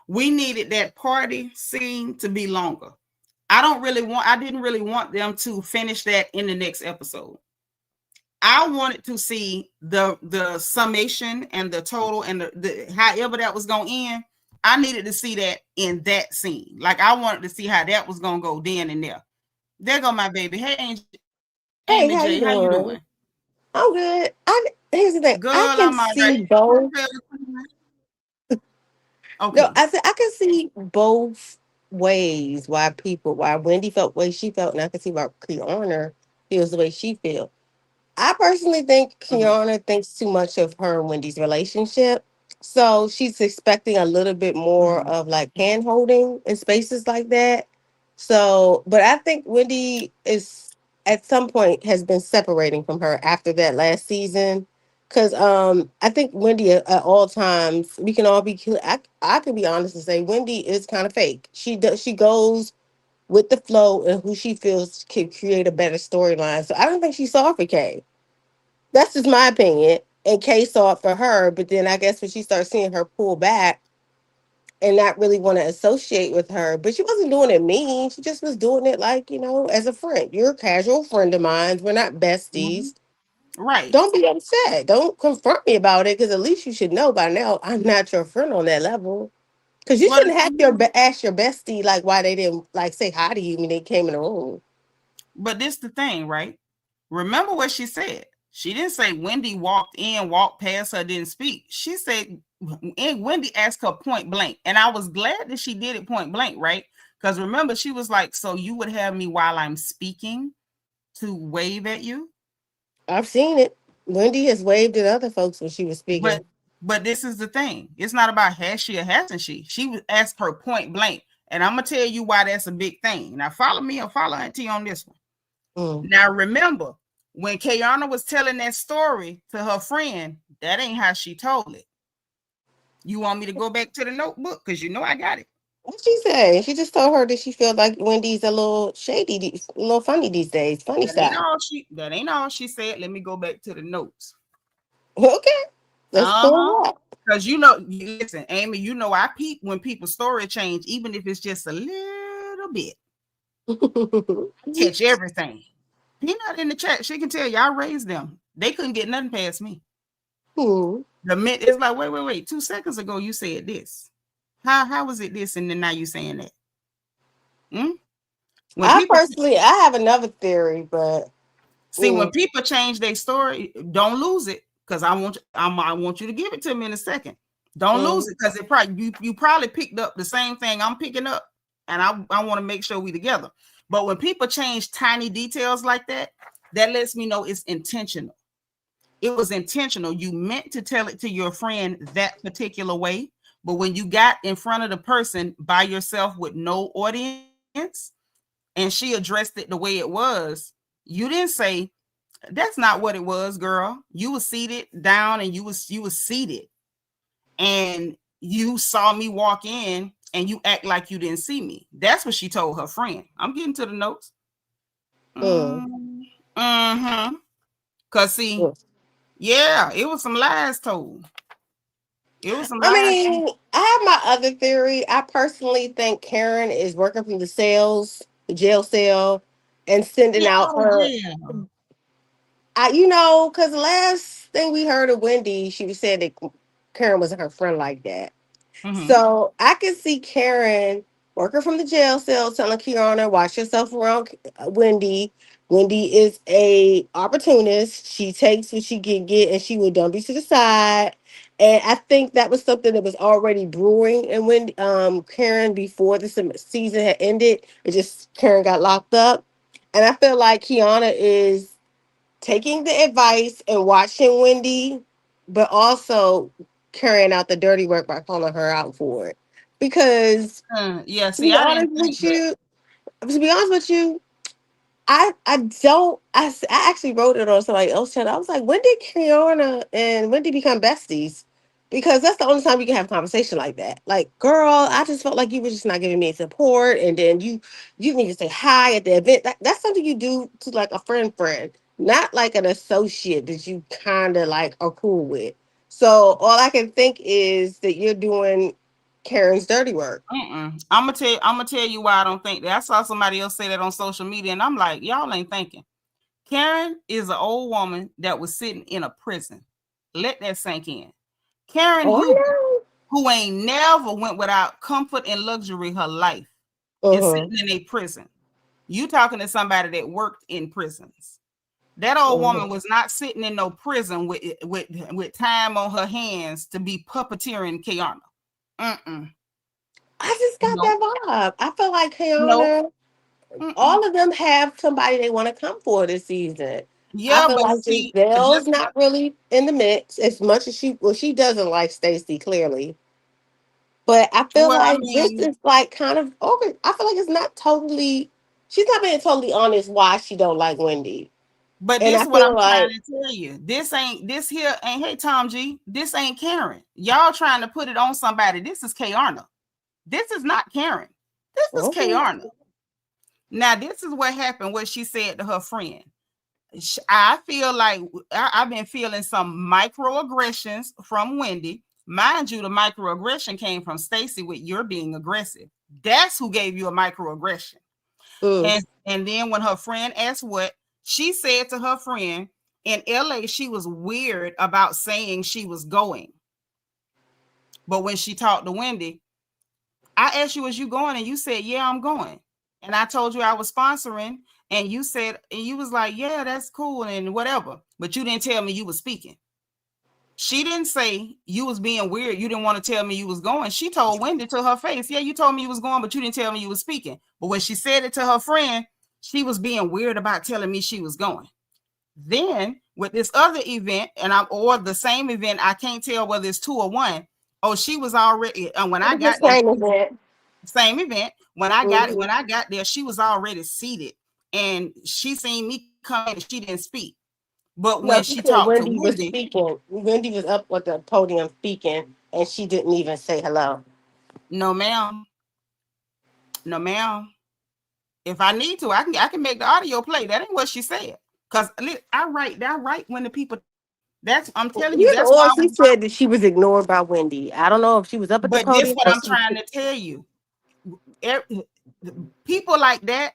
we needed that party scene to be longer. I didn't really want them to finish that in the next episode. I wanted to see the summation and the total and the however that was going to end. I needed to see that in that scene. Like, I wanted to see how that was going to go then and there. There go my baby. Hey, Amy Hey, J, how how you you doing? doing? I'm good. Here's the thing. Girl, I can I'm all right. see both. No, Okay. I said I can see both ways why Wendy felt the way she felt, and I can see why Kiearna feels the way she feels. I personally think Mhm. Kiearna thinks too much of her and Wendy's relationship. So she's expecting a little bit more Mhm. of like hand holding in spaces like that. So, but I think Wendy is at some point has been separating from her after that last season. Cause I think Wendy at all times we can all be I can be honest and say Wendy is kind of fake. She goes with the flow and who she feels can create a better storyline. So I don't think she saw for Kay. That's just my opinion. And Kay saw it for her, but then I guess when she starts seeing her pull back and not really want to associate with her. But she wasn't doing it mean. She just was doing it like, as a friend. You're a casual friend of mine. We're not Mhm. besties. Right. Don't be upset. Don't confront me about it, because at least you should know by now I'm not your friend on that level. Because you Well, shouldn't have ask your bestie like why they didn't like say hi to you when they came in the room. but this the thing, right? Remember what she said. She didn't say Wendy walked in, walked past her, didn't speak. She said, and Wendy asked her point blank. And I was glad that she did it point blank, right? Because remember, she was like, so you would have me while I'm speaking to wave at you? I've seen it. Wendy has waved at other folks when she was But speaking. but this is the thing. It's not about has she or hasn't she. She was asked her point blank. And I'm gonna tell you why that's a big thing. Now follow me or follow Auntie on this one. Mm. Now remember, when Kiearna was telling that story to her friend, that ain't how she told it. You want me to go back to the notebook? Because you know I got it. What she say? She just told her that she felt like Wendy's a little shady, a little funny these days. Funny style. That ain't all she said. Let me go back to the notes. Okay. Let's Uh-huh. pull Because listen, Amy, I peep when people's story change, even if it's just a little bit. it Catch everything. Peanut in the chat, she can tell you I raised them. They couldn't get nothing past me. up. The minute it's like, wait. 2 seconds ago you said this. How was it this? And then now you saying that. Hmm? When people I have another theory, but when people change their story, don't lose it. Because I want you to give it to me in a second. Don't lose it, because it probably you probably picked up the same thing I'm picking up, and I want to make sure we together. But when people change tiny details like that, that lets me know it's intentional. It was intentional. You meant to tell it to your friend that particular way, but when you got in front of the person by yourself with no audience, and she addressed it the way it was, you didn't say, that's not what it was, girl. You was seated down, and you was seated, and you saw me walk in, and you act like you didn't see me. That's what she told her friend. I'm getting to the notes. Mm-hmm. Cause see, yeah, it was some lies told. It was some I lies. mean, I have my other theory. I personally think Karen is working from the jail cell, and sending out Oh her. yeah. Because the last thing we heard of Wendy, she was saying that Karen wasn't her friend like that. Mm-hmm. So I can see Karen working from the jail cell, telling Kiearna, watch yourself around Wendy. Wendy is a opportunist. She takes what she can get, and she will dump you to the side. And I think that was something that was already brewing. And when Karen, before the season had ended, it just Karen got locked up. And I feel like Kiearna is taking the advice and watching Wendy, but also carrying out the dirty work by calling her out for it. Because Yeah. to See, be I didn't honest think with that. you, to be honest with you, I don't I actually wrote it on somebody else's channel. I was like, when did Kiearna and when did become besties? Because that's the only time you can have a conversation like that. Like, girl, I just felt like you were just not giving me support, and then you need to say hi at the event. That's something you do to like a friend, not like an associate that you kind of like are cool with. So all I can think is that you're doing Karen's dirty work. I'm gonna tell you why I don't think that. I saw somebody else say that on social media, and I'm like, y'all ain't thinking. Karen is an old woman that was sitting in a prison. Let that sink in. Karen Huger, Oh, who ain't never went without comfort and luxury her life, I is know. sitting in a prison. You talking to somebody that worked in prisons. That old woman Mhm. was not sitting in no prison with time on her hands to be puppeteering Kiearna. Mm-mm. I just got Nope. that vibe. I feel like Nope. Kiearna, Mm-mm. all of them have somebody they want to come for this season. I Yeah, feel but like see, Giselle's just not really in the mix as much as she doesn't like Stacy clearly. But I feel well, I like this mean, is like kind of over. I feel like it's not totally. She's not being totally honest why she don't like Wendy, but and this I is what feel I'm trying like to tell you. This here ain't, hey Tom G, this ain't Karen. Y'all trying to put it on somebody. This is Kiearna. This is not Karen. This is okay, Kiearna. Now, this is what happened, what she said to her friend. I feel like I've been feeling some microaggressions from Wendy. Mind you, the microaggression came from Stacy with your being aggressive. That's who gave you a microaggression. And then when her friend asked what, she said to her friend in LA, she was weird about saying she was going. But when she talked to Wendy, I asked you, was you going? And you said, yeah, I'm going. And I told you I was sponsoring. And you said, and you was like, yeah, that's cool and whatever. But you didn't tell me you was speaking. She didn't say you was being weird. You didn't want to tell me you was going. She told Wendy to her face, yeah, you told me you was going, but you didn't tell me you was speaking. But when she said it to her friend, she was being weird about telling me she was going. Then with this other event, or the same event, I can't tell whether it's two or one. Oh, she was already, when I got there, same event. When I got there, she was already seated, and she seen me come in and she didn't speak. But when she talked to Wendy was Wendy, speaking. Wendy was up at the podium speaking, and she didn't even say hello. no, ma'am, no, ma'am. If I need to, I can make the audio play. That ain't what she said. Cause I write when the people. That's I'm telling you. Either That's why. or, she said that she was ignored by Wendy. I don't know if she was up at the But this podium what or I'm she. trying to tell you. People like that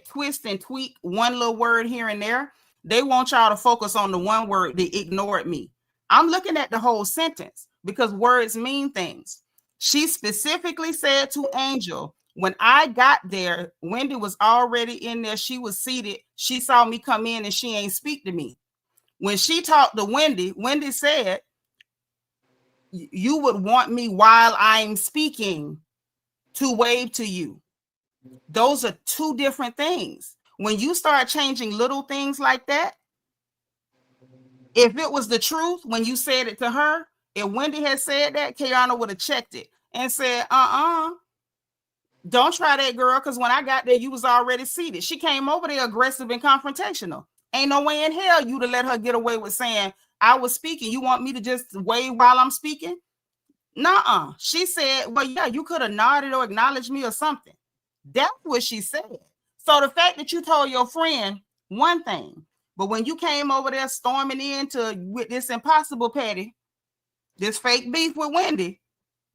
twist and tweak one little word here and there, they want y'all to focus on the one word that ignored me. I'm looking at the whole sentence because words mean things. She specifically said to Angel, when I got there, Wendy was already in there. She was seated. She saw me come in and she ain't speak to me. When she talked to Wendy, Wendy said, you would want me while I'm speaking to wave to you. Those are two different things. When you start changing little things like that, if it was the truth when you said it to her, if Wendy had said that, Kiearna would have checked it and said, don't try that, girl, because when I got there, you was already seated. She came over there aggressive and confrontational. Ain't no way in hell you to let her get away with saying, I was speaking. You want me to just wave while I'm speaking? Nuh-uh. She said, well, yeah, you could have nodded or acknowledged me or something. That's what she said. So the fact that you told your friend one thing, but when you came over there storming into with this impossible Patty, this fake beef with Wendy,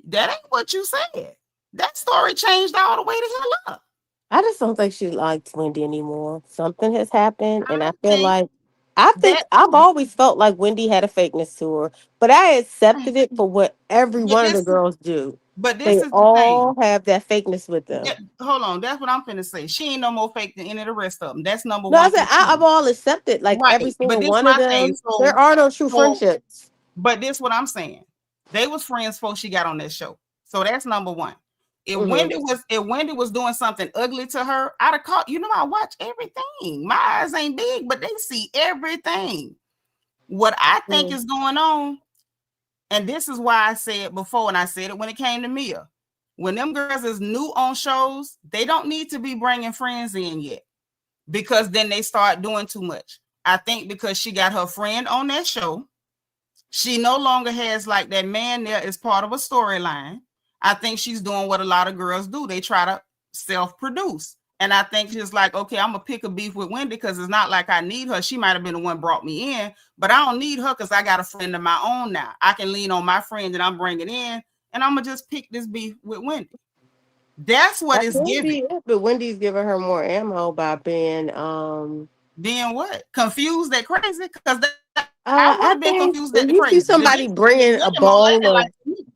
that ain't what you said. That story changed all the way to hell up. I just don't think she likes Wendy anymore. Something has happened, and I I feel think like I think that, I've always felt like Wendy had a fakeness to her, but I accepted it for what every but one of the this, girls do. but this They is the thing. all have that fakeness with them. Yeah, hold on, that's what I'm finna say. She ain't no more fake than any of the rest of them. That's number No, I one said through I've 10. all accepted like every Right, but single this one of my thing. them. There are no true So friendships. But this what I'm saying. They was friends before she got on that show. So that's number one. Hmm. If Wendy was doing something ugly to her, I'd have caught, I watch everything. My eyes ain't big, but they see everything. What I think is going on, and this is why I said before, and I said it when it came to Mia. When them girls is new on shows, they don't need to be bringing friends in yet because then they start doing too much. I think because she got her friend on that show, she no longer has like that man there as part of a storyline. I think she's doing what a lot of girls do. They try to self-produce. And I think she's like, okay, I'm going to pick a beef with Wendy because it's not like I need her. She might have been the one brought me in, but I don't need her because I got a friend of my own now. I can lean on my friend that I'm bringing in, and I'm going to just pick this beef with Wendy. That's what That it's could giving. be it, but Wendy's giving her more ammo by being Then what? Confused that crazy? Because I would I have been think confused when that you see crazy. somebody bringing a Wendy more ball like of me.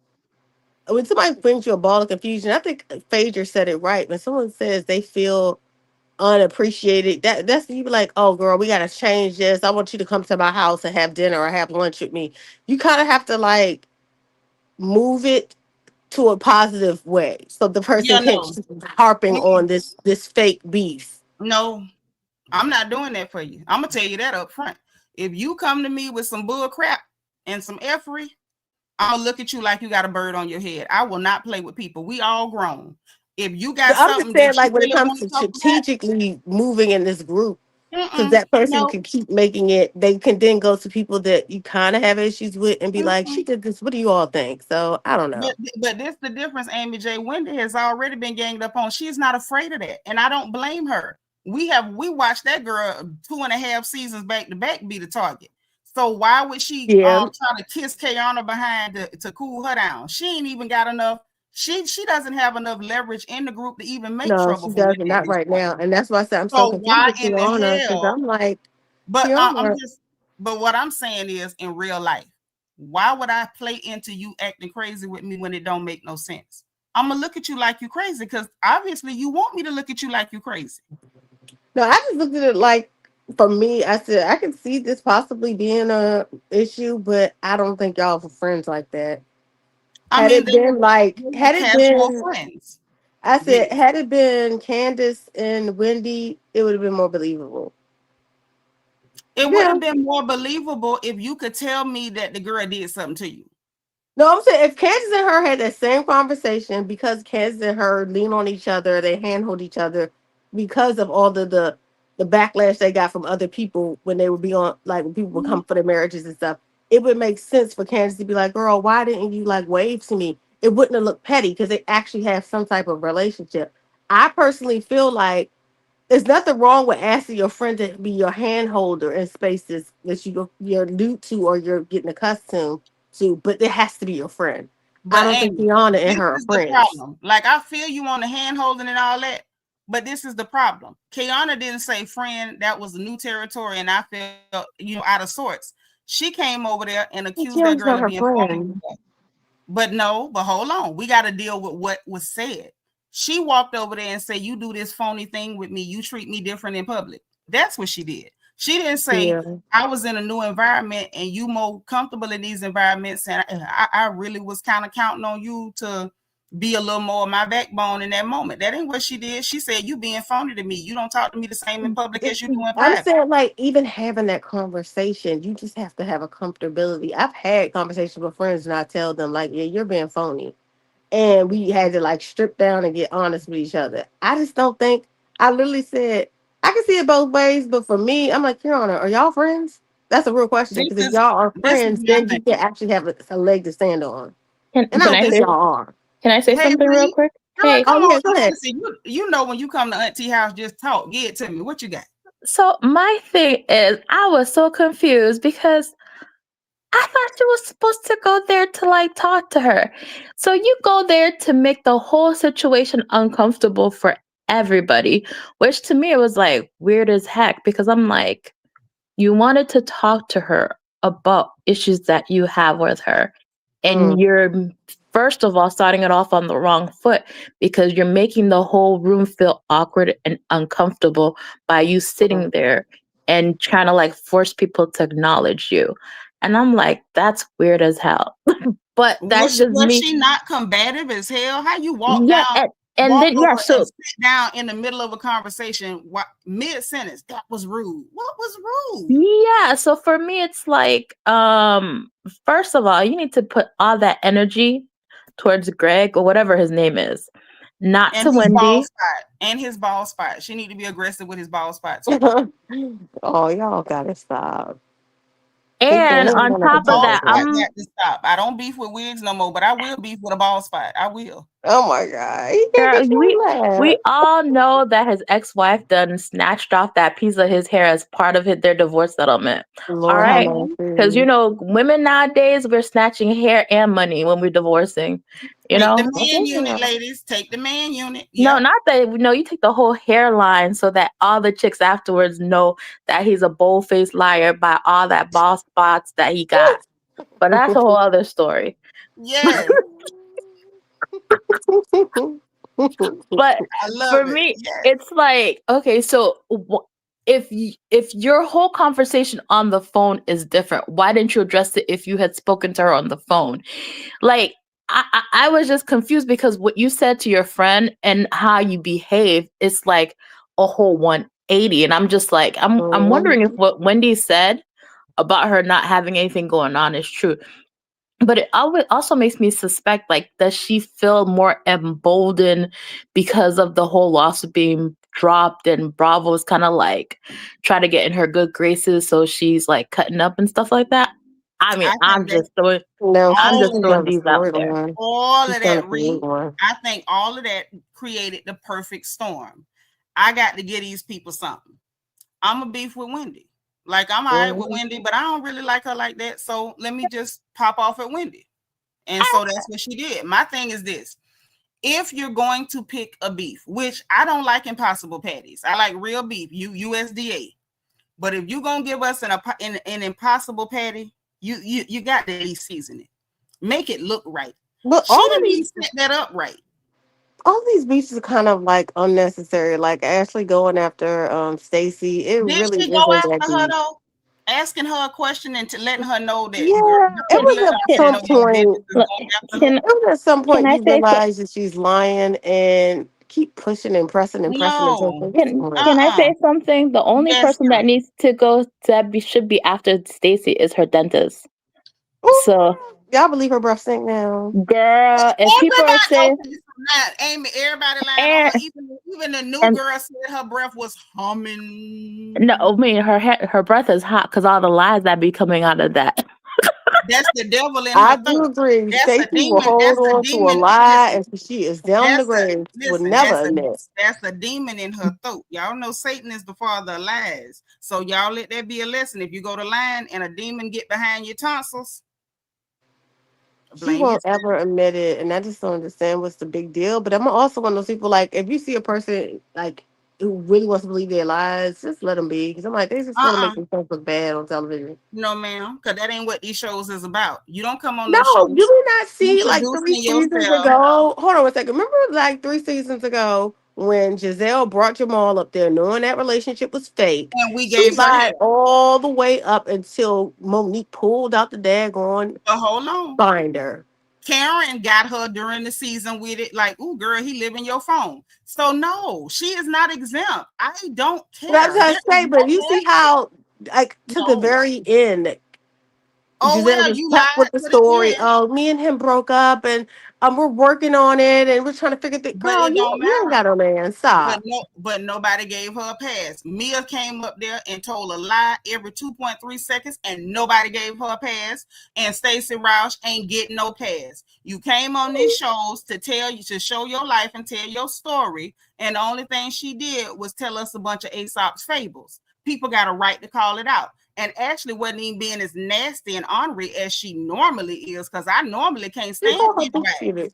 when somebody brings you a ball of confusion, I think Phaedra said it right. When someone says they feel unappreciated, that's you be like, oh girl, we gotta change this. I want you to come to my house and have dinner or have lunch with me. You kind of have to like move it to a positive way so the person Yeah, can't no. keep harping on this fake beef. No, I'm not doing that for you. I'm gonna tell you that up front. If you come to me with some bull crap and some effery, I'm gonna look at you like you got a bird on your head. I will not play with people. We all grown. If you got I'm just something saying, that you like when it really comes want to to talk about, strategically moving in this group, because that person no, can keep making it. They can then go to people that you kind of have issues with and be like, "She mm-mm. did this. What do you all think?" So I don't know. But this the difference. Amy J. Wendy has already been ganged up on. She's not afraid of that, and I don't blame her. We watched that girl 2.5 seasons back to back be the target. So why would she Yeah. try to kiss Kiearna behind to cool her down? She ain't even got enough. She doesn't have enough leverage in the group to even make No, trouble she for doesn't. Wendy at Not this right point. now. And that's why I said I'm so So confused why with in the Kiearna because hell? I'm like, But I'm Kiearna. just. But what I'm saying is, in real life, why would I play into you acting crazy with me when it don't make no sense? I'm gonna look at you like you crazy because obviously you want me to look at you like you crazy. No, I just looked at it like for me, I said I can see this possibly being a issue, but I don't think y'all were friends like that. I Had mean, it been like, they were had it casual been, friends. I said, They, had it been Candace and Wendy, it would have been more believable. it would Yeah. have been more believable if you could tell me that the girl did something to you. No, I'm saying if Candace and her had that same conversation because Candace and her lean on each other, they handhold each other because of all the backlash they got from other people when they would be on like when people would come for their marriages and stuff. It would make sense for Candace to be like, "Girl, why didn't you like wave to me?" It wouldn't have looked petty because they actually have some type of relationship. I personally feel like there's nothing wrong with asking your friend to be your hand holder in spaces that you're new to or you're getting accustomed to, but it has to be your friend. I But don't think Amy, Kiearna and this her are is the friends. problem. Like I feel you on the hand holding and all that, but this is the problem. Kiearna didn't say friend. That was a new territory, and I felt out of sorts. She came over there and accused that Kiearna's girl not of her being phony with friend. her. But no, but hold on. We got to deal with what was said. She walked over there and said, "You do this phony thing with me. You treat me different in public." That's what she did. She didn't say, Yeah. "I was in a new environment and you more comfortable in these environments, and I really was kind of counting on you to be a little more of my backbone in that moment." That ain't what she did. She said, "You being phony to me. You don't talk to me the same in public as you do in I'm private." saying like even having that conversation, you just have to have a comfortability. I've had conversations with friends and I tell them like, yeah, you're being phony. And we had to like strip down and get honest with each other. I just don't think I literally said I can see it both ways, but for me, I'm like, Your Honor, are y'all friends? That's a real question. This Because if is y'all are this is friends, my then you thing. can actually have a leg to stand on. And I Can don't I think say y'all are. Hey, something real Bree. quick? Girl, Hey, come Oh on. yeah, go ahead. Listen, you know when you come to Auntie house, just talk. Get it to me. What you got? so my thing is, I was so confused because I thought you was supposed to go there to like talk to her. So you go there to make the whole situation uncomfortable for everybody, which to me it was like weird as heck because I'm like, you wanted to talk to her about issues that you have with her. And Mm, you're, first of all, starting it off on the wrong foot because you're making the whole room feel awkward and uncomfortable by you mm. sitting there and trying to like force people to acknowledge you. And I'm like, that's weird as hell. But that's just Was me. she not combative as hell? How you Yeah. And walk then, yeah. over and So sit down in the middle of a conversation mid sentence? That was rude. What was rude? yeah, so for me it's like first of all, you need to put all that energy towards Greg or whatever his name is, not And to his ball Wendy. spot. And his ball spot. She need to be aggressive with his ball spot too. Oh, y'all gotta stop. Take your And hand on on that The top of ball that, spot potato. I'm got to stop. I don't beef with wigs no more, but I will beef with a ball spot. I will. Oh my god, he can't girl, control that. we all know that his ex-wife done snatched off that piece of his hair as part of their divorce settlement. All Lord have right. Mm-hmm. Because mercy. women nowadays we're snatching hair and money when we're divorcing, you Take the know? man unit, ladies. Take the man unit. No, Yep. not that. No, you take the whole hairline so that all the chicks afterwards know that he's a bold-faced liar by all that bald spots that he got. But that's a whole other story. Yes. But I for love it. me, Yes. it's like, okay, so if your whole conversation on the phone is different, why didn't you address it if you had spoken to her on the phone? Like I was just confused because what you said to your friend and how you behave is like a whole 180. And I'm just like, I'm wondering if Mhm. what Wendy said about her not having anything going on is true. But it also makes me suspect, like, does she feel more emboldened because of the whole lawsuit being dropped and Bravo's kind of like try to get in her good graces, so she's like cutting up and stuff like that? I mean, I think that No, I'm she's just all just of that, throwing trying to these out there. storyline. all She's of trying that, to Reed, storyline. I think all of that created the perfect storm. I got to give these people something. I'm a beef with Wendy. Like I'm all right with Mhm. Wendy, but I don't really like her like that. So let me just pop off at Wendy. And so that's what she did. My thing is this. If you're going to pick a beef, which I don't like impossible patties, I like real beef, USDA. But if you're gonna give us an impossible patty, you got to at least season it, make it look right. But She didn't even set that up right. all these beaches are kind of like unnecessary. Like Ashley going after Stacy, it Did really she go isn't that after her deep. though? Asking her a question and to letting her know that girl, Yeah, you it couldn't Can, let was at Ashley can, know some your business point. is look, going after her. can, It was at some can point I you say realize that she's lying and keep pushing and pressing and pressing until No. it's too much. can I Uh-uh. say something? The only Yes, person that girl. needs to go that should be after Stacy is her dentist. Ooh, So, y'all believe her breath stink now? girl, if people are Everybody, saying okay, so now, Amy, everybody lying on her. and Even the new and girl said her breath was no, humming. I mean her breath is hot because all the lies that be coming out of that. That's the devil in I her do throat. agree. That's a Stacey will demon. hold That's a on to a demon. lie Listen, and she is down the that's a grave. She would listen. never admit. That's a demon in her throat. Y'all know Satan is the father of lies. So y'all let that be a lesson. If you go to line and a demon get behind your tonsils, She blame won't yourself. ever admit it, and I just don't understand what's the big deal. But I'm also one of those people like if you see a person like who really wants to believe their lies, just let them be. Because I'm like they just trying to make Uh-uh. themselves look bad on television. No, ma'am, because that ain't what these shows is about. You don't come on no No, shows you did not see like 3 introducing seasons yourself. ago. Hold on a second. Remember like 3 seasons ago when Gizelle brought Jamal up there knowing that relationship was fake? And we She gave her lied hell. all the way up until Monique pulled out the daggone But hold on. binder. Karen got her during the season with it, like, "Ooh, girl, he live in your phone." So no, she is not exempt. I don't But I was care. trying There to is say, no but you see how like to the no. very end Oh Giselle well, just you kept with lied the to the story. end, Oh, me and him broke up, and we're working on it, and we're trying to figure things. but Girl, it you don't you ain't matter. got no man. Stop. But nobody gave her a pass. Mia came up there and told a lie every 2.3 seconds, and nobody gave her a pass. And Stacey Roush ain't getting no pass. You came on these shows to tell you to show your life and tell your story, and the only thing she did was tell us a bunch of Aesop's fables. People got a right to call it out. And Ashley wasn't even being as nasty and ornery as she normally is, because I normally can't You stand called her big Pennywise. footed.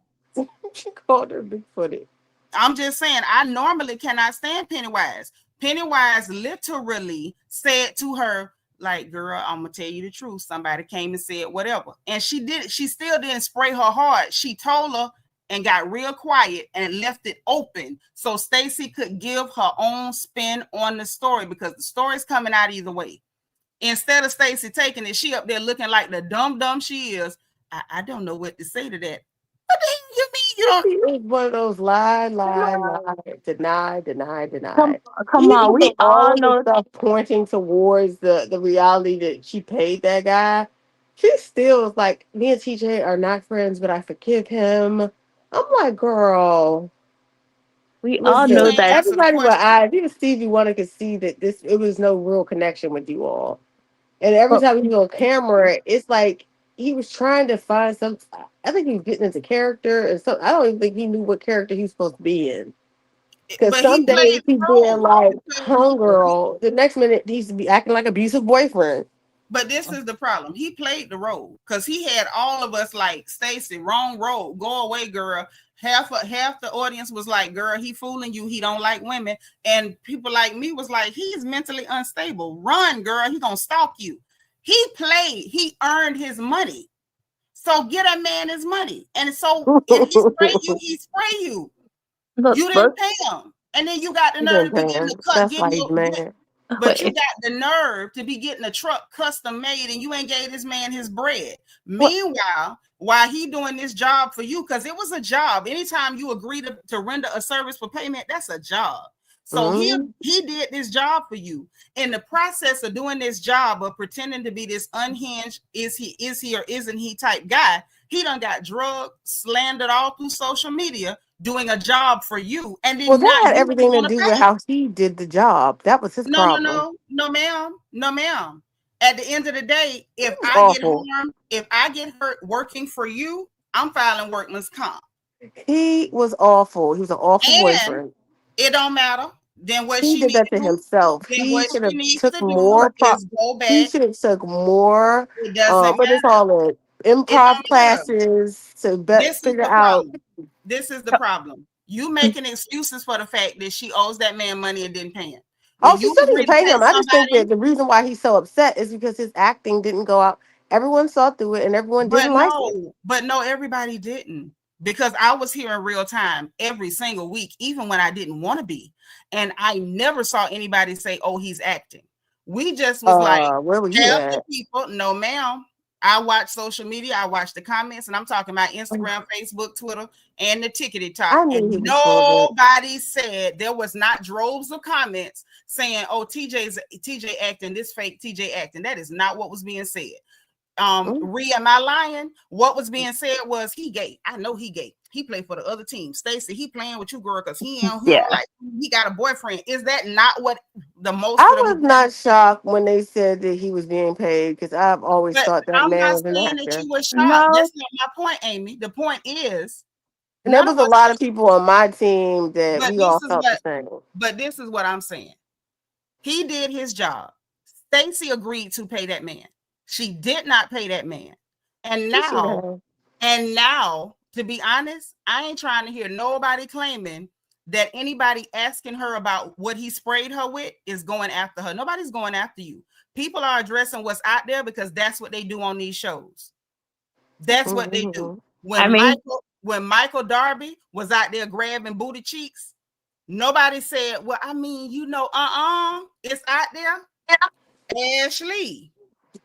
She called her big footed. I'm just saying, I normally cannot stand Pennywise. Pennywise literally said to her, like, girl, I'm gonna tell you the truth. Somebody came and said whatever. And she did it. She still didn't spray her hard. She told her and got real quiet and left it open so Stacy could give her own spin on the story, because the story's coming out either way. Instead of Stacy taking it, she up there looking like the dumb she is. I don't know what to say to that. What the hell you mean you don't? She is one of those deny. Come come Even on, with we all all of the know. stuff pointing towards the reality that she paid that guy, she still is like, me and TJ are not friends, but I forgive him. I'm like, girl, We You all still know listen, ain't that. answer the everybody with question. eyes, even Stevie Wonder could see that this it was no real connection with you all. And every But time he on camera, it's like he was trying to find some. I think he was getting into character, and so I don't even think he knew what character he was supposed to be in. Because But he some played days the he's being role. like He played the role. homegirl, the next minute he's to be acting like abusive boyfriend. But this is the problem. He played the role because he had all of us like, Stacy, wrong role, go away, girl. Half the audience was like, girl, he fooling you. He don't like women. And people like me was like, he's mentally unstable. Run, girl. He gonna stalk you. He played. He earned his money. So get a man his money. And so if he spray you, he spray you. look, You didn't look, pay him. And then you got the He nerve didn't to be pay getting him. the cut, That's getting why he's your mad. but you wait. got the nerve to be getting a truck custom made and you ain't gave this man his bread. What? Meanwhile, while he doing this job for you, because it was a job. Anytime you agree to render a service for payment, that's a job. So Mm. he did this job for you. In the process of doing this job of pretending to be this unhinged, is he or isn't he type guy, he done got drugged, slandered all through social media, doing a job for you, and Well, then now that had you don't everything to want to do with pay. how he did the job. That was his No, no, problem. no, no, ma'am. No, ma'am. At the end of the day, He if was I get awful. harmed, if I get hurt working for you, I'm filing workman's comp. He was awful. He was an awful And boyfriend. it don't matter. Then what He she did need that to to do? himself. Then He what should she have needs took to do more. is go He back. should have took more. It doesn't What they matter. call it? It Improv don't matter. classes to This is figure the out. problem. This is the problem. You making excuses for the fact that she owes that man money and didn't pay him. Oh, When she you still need agree to to pay pay him. I just think somebody, that the reason why he's so upset is because his acting didn't go out. Everyone saw through it, and everyone didn't like it. but no, everybody didn't. Because I was here in real time every single week, even when I didn't want to be. And I never saw anybody say, oh, he's acting. We just was like, Where were you half the at? people, no, ma'am. I watch social media, I watch the comments, and I'm talking about Oh. Instagram, Facebook, Twitter, and the tickety top. I knew And he was full of it. nobody said, there was not droves of comments saying, oh, TJ acting, this fake TJ acting. That is not what was being said. Rhea, am I lying? What was being said was he gay. I know he gay. He played for the other team. Stacy, he playing with you, girl, because he don't like he got a boyfriend. Is that not what the most I of them? was not shocked when they said that he was being paid because I've always But thought that I'm man not was an saying that actor. you were shocked. No. That's not my point, Amy. The point is, And there none was of a us. lot of people on my team that But we this all is felt the what. same. But this is what I'm saying. He did his job. Stacy agreed to pay that man. She did not pay that man. And now, to be honest, I ain't trying to hear nobody claiming that anybody asking her about what he sprayed her with is going after her. Nobody's going after you. People are addressing what's out there because that's what they do on these shows. That's what they do. When Michael Darby was out there grabbing booty cheeks, nobody said, well, I mean, it's out there.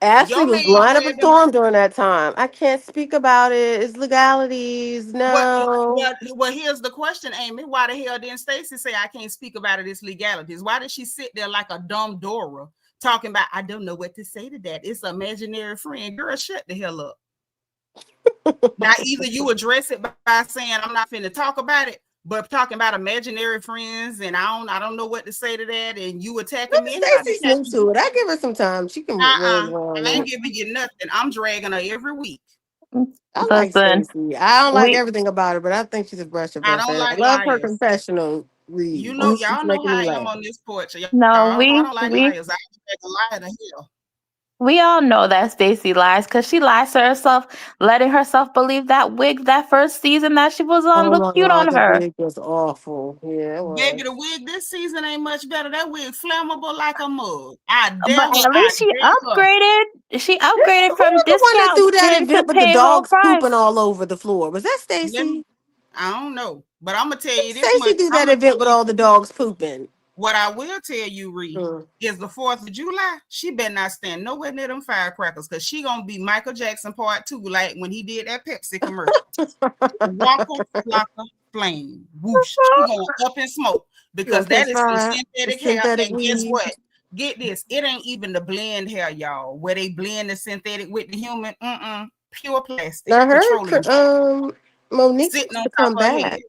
Ashley was blowing up a storm during that time. I can't speak about it. It's legalities. No. Well, here's the question, Amy. Why the hell didn't Stacy say I can't speak about it? It's legalities. Why did she sit there like a dumb Dora talking about I don't know what to say to that? It's an imaginary friend. Girl, shut the hell up. Now, either you address it by saying I'm not finna talk about it, but talking about imaginary friends and I don't know what to say to that, and you attacking me. Stacy's new to it. I give her some time. She can I ain't giving you nothing. I'm dragging her every week. I like Stacy. I don't like everything about her, but I think she's a brush of I don't like I love liars. her confessional read. You know, y'all know how I am on this porch. I don't like liars. I expect a lie to hell. We all know that Stacy lies because she lies to herself, letting herself believe that wig that first season that she was on looked cute on her. The wig was awful. Yeah, it was. Baby, the wig this season ain't much better. That wig flammable like a mug. But at least she upgraded. She upgraded from the one that discount threw that to event with the pay full dogs price. pooping all over the floor. Was that Stacy? I don't know, but I'm gonna tell you this Stacy much. do that event with all the dogs pooping. What I will tell you, Reed, is the 4th of July, she better not stand nowhere near them firecrackers because she gonna be Michael Jackson part 2, like when he did that Pepsi commercial. Waka, flocka, flame, whoosh. She going up in smoke because that is some synthetic hair. And guess what? Get this, it ain't even the blend hair, y'all, where they blend the synthetic with the human. Pure plastic. I heard Monique's supposed to come back.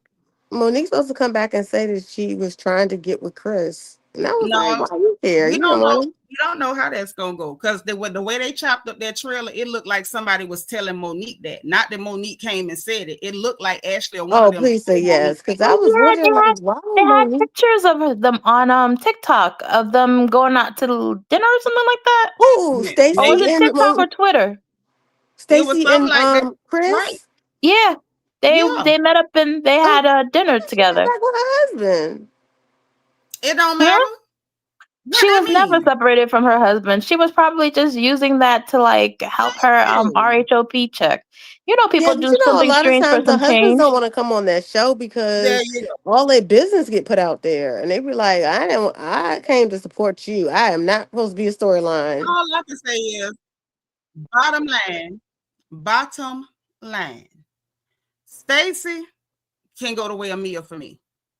Monique's supposed to come back and say that she was trying to get with Chris. And I was like, why are you there? We don't know how that's gonna go because the way they chopped up that trailer, it looked like somebody was telling Monique that. Not that Monique came and said it. It looked like Ashley or one of them. Please say yes, because I was wondering they had pictures of them on TikTok of them going out to dinner or something like that. Oh, Stacy or was it TikTok or Twitter? Stacy and Chris. Right. Yeah, they met up and they had a dinner together. With her husband. It don't matter. She was never separated from her husband. She was probably just using that to like help her RHOP check. You know, people do something strange for some husbands don't want to come on that show because all their business get put out there, and they be like, I came to support you. I am not supposed to be a storyline." All I can say is, bottom line, Stacy can go the way of Mia for me.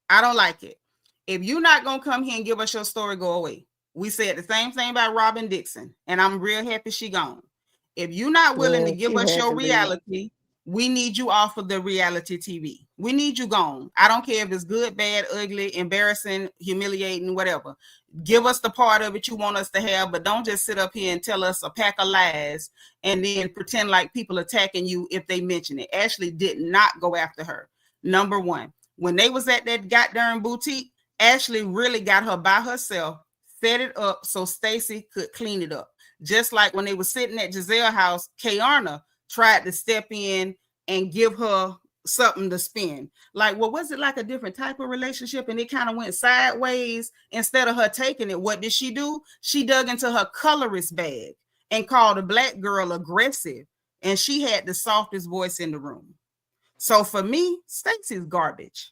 I don't like it. If you're not gonna come here and give us your story, go away. We said the same thing about Robin Dixon, and I'm real happy she gone. If you're not willing to give us your reality, we need you off of the reality TV. We need you gone. I don't care if it's good, bad, ugly, embarrassing, humiliating, whatever. Give us the part of it you want us to have, but don't just sit up here and tell us a pack of lies and then pretend like people attacking you if they mention it. Ashley did not go after her. Number one, when they was at that goddamn boutique, Ashley really got her by herself, set it up so Stacy could clean it up. Just like when they were sitting at Gizelle's house, Kiearna tried to step in and give her something to spin. Like, well, was it like a different type of relationship? And it kind of went sideways. Instead of her taking it, what did she do? She dug into her colorist bag and called a black girl aggressive. And she had the softest voice in the room. So for me, Stacy's garbage.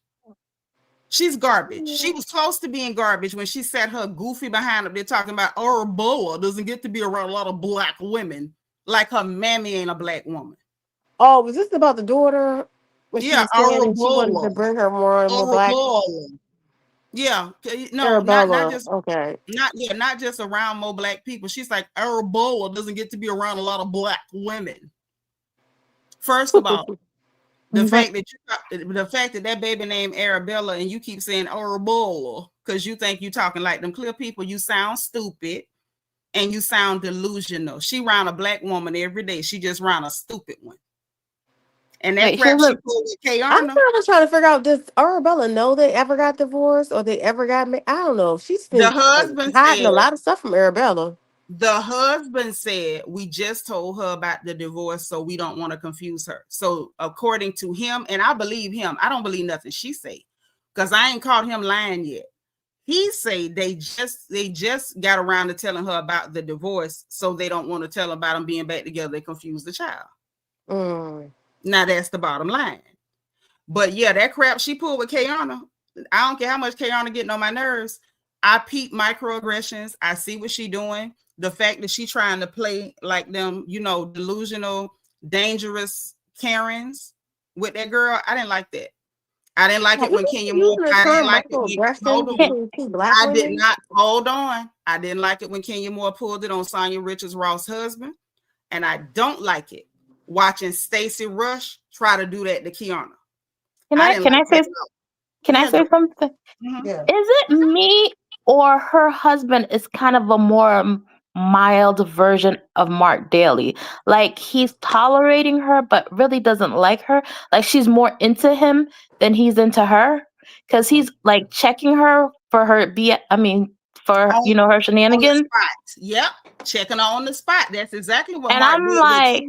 She's garbage. She was close to being garbage when she sat her goofy behind up there talking about Boa doesn't get to be around a lot of black women. Like her mammy ain't a black woman. Oh, was this about the daughter? When Yeah, she was saying she wanted to bring her more and more black. Yeah, no, Arabella. not just Okay. not just around more black people. She's like Boa doesn't get to be around a lot of black women. First of all, the fact that baby named Arabella and you keep saying Arabella because you think you talking like them clear people, you sound stupid and you sound delusional. She round a black woman every day. She just round a stupid one. And that crap she pulled with Kiearna. I was trying to figure out, does Arabella know they ever got divorced or they ever got married? I don't know. She's been the husband hiding said, a lot of stuff from Arabella. The husband said, we just told her about the divorce, so we don't want to confuse her. So according to him, and I believe him, I don't believe nothing she say, because I ain't caught him lying yet. He say they just got around to telling her about the divorce, so they don't want to tell her about them being back together. They confuse the child. Now that's the bottom line. But yeah, that crap she pulled with Kiearna, I don't care how much Kiearna getting on my nerves. I peep microaggressions. I see what she doing. The fact that she trying to play like them, delusional, dangerous Karens with that girl. I didn't like that. I didn't like it when Kenya Moore. I didn't like it when I did not hold on. I didn't like it when Kenya Moore pulled it on Sonia Richards Ross' husband, and I don't like it watching Stacy Rush try to do that to Kiearna. Can I say something? Mm-hmm. Yeah. Is it me or her husband is kind of a more mild version of Mark Daly? Like he's tolerating her, but really doesn't like her. Like she's more into him than he's into her, because he's like checking her for her her shenanigans. Yep, checking her on the spot. That's exactly what. And Mark I'm did like,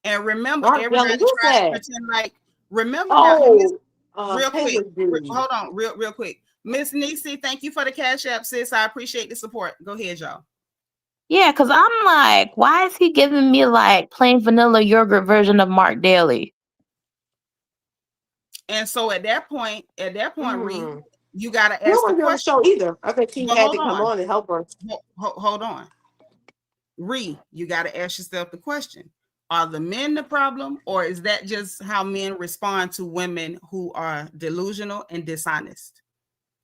and remember, everybody tried to pretend like. Remember real quick. Hold on, real quick. Miss Niecy, thank you for the Cash App, sis. I appreciate the support. Go ahead, y'all. Yeah, because I'm like, why is he giving me like plain vanilla yogurt version of Mark Daly? And so at that point, Reed, you got to ask the question. On the show either. I think he had to come on and help her. Hold on. Reed, you got to ask yourself the question. Are the men the problem, or is that just how men respond to women who are delusional and dishonest?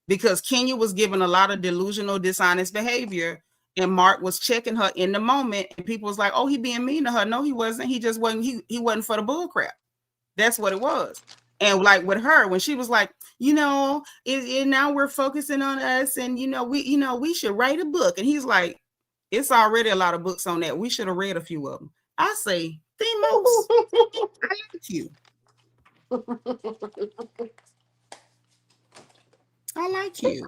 Because Kenya was given a lot of delusional, dishonest behavior, and Mark was checking her in the moment, and people was like, "Oh, he being mean to her." No, he wasn't. He just wasn't. He wasn't for the bull crap. That's what it was. And like with her, when she was like, now we're focusing on us, and we should write a book, and he's like, it's already a lot of books on that. We should have read a few of them. I say, Themos, I like you. I like you.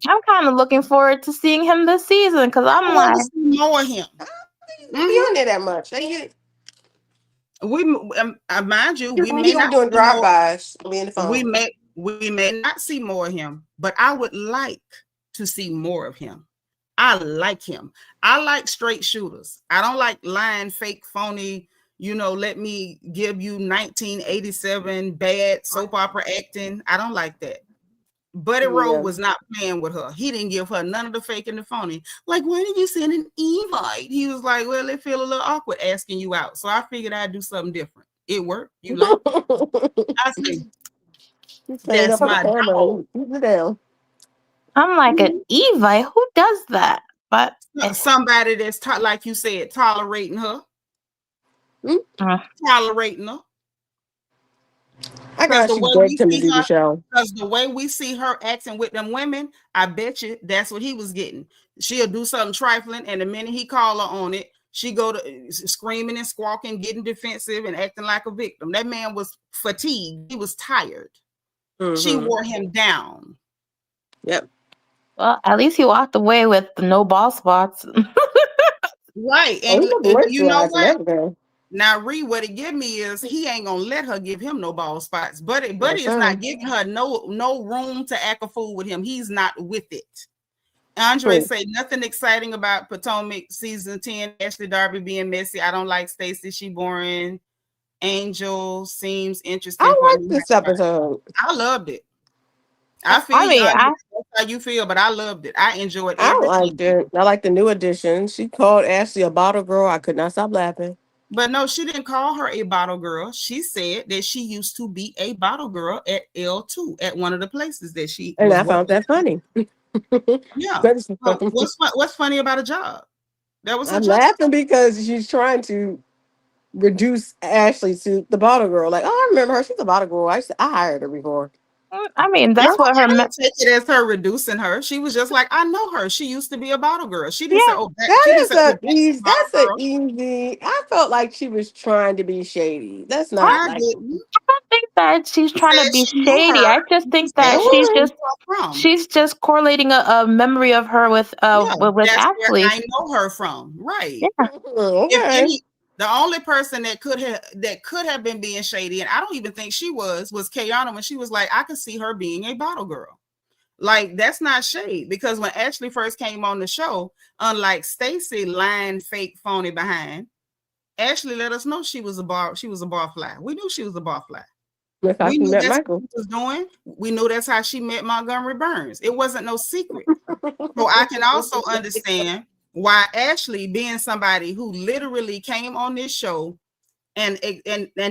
I'm kind of looking forward to seeing him this season because I want to see more of him. I don't think he's on there that much. Mind you, we may not doing drive-bys. We may not see more of him, but I would like to see more of him. I like him. I like straight shooters. I don't like lying, fake, phony. Let me give you 1987 bad soap opera acting. I don't like that. Buddy Rowe was not playing with her. He didn't give her none of the fake and the phony. Like, when did you send an invite? He was like, well, it feel a little awkward asking you out. So I figured I'd do something different. It worked. You like it? I say, that's my dog. I'm like an Evite. Who does that? But somebody that's like you said, tolerating her. Tolerating her. I got you begged him to do the show. Because the way we see her acting with them women, I bet you that's what he was getting. She'll do something trifling, and the minute he call her on it, she go to screaming and squawking, getting defensive and acting like a victim. That man was fatigued. He was tired. She wore him down. Yep. Well, at least he walked away with no ball spots. Right. Oh, he And, was and you know moisturized and what? everything. Now, Ree, what it give me is he ain't gonna let her give him no ball spots. No, Buddy is sir. not giving her no room to act a fool with him. He's not with it. Andre True. say nothing exciting about Potomac season 10. Ashley Darby being messy. I don't like Stacy. She boring. Angel seems interesting for I a like new this housewife. episode. I loved it. I feel I you, mean, Andre. I That's how you feel, but I loved it. I enjoyed I everything. liked it. I like the new addition. She called Ashley a bottle girl. I could not stop laughing. But no, she didn't call her a bottle girl. She said that she used to be a bottle girl at L2 at one of the places that she And was I found working. that funny. Yeah. That's What's funny about a job? That was her I'm job. laughing because she's trying to reduce Ashley to the bottle girl. Like, oh, I remember her. She's a bottle girl. I hired her before. I mean, Yeah, that's what her. I didn't take it as her reducing her. She was just like, I know her. She used to be a bottle girl. She didn't say, Yeah, oh, that. That She didn't is say, oh, a that's easy. a bottle That's a girl. easy. I felt like she was trying to be shady. That's I not I like. didn't. don't think that she's She trying to said be she knew shady. her. I just She think said that she she's knew Oh, just her from. she's just correlating a memory of her with Yeah, with that's where Ashley. I know her from. Right. Yeah, If okay. any, the only person that could have been being shady, and I don't even think she was Kiearna when she was like, I could see her being a bottle girl. Like that's not shade because when Ashley first came on the show, unlike Stacy lying, fake, phony behind, Ashley let us know she was a bar fly. We knew she was a bar fly. That's how We she knew met that's what Michael. she was doing. We knew that's how she met Montgomery Burns. It wasn't no secret. So I can also understand why Ashley, being somebody who literally came on this show and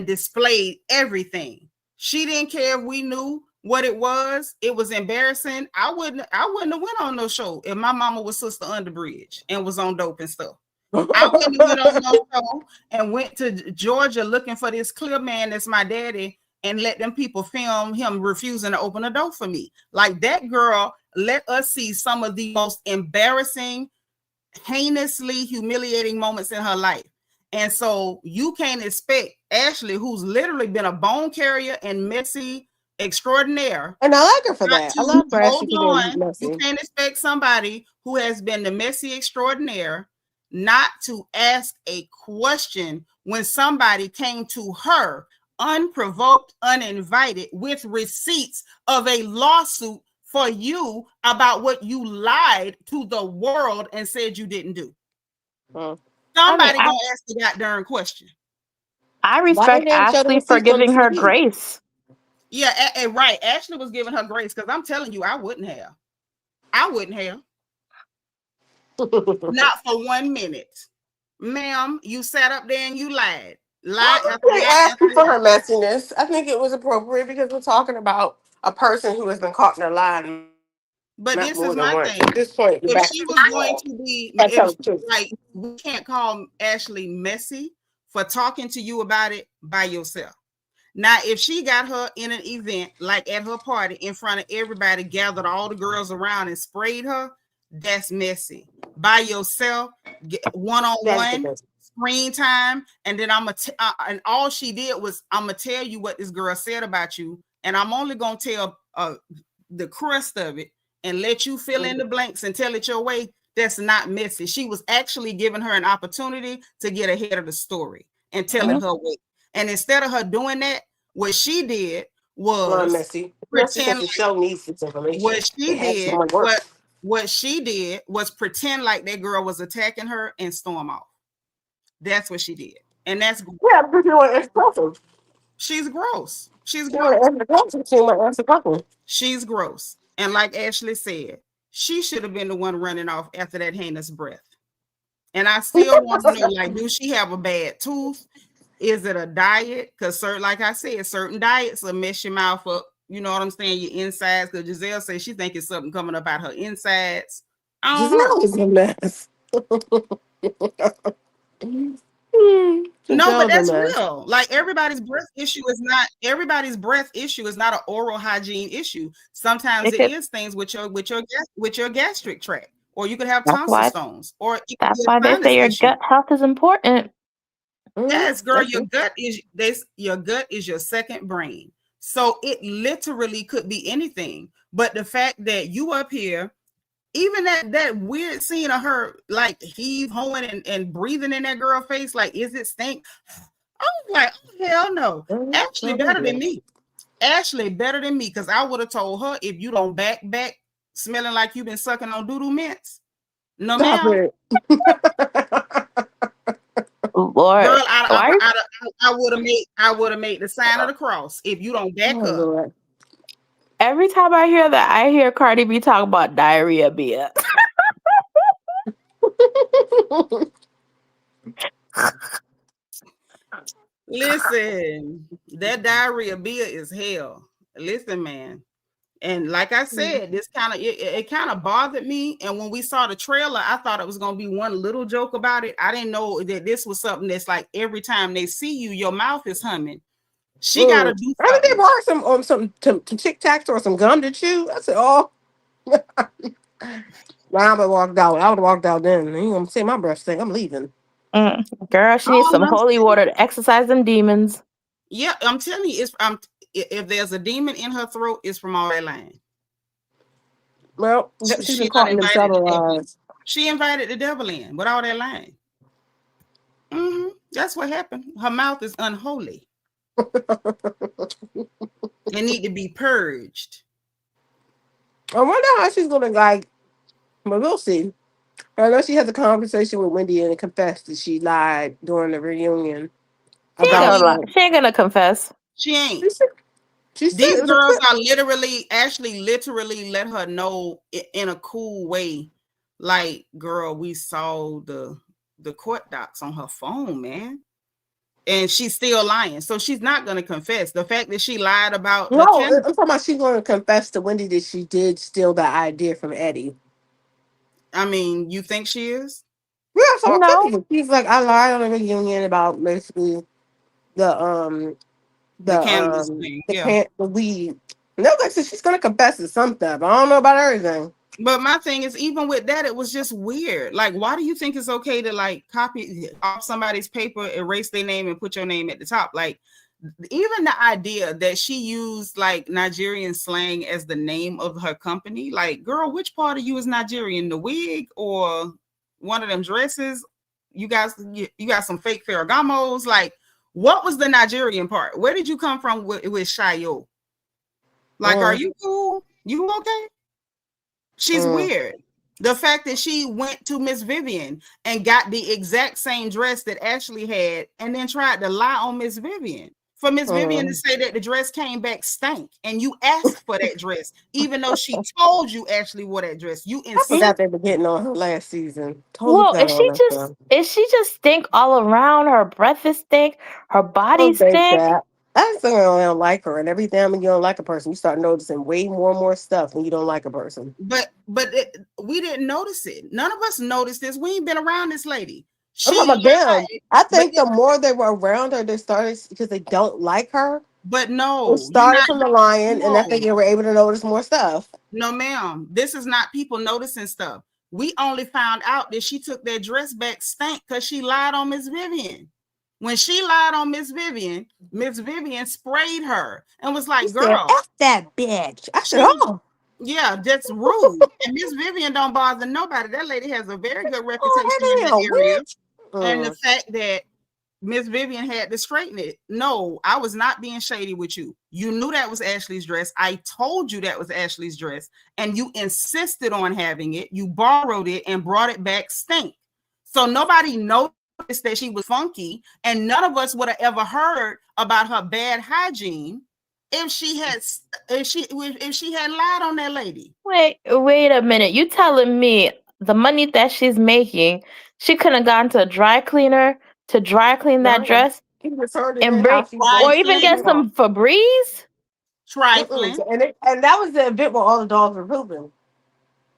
displayed everything. She didn't care if we knew what it was. It was embarrassing. I wouldn't have went on no show if my mama was Sister Underbridge and was on dope and stuff. I wouldn't have went on no show and went to Georgia looking for this clear man that's my daddy and let them people film him refusing to open a door for me. Like that girl let us see some of the most embarrassing, heinously humiliating moments in her life. And so you can't expect Ashley, who's literally been a bone carrier and messy extraordinaire, And I like her for not that. I to love for Ashley hold for being on. You messy. can't expect somebody who has been the messy extraordinaire not to ask a question when somebody came to her unprovoked, uninvited, with receipts of a lawsuit for you about what you lied to the world and said you didn't do. Hmm. I mean, Somebody gonna ask the goddamn question. I Why they respect didn't show the Ashley for receipts on the giving her TV? grace. Yeah, right. Ashley was giving her grace because I'm telling you, I wouldn't have. I wouldn't have. Not for 1 minute. Ma'am, you sat up there and you lied. Lie I after think lie after asking for lie. her messiness. I think it was appropriate because we're talking about a person who has been caught in a lie But not this more is than my once. At thing. this point, you're If back she to was the going wall. to be, I tell if the truth. like we can't call Ashley messy for talking to you about it by yourself. Now, if she got her in an event, like at her party, in front of everybody, gathered all the girls around and sprayed her, that's messy. By yourself, one on That's one, different. screen time, and then and all she did was I'm gonna tell you what this girl said about you, and I'm only gonna tell the crust of it and let you fill in the blanks and tell it your way. That's not messy. She was actually giving her an opportunity to get ahead of the story and tell it Mhm. her way. And instead of her doing that, what she did Well, was messy. Messy pretend because the like show needs this information. what she It has did, someone work. what she did was pretend like that girl was attacking her and storm off. That's what she did. And that's Yeah, because you want to ask questions. she's gross. She's You want gross. to ask the questions. You want to ask the question. She's gross. And like Ashley said, she should have been the one running off after that heinous breath. And I still want to know, like, do she have a bad tooth? Is it a diet? Because certain, like I said, certain diets will mess your mouth up. You know what I'm saying? Your insides. Because Gizelle says she thinks it's something coming up out her insides. I don't know. Giselle is a mess. No, but Giselle's a that's mess. real. Like everybody's breath issue is not an oral hygiene issue. Sometimes It it could. is things with your gastric tract, or you could have That's tonsil why. stones, or it could That's be why a they say sinus your issue. gut health is important. Yes, girl, That's your it. gut is your second brain. So it literally could be anything. But the fact that you up here, even that weird scene of her like heave hoeing and breathing in that girl face, like, is it stink? I was like, oh, hell no. Ashley better than me. Ashley better than me, because I would have told her, if you don't back smelling like you've been sucking on doodle mints, no Stop ma'am. it. Lord, Girl, why? I would have made the sign of the cross if you don't back Oh, up. Lord. Every time I hear that, I hear Cardi B talk about diarrhea beer. Listen, that diarrhea beer is hell. Listen, man. And like I said, this kind of it kind of bothered me. And when we saw the trailer, I thought it was gonna be one little joke about it. I didn't know that this was something that's like every time they see you, your mouth is humming. She gotta do I think they something. brought some Tic Tacs or some gum to chew. I said, oh. I would have walked out. I would have walked out then. You gonna say my breath stink? I'm leaving. Girl, she needs some holy water to exorcise them demons. Yeah, I'm telling you, if there's a demon in her throat, it's from all that lying. Well, she's been caught in them several. She invited the devil in with all that lying. That's what happened. Her mouth is unholy. They need to be purged. I wonder how she's gonna but we'll see. I know she had a conversation with Wendy and confessed that she lied during the reunion. She ain't gonna confess. She ain't. These girls are Ashley literally let her know in a cool way. Like, girl, we saw the court docs on her phone, man. And she's still lying. So she's not going to confess. The fact that she lied about I'm talking about she's going to confess to Wendy that she did steal the idea from Eddie. I mean, you think she is? Yeah, so she's like, I lied on a reunion about basically the cannabis thing. The weed. No, so she's going to confess to some stuff. I don't know about everything. But my thing is, even with that, it was just weird. Like, why do you think it's okay to like copy off somebody's paper, erase their name, and put your name at the top? Like, even the idea that she used like Nigerian slang as the name of her company. Like, girl, which part of you is Nigerian? The wig or one of them dresses? You got some fake Ferragamos. Like, what was the Nigerian part? Where did you come from with Shayo? Like, are you cool? You okay? She's weird. The fact that she went to Miss Vivian and got the exact same dress that Ashley had and then tried to lie on Miss Vivian. For Miss Vivian to say that the dress came back stank and you asked for that dress, even though she told you Ashley wore that dress. You I forgot they were getting on her last season. Well, is she just stink all around? Her breath is stink. Her body stink. I just don't like her, and every time you don't like a person, you start noticing way more and more stuff when you don't like a person. But we didn't notice it. None of us noticed this. We ain't been around this lady. I think the more they were around her, they started because they don't like her. But no, it started from the lion, and I think they were able to notice more stuff. No, ma'am. This is not people noticing stuff. We only found out that she took that dress back stank because she lied on Miss Vivian. When she lied on Miss Vivian sprayed her and was like, girl, F that bitch. I said, oh. Yeah, that's rude. And Miss Vivian don't bother nobody. That lady has a very good reputation in that area. And the fact that Miss Vivian had to straighten it. No, I was not being shady with you. You knew that was Ashley's dress. I told you that was Ashley's dress. And you insisted on having it. You borrowed it and brought it back stank. So nobody noticed that she was funky. And none of us would have ever heard about her bad hygiene if she had lied on that lady. Wait a minute. You telling me the money that she's making, she could have gone to a dry cleaner to dry clean that dress and bring, or even get some Febreze? Trifling. And that was the event where all the dogs were pooping.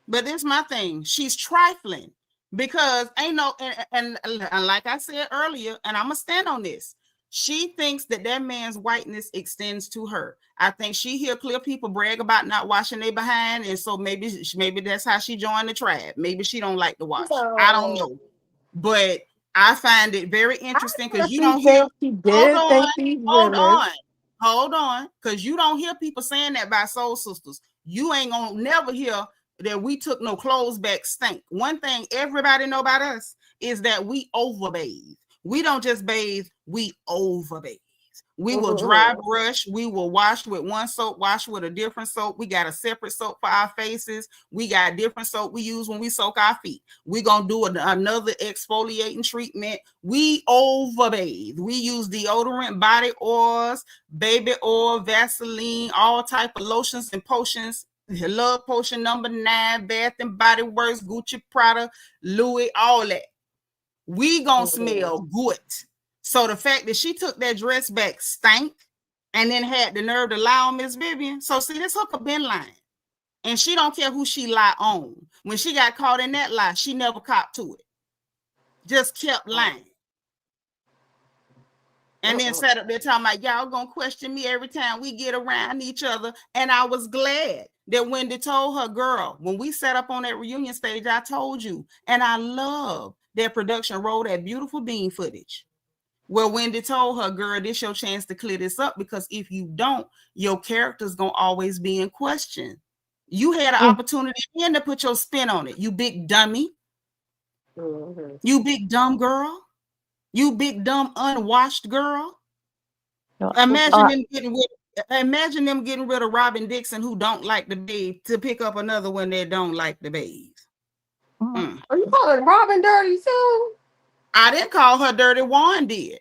But this is my thing. She's trifling because ain't no, and like I said earlier, and I'm gonna stand on this. She thinks that man's whiteness extends to her. I think she hear clear people brag about not washing their behind, and so maybe that's how she joined the tribe. Maybe she don't like to wash. No. I don't know, but I find it very interesting because you don't hear. Hold Hold on, because you don't hear people saying that by soul sisters. You ain't gonna never hear that we took no clothes back stank. One thing everybody know about us is that we overbathe. We don't just bathe, we overbathe. We will dry brush. We will wash with one soap, wash with a different soap. We got a separate soap for our faces. We got different soap we use when we soak our feet. We're going to do another exfoliating treatment. We overbathe. We use deodorant, body oils, baby oil, Vaseline, all type of lotions and potions. Love Potion number 9, Bath and Body Works, Gucci, Prada, Louis, all that. We gonna smell good. So the fact that she took that dress back stank and then had the nerve to lie on Miss Vivian. So see, this hooker been lying. And she don't care who she lie on. When she got caught in that lie, she never copped to it. Just kept lying. And then sat up there talking about, y'all gonna question me every time we get around each other. And I was glad that Wendy told her, girl, when we sat up on that reunion stage, I told you. And I love that production rolled that beautiful bean footage. Well, Wendy told her, girl, this your chance to clear this up, because if you don't, your character's gonna always be in question. You had an opportunity again to put your spin on it. You big dummy. You big dumb girl. You big dumb unwashed girl. Imagine them getting rid of Robin Dixon, who don't like the babe, to pick up another one that don't like the babe. Are you calling Robin dirty too? I didn't call her dirty. Juan did.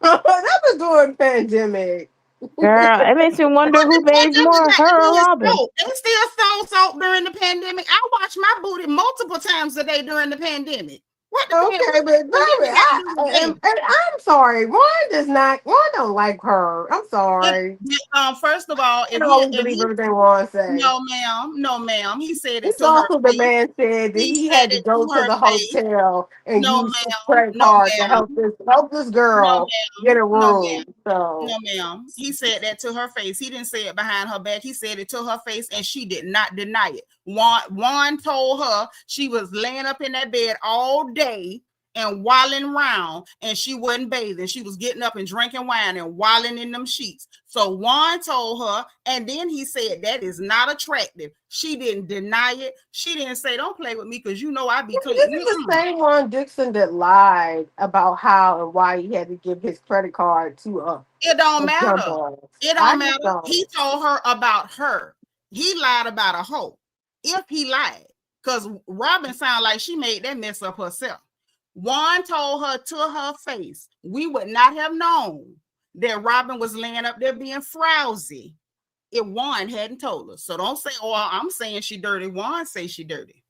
That was during pandemic. Girl, it makes me wonder who bathes more, her or Robin. They still stole soap during the pandemic. I washed my booty multiple times a day during the pandemic. What the okay, but baby, I'm sorry. Juan don't like her. I'm sorry. First of all, I don't believe everything Juan said. No, ma'am. He said it. It's also the man said that he had to go to the hotel and use his credit card to help this girl get a room. No, ma'am. He said that to her face. He didn't say it behind her back. He said it to her face, and she did not deny it. Juan told her she was laying up in that bed all day and wilding around, and she wasn't bathing. She was getting up and drinking wine and wilding in them sheets. So Juan told her, and then he said that is not attractive. She didn't deny it. She didn't say, don't play with me because you know I be clean. This is the same Juan Dixon that lied about how and why he had to give his credit card to it don't matter. It don't matter. He told her about her. He lied about a hoe. If he lied, because Robin sounded like she made that mess up herself. Juan told her to her face, we would not have known that Robin was laying up there being frowsy if Juan hadn't told us. So don't say, oh, I'm saying she dirty. Juan say she dirty.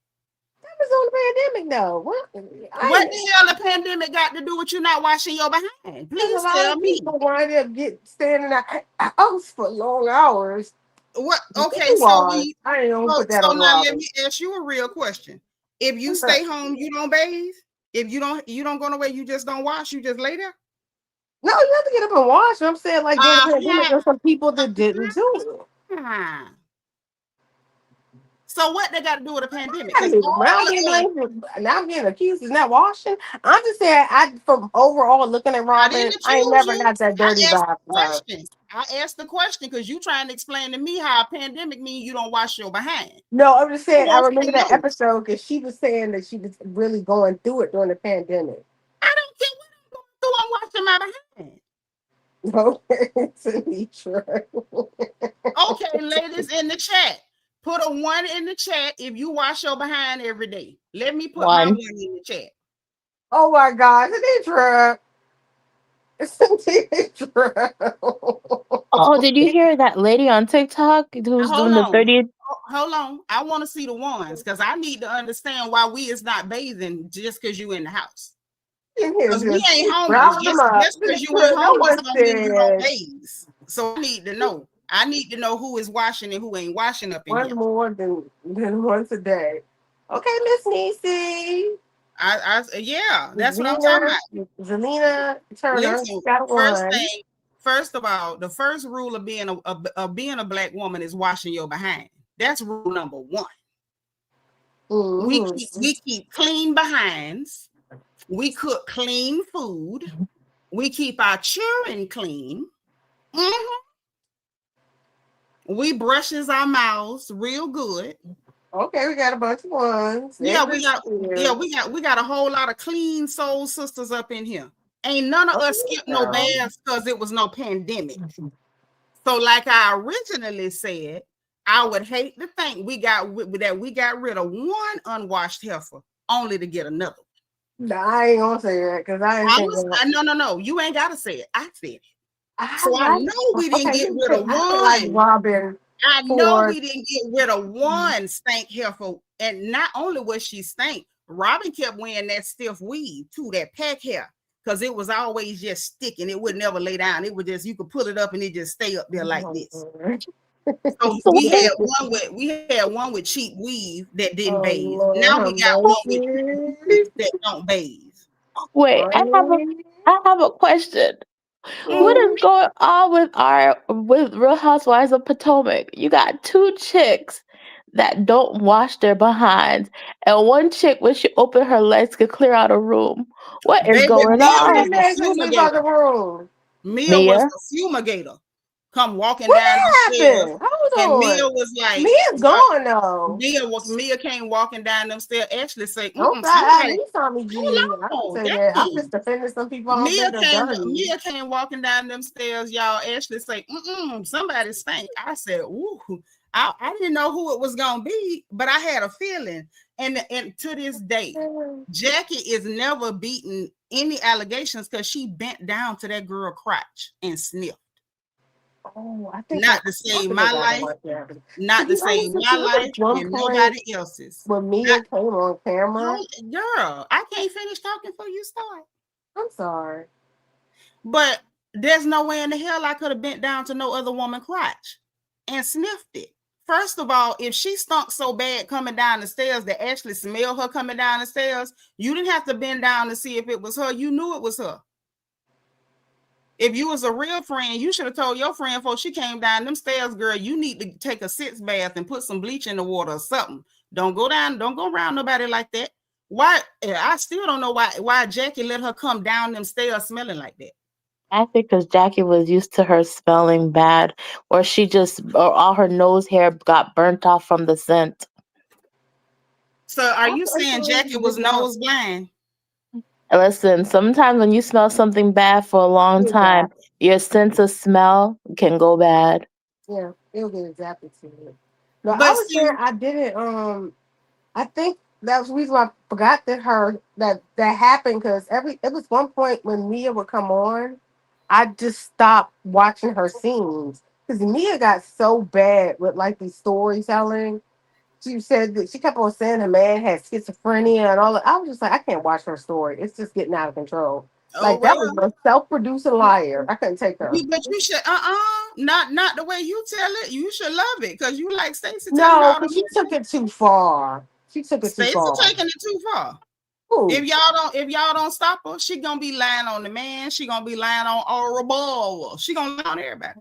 That was on the pandemic, though. What the hell the pandemic got to do with you not washing your behind? Please tell me. People wind up standing at house for long hours. What? Okay, so I ain't gonna put that on. Now let me ask you a real question. If you stay home, you don't bathe. If you don't go nowhere, you just don't wash. You just lay there. No, you have to get up and wash. I'm saying, like, there's some people that didn't do it. So what they got to do with a pandemic? Now I'm getting accused of not washing. I'm just saying, from overall looking at Robin, I ain't never got that dirty vibe. I asked the question because you trying to explain to me how a pandemic means you don't wash your behind. No, I'm just saying, I remember that episode because she was saying that she was really going through it during the pandemic. I don't care what I'm going through. I'm washing my behind. Okay, Seanitra. Okay, ladies in the chat. Put a 1 in the chat if you wash your behind every day. Let me put my 1 in the chat. Oh my God, Seanitra. Oh, did you hear that lady on TikTok who's doing the 30th? Hold on. I want to see the ones because I need to understand why we is not bathing just because you in the house. Because we ain't homeless. Just because you ain't homeless don't mean you don't bathe. So I need to know. I need to know who is washing and who ain't washing up in here. More than once a day. Okay, Miss Niecy. Yeah, that's what I'm talking about. Zelina Turner got one. First of all, the first rule of being a black woman is washing your behind. That's rule number 1. Mm-hmm. We keep clean behinds. We cook clean food. We keep our children clean. Mm-hmm. We brushes our mouths real good. Okay, we got a bunch of ones. Yeah, we got a whole lot of clean soul sisters up in here. Ain't none of us skipped no baths because it was no pandemic. So, like I originally said, I would hate to think we got rid of one unwashed heifer only to get another. No, I ain't gonna say that because I ain't saying that. No. You ain't gotta say it. I said it. I So I know we didn't get rid of I like one. Robin. I know we didn't get rid of one stank heifer. And not only was she stank, Robin kept wearing that stiff weave too, that pack hair. Because it was always just sticking. It would never lay down. It would just, you could pull it up and it just stay up there like this. So we had one with cheap weave that didn't bathe. Lord, now we got one with that don't bathe. Wait, I have a question. What is going on with Real Housewives of Potomac? You got two chicks that don't wash their behinds, and one chick when she open her legs could clear out a room. What is Baby, going Mia on? was the fumigator. Mia was Mia? the fumigator. Come walking What down the stairs, happened? Hold and on. Mia was like, Mia's gone though. Mia came walking down them stairs. Actually, say, Don't somebody. me Tommy G. I don't say Dang. that. I'm just defending some people. I don't think they're dirty. Mia came walking down them stairs. Y'all Ashley say, somebody stank. I said, ooh. I didn't know who it was gonna be, but I had a feeling. And to this day, Jackie is never beaten any allegations because she bent down to that girl crotch and sniffed. Oh, I think not to save my life, not to save my life and nobody else's. When Mia came on camera, girl, I can't finish talking before you start. I'm sorry, but there's no way in the hell I could have bent down to no other woman crotch and sniffed it. First of all, if she stunk so bad coming down the stairs that Ashley smelled her coming down the stairs, you didn't have to bend down to see if it was her. You knew it was her. If you was a real friend, you should have told your friend before she came down them stairs, girl, you need to take a sitz bath and put some bleach in the water or something. Don't go around nobody like that. Why? I still don't know why Jackie let her come down them stairs smelling like that. I think because Jackie was used to her smelling bad, or all her nose hair got burnt off from the scent. So are you saying Jackie was nose blind? Listen, sometimes when you smell something bad for a long time, your sense of smell can go bad. Yeah, it'll get zapped to you. No, I was saying I didn't. I think that was the reason why I forgot that happened because it was one point when Mia would come on, I just stopped watching her scenes because Mia got so bad with like the storytelling. She said that she kept on saying her man had schizophrenia and all that. I was just like, I can't watch her story. It's just getting out of control. That was a self-producing liar. I couldn't take her. But you should not the way you tell it. You should love it because you like Stacy. No, because she took it too far. Stacy taking it too far. Ooh. If y'all don't stop her, she gonna be lying on the man. She gonna be lying on RHOP. She gonna lie on everybody.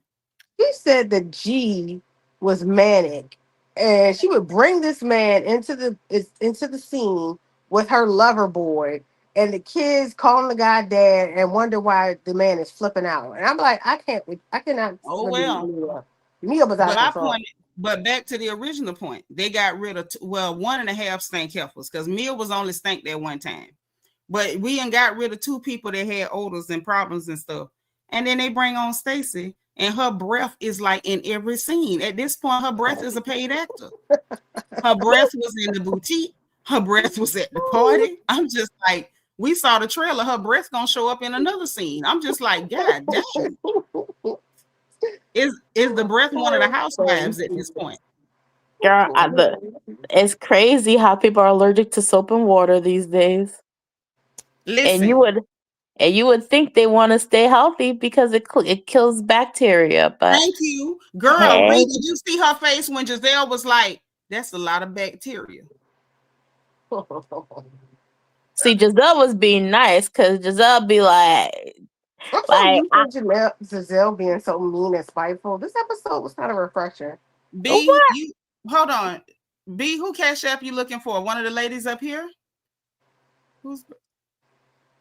She said that G was manic, and she would bring this man into the scene with her lover boy, and the kids calling the guy dad and wonder why the man is flipping out. And I'm like, I cannot. Oh well, Mia was out of control. But back to the original point, they got rid of 1.5 stank heifers because Mia was only stank that one time. But we ain't got rid of 2 people that had odors and problems and stuff. And then they bring on Stacy, and her breath is like in every scene. At this point, her breath is a paid actor. Her breath was in the boutique. Her breath was at the party. I'm just like, we saw the trailer. Her breath gonna show up in another scene. I'm just like, God damn. Is the breath one of the housewives at this point? Girl, it's crazy how people are allergic to soap and water these days. Listen, and you would think they want to stay healthy because it kills bacteria. But thank you, girl. Hey. Ray, did you see her face when Gizelle was like, "That's a lot of bacteria." See, Gizelle was being nice because Gizelle be like. Gizelle being so mean and spiteful. This episode was kind of refreshing. Hold on. B, who cash app you looking for? One of the ladies up here?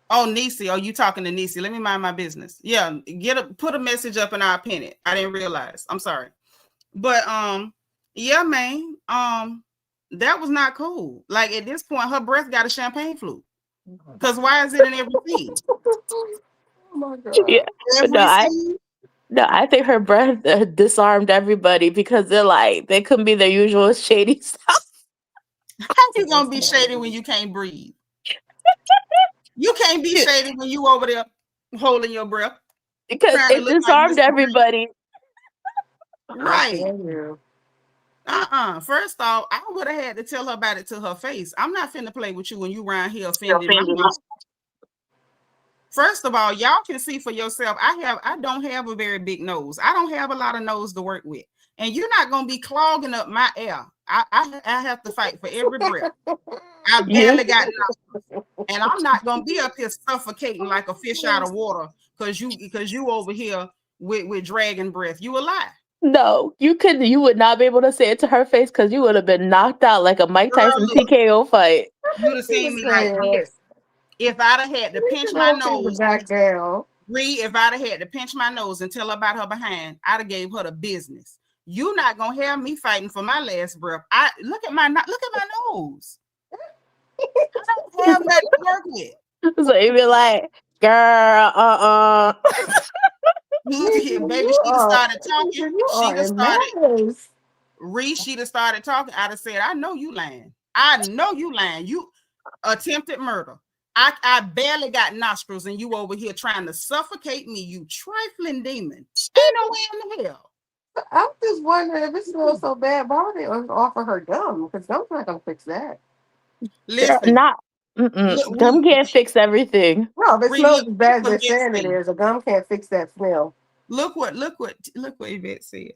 Oh, Niecy. Oh, you talking to Niecy. Let me mind my business. Yeah, put a message up and I'll pin it. I didn't realize. I'm sorry. But yeah, man. That was not cool. Like at this point, her breath got a champagne flute. Because why is it in every scene? Oh my god. Yeah. Every scene? No, I think her breath disarmed everybody because they couldn't be their usual shady stuff. How you gonna be shady when you can't breathe? You can't be shady when you over there holding your breath. Because it disarmed everybody. Right. First off, I would have had to tell her about it to her face. I'm not finna play with you when you around here offending my mom. First of all, y'all can see for yourself. I don't have a very big nose. I don't have a lot of nose to work with, and you're not gonna be clogging up my air. I have to fight for every breath. I barely got nothing, and I'm not gonna be up here suffocating like a fish out of water because you over here with dragon breath. You a lie. No, you would not be able to say it to her face because you would have been knocked out like a Mike Tyson TKO fight. You'd have seen me like this. If I'd have had to pinch my nose, if I'd have had to pinch my nose and tell her about her behind, I'd have gave her the business. You're not gonna have me fighting for my last breath. Look at my nose. I don't have nothing to work with. So you'd be like, girl, Look at here, baby. She'd have started talking. She'd have started. She'd have started talking. I'd have said, I know you lying. I know you lying. You attempted murder. I barely got nostrils, and you over here trying to suffocate me, you trifling demon. Ain't no way in the hell. I'm just wondering if it smells so bad, why would they offer her gum? Because gum's not gonna fix that. Listen, gum can't fix everything. No, if it smells as bad as they're saying it is, a gum can't fix that smell. Look what Yvette said.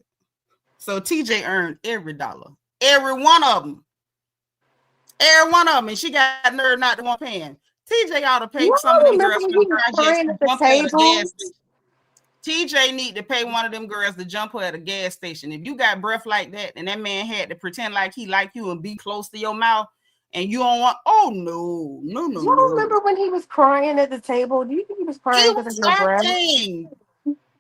So TJ earned every dollar, every one of them, and she got nerve not to want paying. TJ ought to pay some of them girls from the projects to jump her at a gas station. TJ need to pay one of them girls to jump her at a gas station. If you got breath like that, and that man had to pretend like he like you and be close to your mouth, and you don't want, oh no. You remember when he was crying at the table? Do you think he was crying because of your breath?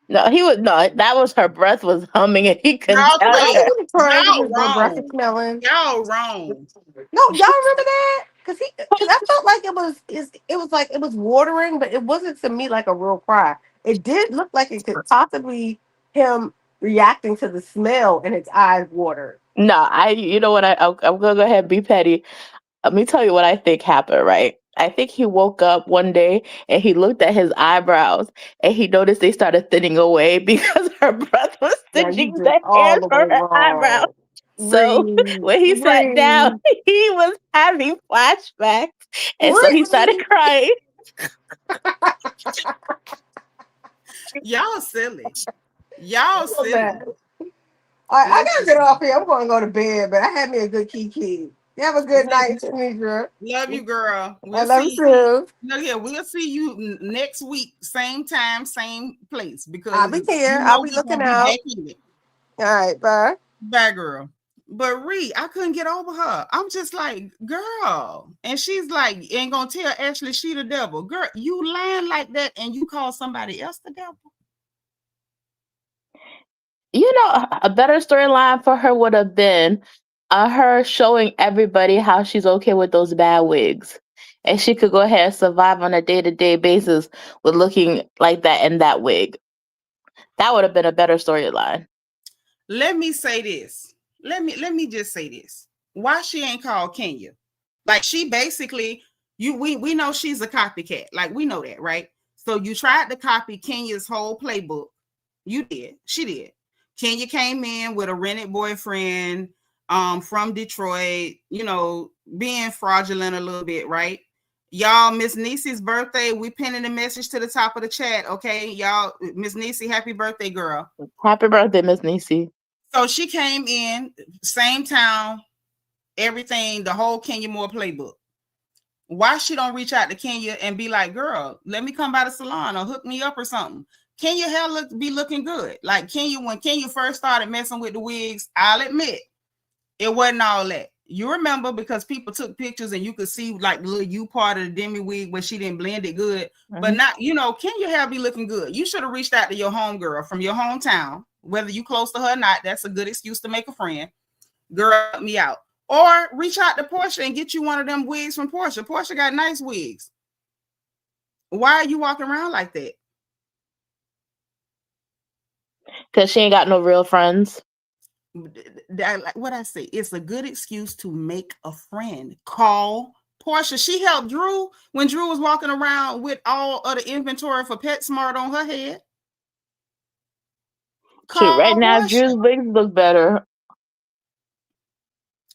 No, he was not. That was her breath was humming, and he couldn't tell her. He was crying because my breath is smelling. Y'all wrong. No, y'all remember that? Because I felt like it was watering, but it wasn't to me like a real cry. It did look like it could possibly him reacting to the smell and his eyes watered. No, you know what? I'm gonna go ahead and be petty. Let me tell you what I think happened, right? I think he woke up one day and he looked at his eyebrows and he noticed they started thinning away because her breath was stitching the hair for her eyebrows. So when he sat down, he was having flashbacks, and so he started crying. Y'all silly. Y'all silly. All right, I gotta get off here. I'm going to go to bed, but I had me a good kiki. You have a good night, Seanitra. Love you, girl. I love you too. Look here, we'll see you next week, same time, same place. Because I'll be here. I'll be looking out. All right, bye. Bye, girl. But I couldn't get over her. I'm just like, girl. And she's like, ain't gonna tell Ashley she the devil. Girl, you lying like that and you call somebody else the devil? You know, a better storyline for her would have been her showing everybody how she's okay with those bad wigs. And she could go ahead and survive on a day-to-day basis with looking like that in that wig. That would have been a better storyline. Let me say this. Let me just say this. Why she ain't called Kenya? Like, she basically, we know she's a copycat. Like, we know that, right? So you tried to copy Kenya's whole playbook. You did. She did. Kenya came in with a rented boyfriend from Detroit, you know, being fraudulent a little bit, right? Y'all, Miss Niecy's birthday, we pinning a message to the top of the chat, okay? Y'all, Miss Niecy, happy birthday, girl. Happy birthday, Miss Niecy. So she came in, same town, everything, the whole Kenya Moore playbook. Why she don't reach out to Kenya and be like, girl, let me come by the salon or hook me up or something? Kenya hair be looking good. Like Kenya, when Kenya first started messing with the wigs, I'll admit, it wasn't all that. You remember because people took pictures and you could see like the little U part of the demi wig where she didn't blend it good. But not, you know, can your hair be looking good? You should have reached out to your homegirl from your hometown, whether you close to her or not. That's a good excuse to make a friend. Girl, help me out. Or reach out to Portia and get you one of them wigs from Portia. Portia got nice wigs. Why are you walking around like that? Because she ain't got no real friends. What I say, it's a good excuse to make a friend. Call Portia. She helped Drew when Drew was walking around with all of the inventory for PetSmart on her head. Shoot, right now Drew's wigs look better.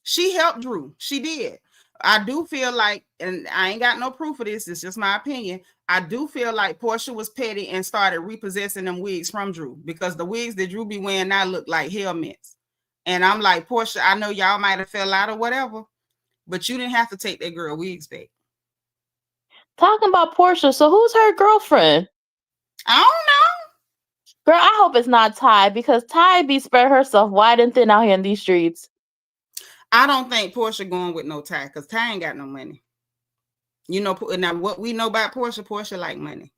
She helped Drew. She did. I do feel like, and I ain't got no proof of this, it's just my opinion. I do feel like Portia was petty and started repossessing them wigs from Drew, because the wigs that Drew be wearing now look like helmets. And I'm like, Portia, I know y'all might have fell out or whatever, but you didn't have to take that girl wigs back. Talking about Portia, so who's her girlfriend? I don't know. Girl, I hope it's not Ty, because Ty be spread herself wide and thin out here in these streets. I don't think Portia going with no Ty, because Ty ain't got no money. You know, now what we know about Portia, Portia like money.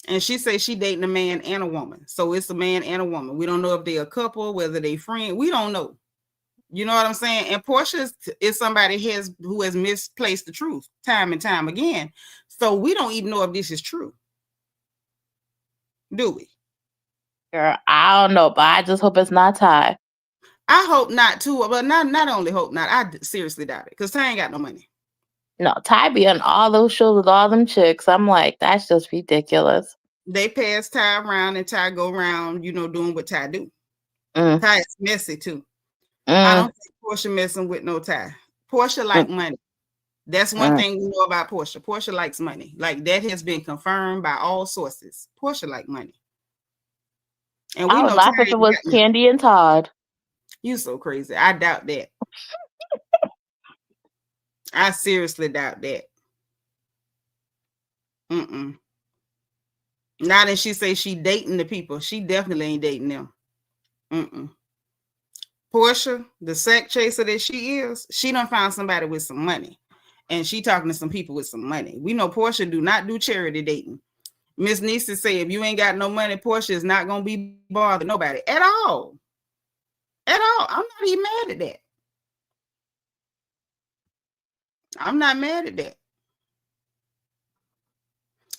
And she says she dating a man and a woman. So it's a man and a woman. We don't know if they're a couple, whether they friends. We don't know. You know what I'm saying? And Portia is somebody who has misplaced the truth time and time again. So we don't even know if this is true. Do we? Girl, I don't know, but I just hope it's not Ty. I hope not too, but not only hope not, I seriously doubt it, because Ty ain't got no money. No, Ty be on all those shows with all them chicks. I'm like, that's just ridiculous. They pass Ty around and Ty go around, you know, doing what Ty do. Ty is messy too. I don't think Portia messing with no Ty. Portia like money. That's one thing we know about Portia. Portia likes money. Like, that has been confirmed by all sources. Portia like money. And we I would know laugh if it was Candy and Todd. You so crazy. I doubt that. I seriously doubt that. Not that she say she dating the people. She definitely ain't dating them. Portia, the sack chaser that she is, she done found somebody with some money. And she talking to some people with some money. We know Portia do not do charity dating. Miss Nisa say if you ain't got no money, Portia is not going to be bothered nobody at all. At all. I'm not even mad at that. I'm not mad at that.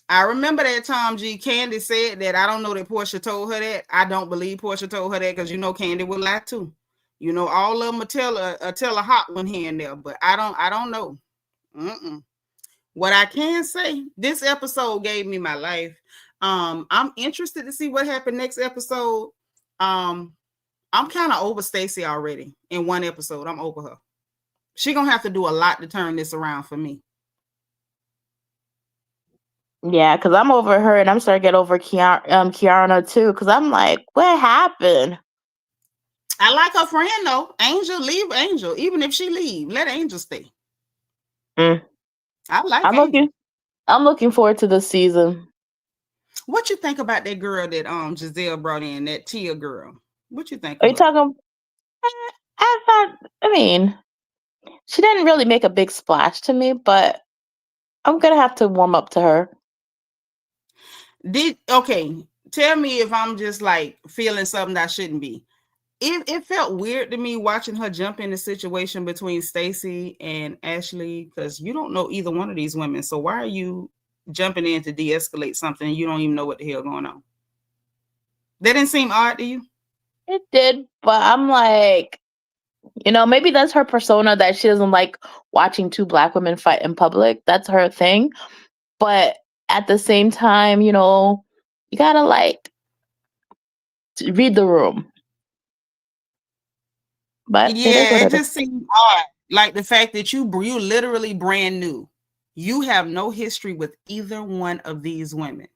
I remember that Tom G. Candy said that. I don't know that Portia told her that. I don't believe Portia told her that, because you know Candy would lie too. You know, all of them will tell a hot one here and there, but I don't know. What I can say, this episode gave me my life. I'm interested to see what happened next episode. I'm kind of over Stacy already. In one episode, I'm over her. She gonna have to do a lot to turn this around for me. Yeah, because I'm over her, and I'm starting to get over Kiearna too, because I'm like, what happened? I like her friend though. Angel, leave Angel. Even if she leave, let Angel stay. I like Angel. I'm looking forward to this season. What you think about that girl that Gizelle brought in, that Tia girl? What you think? Are you talking? I mean, she didn't really make a big splash to me, but I'm gonna have to warm up to her. Okay, tell me if I'm just like feeling something that I shouldn't be. It felt weird to me watching her jump in the situation between Stacy and Ashley, because you don't know either one of these women. So why are you jumping in to de-escalate something you don't even know what the hell going on? That didn't seem odd to you? It did, but I'm like, you know, maybe that's her persona, that she doesn't like watching two Black women fight in public. That's her thing. But at the same time, you know, you gotta like read the room. But yeah, it just seemed odd. Like the fact that you literally brand new. You have no history with either one of these women.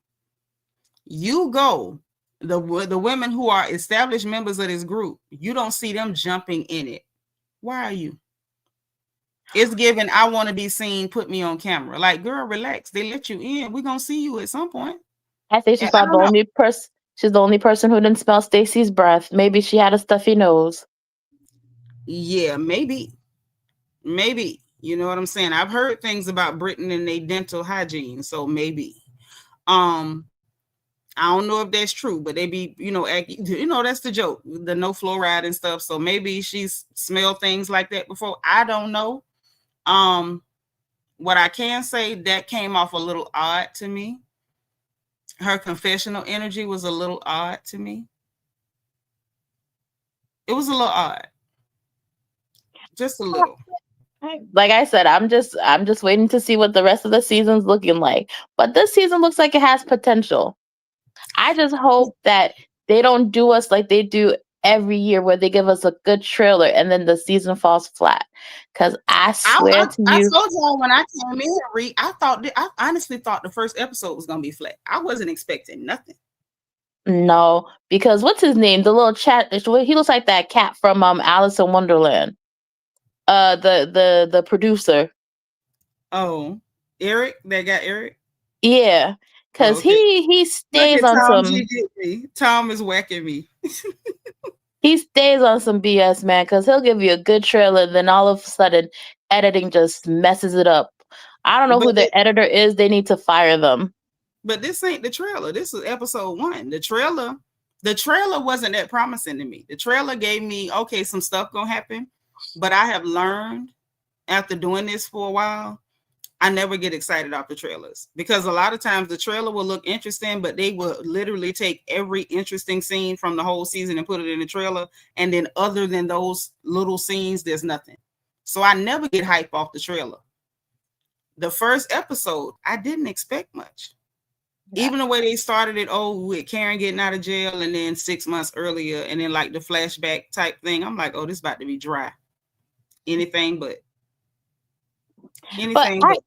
You go, the women who are established members of this group, you don't see them jumping in it. Why are you? It's given, I want to be seen, put me on camera. Like, girl, relax. They let you in. We're going to see you at some point. I think she's probably the only person. She's the only person who didn't smell Stacy's breath. Maybe she had a stuffy nose. Yeah, maybe. You know what I'm saying? I've heard things about Britain and their dental hygiene, so maybe. Um, I don't know if that's true, but they be, that's the joke, the no fluoride and stuff. So maybe she's smelled things like that before. I don't know. Um, what I can say, that came off a little odd to me. Her confessional energy was a little odd to me. It was a little odd, just a little. Like I said, I'm just waiting to see what the rest of the season's looking like. But this season looks like it has potential. I just hope that they don't do us like they do every year, where they give us a good trailer and then the season falls flat. Because I I, swear I, to I you, told y'all when I came in, I honestly thought the first episode was gonna be flat. I wasn't expecting nothing. no. Because what's his name? The little chat. He looks like that cat from Alice in Wonderland. The producer. Oh, Eric, they got Eric. Yeah, Oh, because okay. he Look stays at on Tom some. G. Get me. Tom is whacking me. He stays on some BS, man, because he'll give you a good trailer, then all of a sudden, editing just messes it up. I don't know But who the editor is. They need to fire them. but this ain't the trailer. This is episode 1. The trailer wasn't that promising to me. The trailer gave me, okay, some stuff gonna happen, but I have learned after doing this for a while, I never get excited off the trailers, because a lot of times the trailer will look interesting, but they will literally take every interesting scene from the whole season and put it in the trailer. And then other than those little scenes, there's nothing. So I never get hype off the trailer. The first episode, I didn't expect much. Yeah. Even the way they started it, with Karen getting out of jail, and then 6 months earlier, and then like the flashback type thing, I'm like, oh, this is about to be dry. Anything but. But Anything but.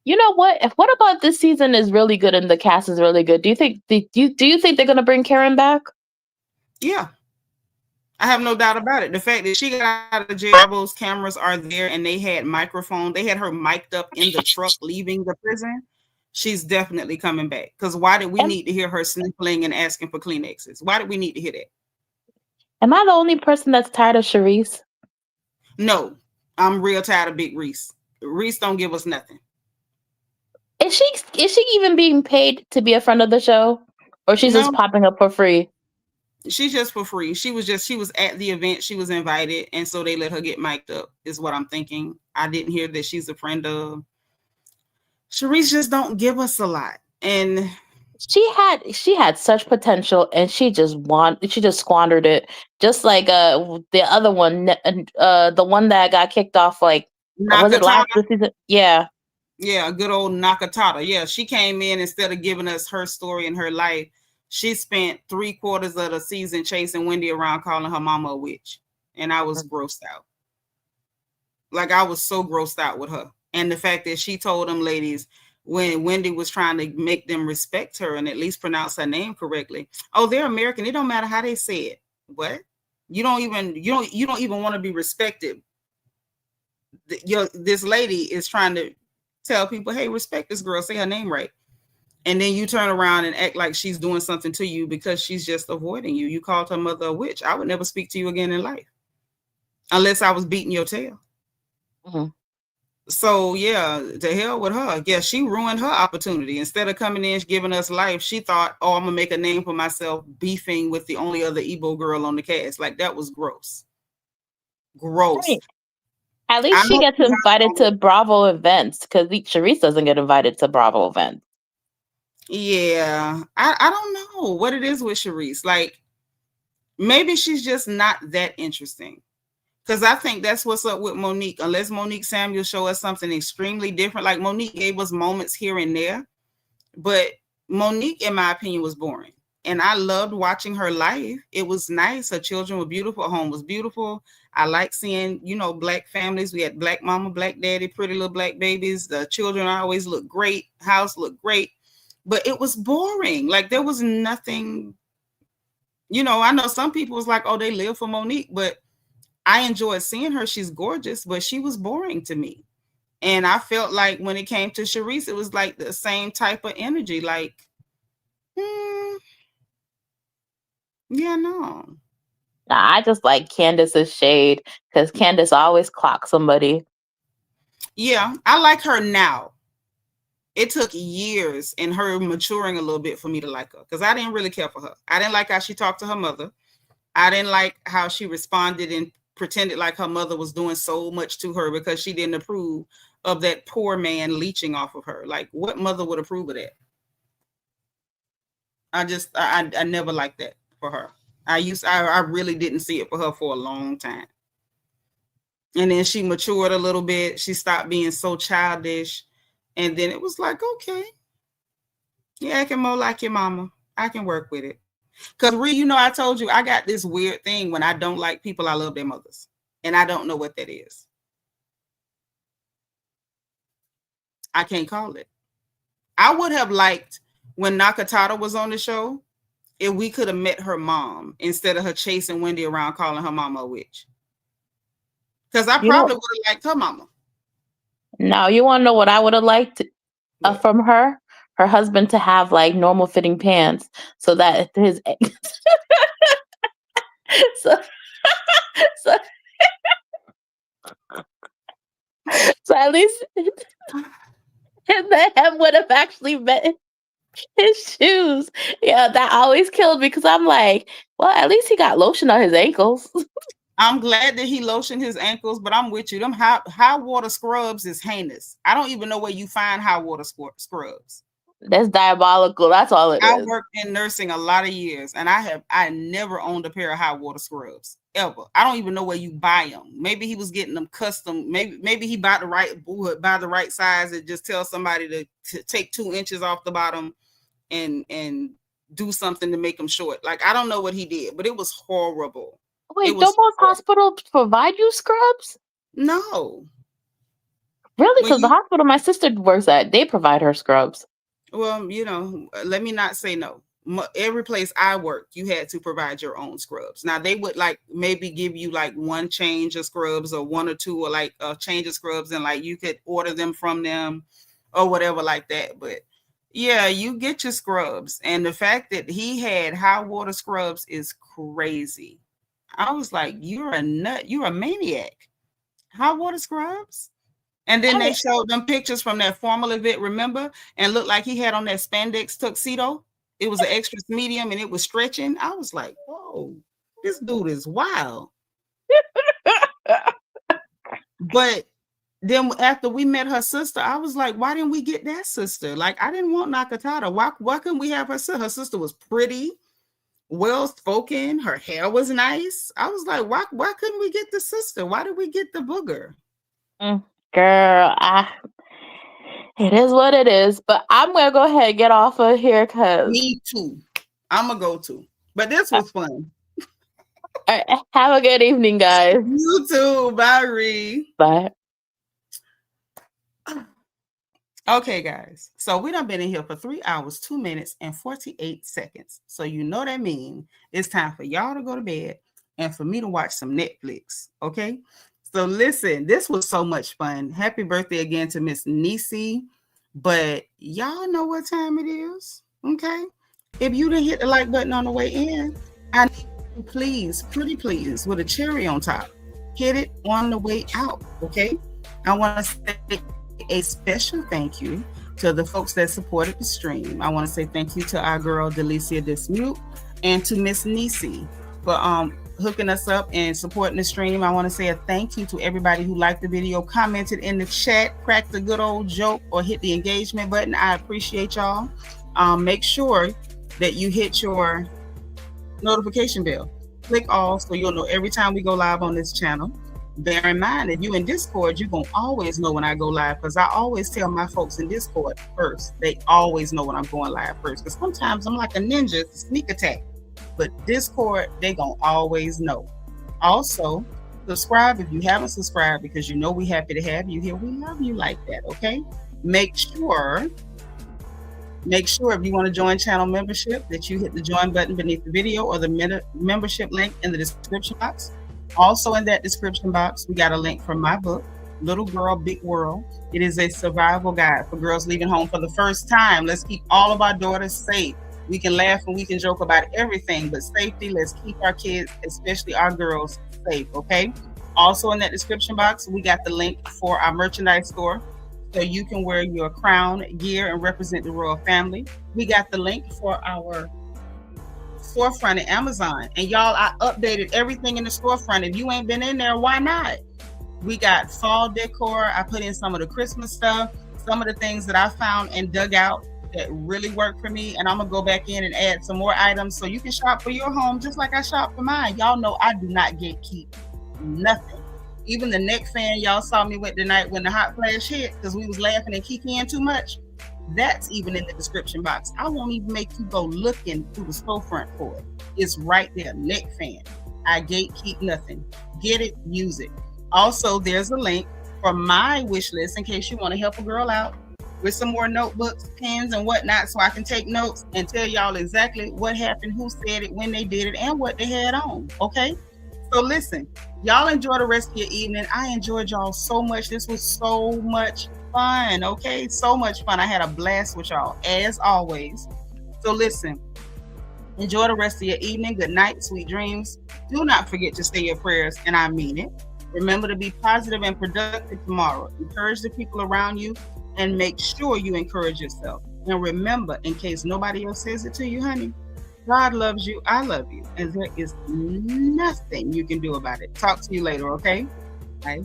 you know what? What about this season is really good and the cast is really good? Do you think they're gonna bring Karen back? Yeah, I have no doubt about it. The fact that she got out of jail, Bravo's cameras are there, and they had microphone. They had her mic'd up in the truck leaving the prison. She's definitely coming back. Because why did we Am, need to hear her sniffling and asking for Kleenexes? Why did we need to hear that? am I the only person that's tired of Charisse? No, I'm real tired of Big Reese. Reese don't give us nothing. Is she even being paid to be a friend of the show, or she's just No, popping up for free? she's just for free. She was at the event. She was invited, and so they let her get mic'd up, is what I'm thinking. I didn't hear that she's a friend of. Sharice just don't give us a lot. And She had such potential, and she just squandered it, just like the other one, the one that got kicked off, like, was it last Nakatana, this season? Yeah. yeah, good old Nakatata. Yeah, she came in, instead of giving us her story and her life, she spent 3/4 of the season chasing Wendy around, calling her mama a witch. And I was grossed out. Like, I was so grossed out with her. And the fact that she told them ladies, when Wendy was trying to make them respect her and at least pronounce her name correctly, oh, they're American. It don't matter how they say it. What? You don't even want to be respected. This lady is trying to tell people, hey, respect this girl, say her name right. And then you turn around and act like she's doing something to you because she's just avoiding you. You called her mother a witch. I would never speak to you again in life unless I was beating your tail. Mhm. So yeah, to hell with her. Yeah, she ruined her opportunity. Instead of coming in giving us life, she thought, oh, I'm gonna make a name for myself beefing with the only other Igbo girl on the cast. Like, that was gross. Gross. Hey, at least I she know gets invited to Bravo events, because Charisse doesn't get invited to Bravo events. yeah. I don't know what it is with Charisse. Like, maybe she's just not that interesting. Because I think that's what's up with Monique. Unless Monique Samuel show us something extremely different. Like, Monique gave us moments here and there. But Monique, in my opinion, was boring. And I loved watching her life. It was nice. Her children were beautiful. Her home was beautiful. I like seeing, black families. We had black mama, black daddy, pretty little black babies. The children always looked great. House looked great. But it was boring. Like, there was nothing. I know some people was like, oh, they live for Monique. But I enjoyed seeing her. She's gorgeous. But she was boring to me. And I felt like when it came to Charisse, it was like the same type of energy. Like, yeah, no. Nah, I just like Candace's shade because Candace always clocks somebody. Yeah, I like her now. It took years and her maturing a little bit for me to like her because I didn't really care for her. I didn't like how she talked to her mother. I didn't like how she responded and pretended like her mother was doing so much to her because she didn't approve of that poor man leeching off of her. Like, what mother would approve of that? I never liked that for her. I really didn't see it for her for a long time. And then she matured a little bit. She stopped being so childish. And then it was like, okay, you're acting more like your mama. I can work with it. Because, I told you, I got this weird thing when I don't like people, I love their mothers. And I don't know what that is. I can't call it. I would have liked when Nakatata was on the show if we could have met her mom instead of her chasing Wendy around calling her mama a witch. Because I probably would have liked her mama. Now, you want to know what I would have liked from her? Her husband to have like normal fitting pants so that his so at least the hem would have actually met his shoes. Yeah, that always killed me because I'm like, well, at least he got lotion on his ankles. I'm glad that he lotioned his ankles, but I'm with you. Them high water scrubs is heinous. I don't even know where you find high water scrubs. That's diabolical. That's all it is. I worked in nursing a lot of years, and I never owned a pair of high water scrubs ever. I don't even know where you buy them. Maybe he was getting them custom. Maybe he bought the right size and just tell somebody to take 2 inches off the bottom and do something to make them short. Like, I don't know what he did, but it was horrible. Wait, don't most hospitals provide you scrubs? No. Really? Because the hospital my sister works at, they provide her scrubs. Well, let me not say no. Every place I worked, you had to provide your own scrubs. Now, they would like maybe give you like one change of scrubs or one or two or like a change of scrubs, and like you could order them from them or whatever like that. But yeah, you get your scrubs. And the fact that he had high water scrubs is crazy. I was like, you're a nut. You're a maniac. High water scrubs? And then they showed them pictures from that formal event, remember? And looked like he had on that spandex tuxedo. It was an extra medium and it was stretching. I was like, whoa, this dude is wild. But then after we met her sister, I was like, why didn't we get that sister? Like, I didn't want Nakatata. Why couldn't we have her sister? Her sister was pretty, well-spoken. Her hair was nice. I was like, why couldn't we get the sister? Why did we get the booger? Girl, it is what it is. But I'm going to go ahead and get off of here because... Me too. I'm going to go too. But this was fun. All right, have a good evening, guys. You too. Bye, Ree. Bye. Okay, guys. So we done been in here for 3 hours, 2 minutes, and 48 seconds. So you know that means it's time for y'all to go to bed and for me to watch some Netflix. Okay? So listen, this was so much fun. Happy birthday again to Miss Nisi. But y'all know what time it is. Okay? If you didn't hit the like button on the way in, I need you, please, pretty please, with a cherry on top, hit it on the way out. Okay? I want to say a special thank you to the folks that supported the stream. I want to say thank you to our girl Delicia Dismute and to Miss Nisi for hooking us up and supporting the stream. I want to say a thank you to everybody who liked the video, commented in the chat, cracked a good old joke, or hit the engagement button. I appreciate y'all. Make sure that you hit your notification bell. Click all so you'll know every time we go live on this channel. Bear in mind, if you in Discord, you're going to always know when I go live, because I always tell my folks in Discord first. They always know when I'm going live first, because sometimes I'm like a ninja, sneak attack. But Discord, they going to always know. Also, subscribe if you haven't subscribed, because you know we're happy to have you here. We love you like that, okay? Make sure if you want to join channel membership that you hit the join button beneath the video or the membership link in the description box. Also in that description box, we got a link from my book, Little Girl, Big World. It is a survival guide for girls leaving home for the first time. Let's keep all of our daughters safe. We can laugh and we can joke about everything, but safety, let's keep our kids, especially our girls, safe, okay? Also in that description box, we got the link for our merchandise store so you can wear your crown gear and represent the royal family. We got the link for our storefront at Amazon. And y'all, I updated everything in the storefront. If you ain't been in there, why not? We got fall decor. I put in some of the Christmas stuff, some of the things that I found and dug out that really worked for me. And I'm gonna go back in and add some more items so you can shop for your home just like I shop for mine. Y'all know I do not gatekeep nothing. Even the neck fan y'all saw me with tonight when the hot flash hit because we was laughing and kikiing too much. That's even in the description box. I won't even make you go looking through the storefront for it. It's right there, neck fan. I gatekeep nothing. Get it, use it. Also, there's a link for my wish list in case you want to help a girl out with some more notebooks, pens, and whatnot so I can take notes and tell y'all exactly what happened, who said it, when they did it, and what they had on, okay? So listen, y'all enjoy the rest of your evening. I enjoyed y'all so much. This was so much fun, okay? So much fun. I had a blast with y'all, as always. So listen, enjoy the rest of your evening. Good night, sweet dreams. Do not forget to say your prayers, and I mean it. Remember to be positive and productive tomorrow. Encourage the people around you and make sure you encourage yourself. And remember, in case nobody else says it to you, honey, God loves you, I love you, and there is nothing you can do about it. Talk to you later, okay? Bye.